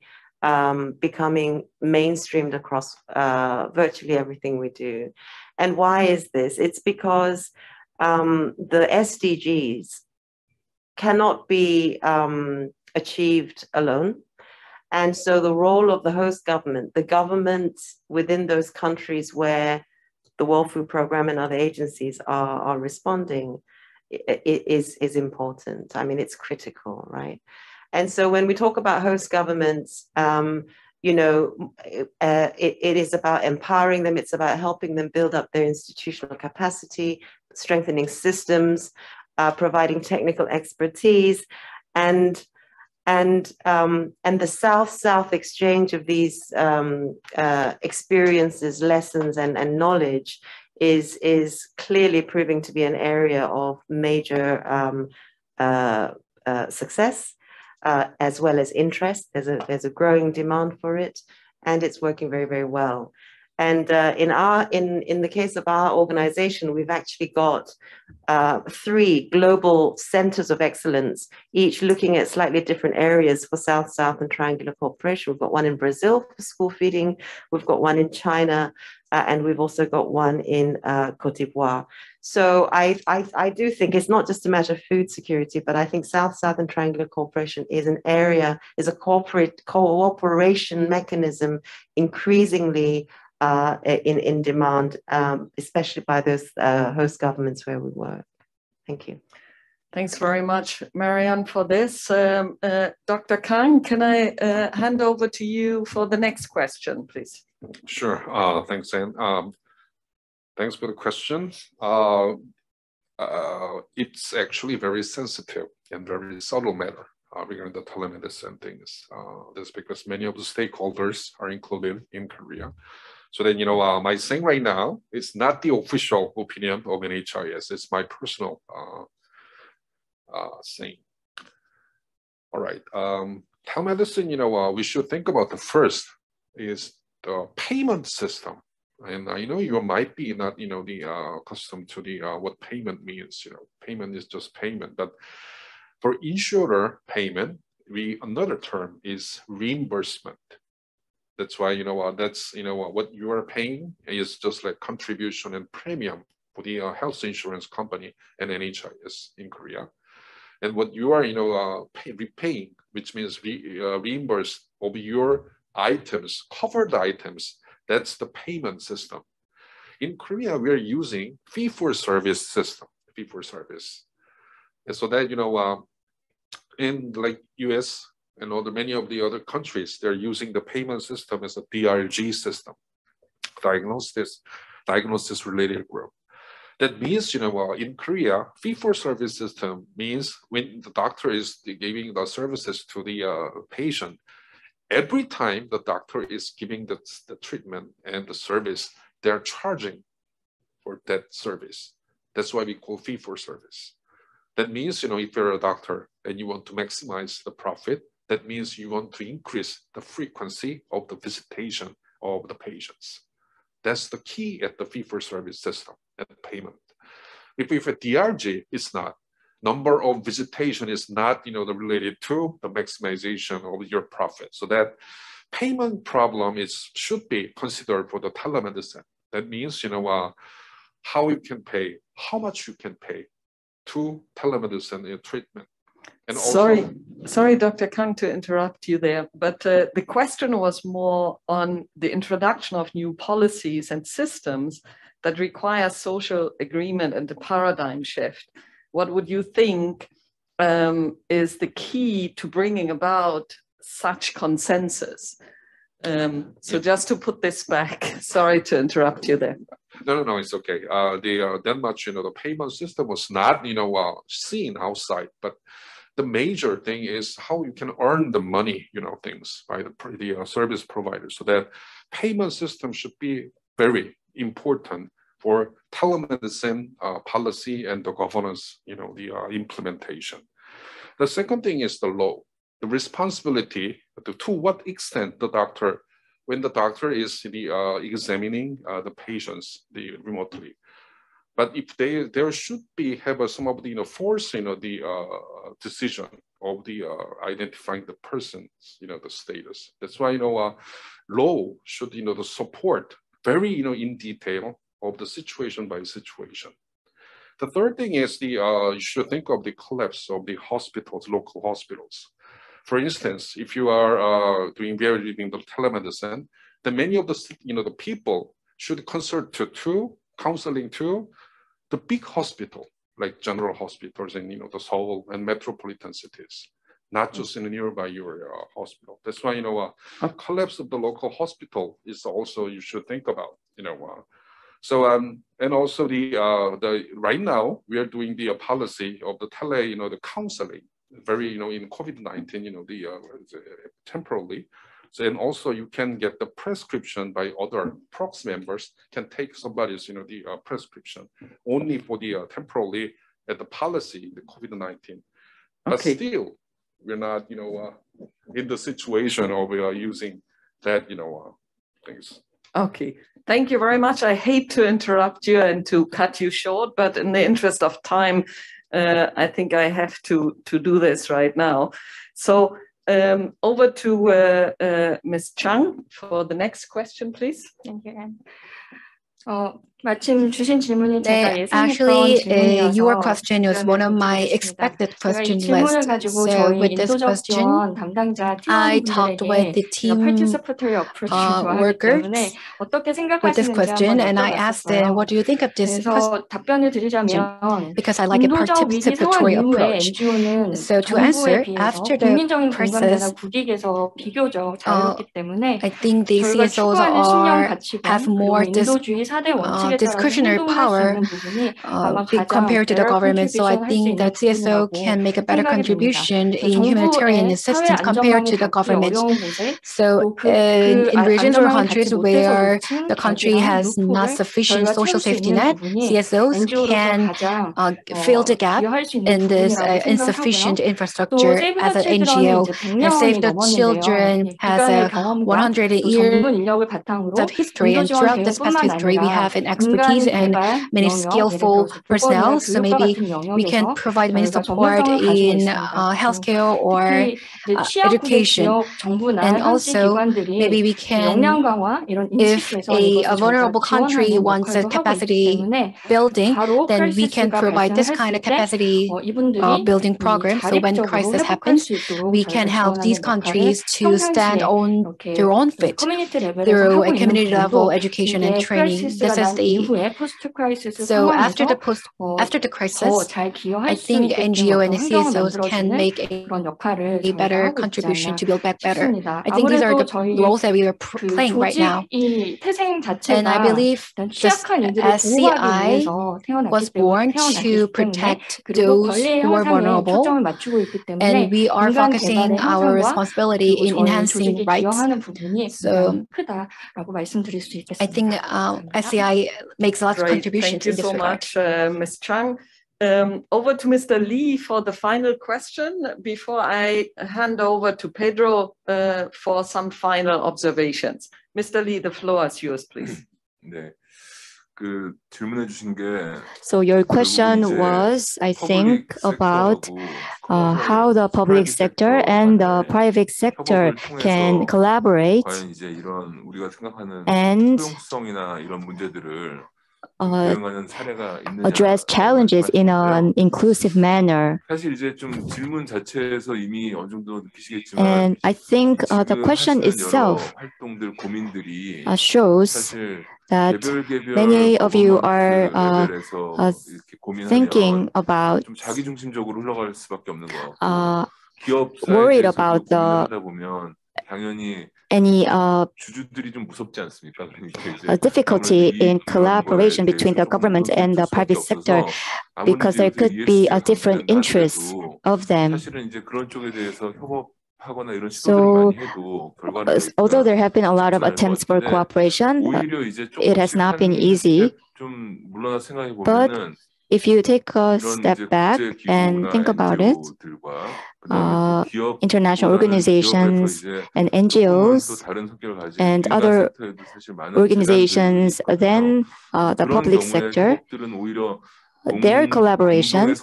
becoming mainstreamed across virtually everything we do. And why is this? It's because the SDGs cannot be achieved alone. And so the role of the host government, the governments within those countries where the World Food Programme and other agencies are responding is important. I mean, it's critical, right? And so when we talk about host governments, you know, it is about empowering them. It's about helping them build up their institutional capacity, strengthening systems, providing technical expertise, and the South-South exchange of these experiences, lessons, and knowledge is clearly proving to be an area of major success, as well as interest. There's a growing demand for it, and it's working very, very well. And in the case of our organization, we've actually got 3 global centers of excellence, each looking at slightly different areas for South-South and triangular cooperation. We've got one in Brazil for school feeding, we've got one in China, and we've also got one in Cote d'Ivoire. So I do think it's not just a matter of food security, but I think South-South and triangular cooperation is an area, is a cooperation mechanism increasingly in demand, especially by those host governments where we work. Thank you. Thanks very much, Marianne, for this. Dr. Kang, can I hand over to you for the next question, please? Sure. Thanks, Anne. Thanks for the question. It's actually very sensitive and very subtle matter regarding the telemedicine things. That's because many of the stakeholders are included in Korea. So then, you know, my saying right now is not the official opinion of NHIS. It's my personal saying. All right. Telemedicine, you know, we should think about the first is the payment system. And I know you might be not, you know, the accustomed to the what payment means. You know, payment is just payment. But for insurer payment, another term is reimbursement. That's why, you know, that's, you know, what you are paying is just like contribution and premium for the health insurance company and NHIS in Korea. And what you are, repaying, which means reimburse of your items, covered items, that's the payment system. In Korea, we are using fee-for-service system, fee-for-service. And so that, in like US and many of the other countries, they're using the payment system as a DRG system, diagnosis related group. That means, in Korea, fee-for-service system means when the doctor is giving the services to the patient, every time the doctor is giving the treatment and the service, they're charging for that service. That's why we call fee-for-service. That means, if you're a doctor and you want to maximize the profit, that means you want to increase the frequency of the visitation of the patients. That's the key at the fee-for-service system and payment. If a DRG is not, number of visitation is not, related to the maximization of your profit. So that payment problem should be considered for the telemedicine. That means, how you can pay, how much you can pay to telemedicine treatment. And sorry, Dr. Kang, to interrupt you there, but the question was more on the introduction of new policies and systems that require social agreement and the paradigm shift. What would you think is the key to bringing about such consensus? So just to put this back, sorry to interrupt you there. No, it's okay. The payment system was not, seen outside, but the major thing is how you can earn the money, things by the service provider. So that payment system should be very important for telemedicine policy and the governance, the implementation. The second thing is the law, the responsibility to what extent when the doctor is examining the patients remotely. But if there should have some of the force, the decision of the identifying the person's, the status. That's why law should the support very in detail of the situation by situation. The third thing is you should think of the collapse of the hospitals, local hospitals. For instance, if you are doing the telemedicine, then many of the people should counseling to the big hospital, like general hospitals in the Seoul and metropolitan cities, not just in nearby your hospital. That's why a collapse of the local hospital is also you should think about. So and also the right now we are doing the policy of the the counseling very in COVID-19 temporarily. So, and also you can get the prescription by other prox members can take somebody's prescription only for the temporarily at the policy the COVID-19. But still we're not in the situation of using that things. Okay, thank you very much. I hate to interrupt you and to cut you short, but in the interest of time, I think I have to do this right now. So over to Ms. Chang for the next question, please. Thank you. 마침 주신 질문이 제가 예상했던 Actually, 질문이어서 your question was one of my expected question list. So with this question, I talked with the team workers with this question, and I asked them, what do you think of this question? Because I like a participatory approach. So to answer, after the crisis, I think the CSOs have more discretionary power compared to the government. So I think that CSO can make a better contribution in humanitarian assistance compared to the government. So in regions or countries where the country has not sufficient social safety net, CSOs can fill the gap in this insufficient infrastructure as an NGO. And Save the Children has 100 years of history, and throughout this past history, we have an expertise and many skillful personnel. So maybe we can provide many support in healthcare or education. And also maybe we can, if a vulnerable country wants a capacity building, then we can provide this kind of capacity building program. So when crisis happens, we can help these countries to stand on their own feet through a community level education and training. This is the so after the crisis, I think NGO and CSOs can make a better contribution to build back better. I think these are the roles that we are playing right now. And I believe the SCI was born to protect those who are vulnerable, and we are focusing our responsibility in enhancing rights. So I think SCI makes a lot of contributions in this regard. Thank you so much, Ms. Chang. Over to Mr. Lee for the final question before I hand over to Pedro for some final observations. Mr. Lee, the floor is yours, please. So your question was, I think, about how the public sector and the private sector can collaborate and address challenges in an inclusive manner. And I think the question itself shows that many of you are thinking about, worried about any difficulty in collaboration between the government and the private sector, because there could be a different interest of them. So, although there have been a lot of attempts for cooperation, it has not been easy. But if you take a step back and think about it, international organizations and NGOs and other organizations than the public sector, their collaboration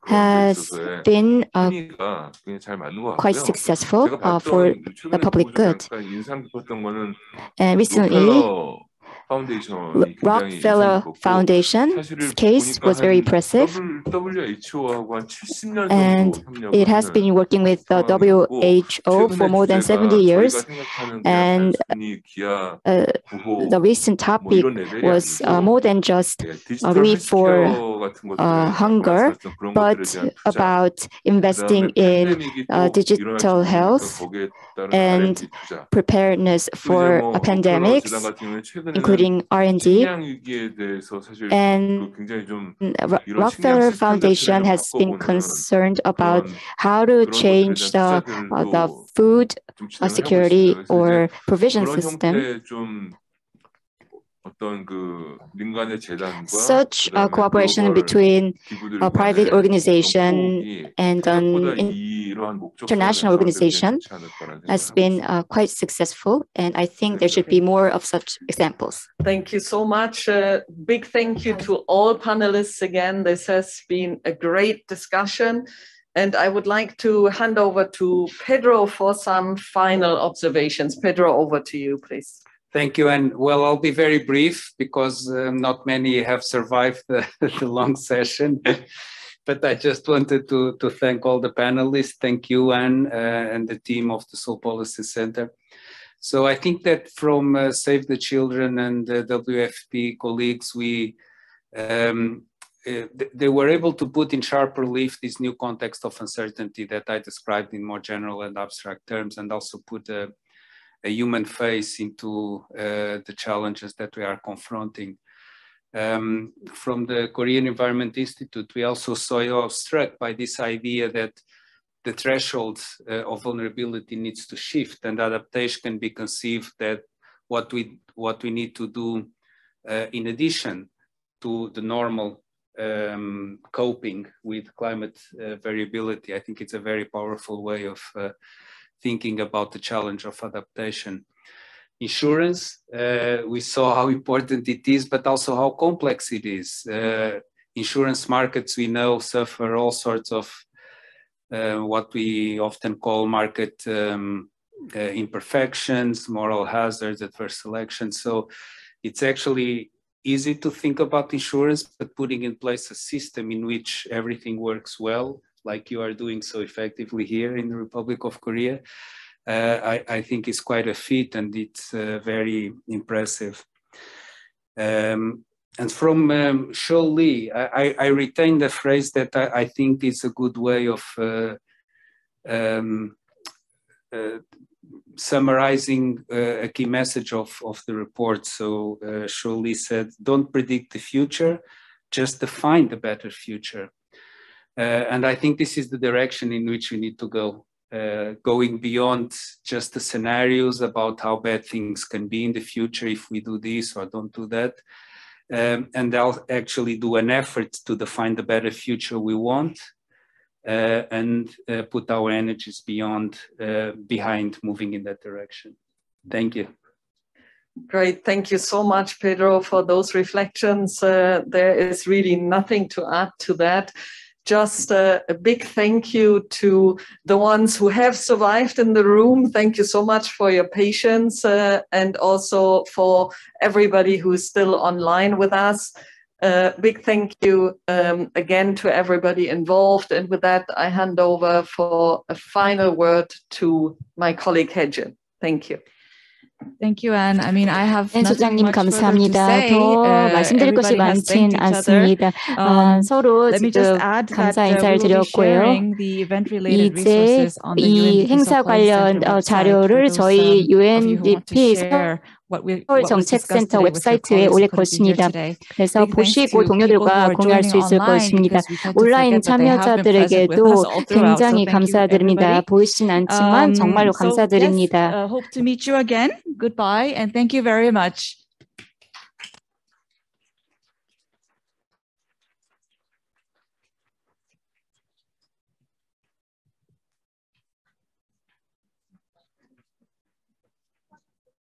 has been quite successful for the public good. And recently, Rockefeller Foundation's case was very impressive, and it has been working with the WHO for more than 70 years. And the recent topic was more than just relief for hunger, but about investing in digital health and preparedness for pandemics, including R&D. And Rockefeller Foundation has been concerned about how to change the food security or provision system. Such cooperation between a private organization and an international organization has been quite successful, and I think there should be more of such examples. Thank you so much. Big thank you to all panelists again. This has been a great discussion, and I would like to hand over to Pedro for some final observations. Pedro, over to you, please. Thank you. And well, I'll be very brief because not many have survived the long session. But I just wanted to thank all the panelists. Thank you, Anne, and the team of the Seoul Policy Centre. So I think that from Save the Children and the WFP colleagues, they were able to put in sharp relief this new context of uncertainty that I described in more general and abstract terms, and also put a human face into the challenges that we are confronting. From the Korean Environment Institute, we also saw struck by this idea that the threshold of vulnerability needs to shift, and adaptation can be conceived that what we need to do in addition to the normal coping with climate variability. I think it's a very powerful way of thinking about the challenge of adaptation. insurance. We saw how important it is, but also how complex it is. Insurance markets, we know, suffer all sorts of what we often call market imperfections, moral hazards, adverse selection. So it's actually easy to think about insurance, but putting in place a system in which everything works well, like you are doing so effectively here in the Republic of Korea, I think is quite a feat, and it's very impressive. And from Shou Li, I retained a phrase that I think is a good way of summarizing a key message of the report. So Shou Li said, don't predict the future, just define the better future. And I think this is the direction in which we need to go, going beyond just the scenarios about how bad things can be in the future if we do this or don't do that. And I'll actually do an effort to define the better future we want, and put our energies behind moving in that direction. Thank you. Great, thank you so much, Pedro, for those reflections. There is really nothing to add to that. Just a big thank you to the ones who have survived in the room. Thank you so much for your patience, and also for everybody who's still online with us. Big thank you again to everybody involved. And with that, I hand over for a final word to my colleague Hedgen. Thank you. Thank you, Anne. I mean, I have 소장님 감사합니다. 더 말씀드릴 것이 많진 않습니다. 서로 지금 감사 인사를 드렸고요. 이제 이 행사 관련 자료를 저희 UNDP 서울 정책센터 웹사이트에 올릴 것입니다. 그래서 보시고 동료들과 공유할 수 있을 것입니다. 온라인 참여자들에게도 굉장히 감사드립니다. 보이진 않지만 정말로 감사드립니다. Hope to meet you again. Goodbye and thank you very much.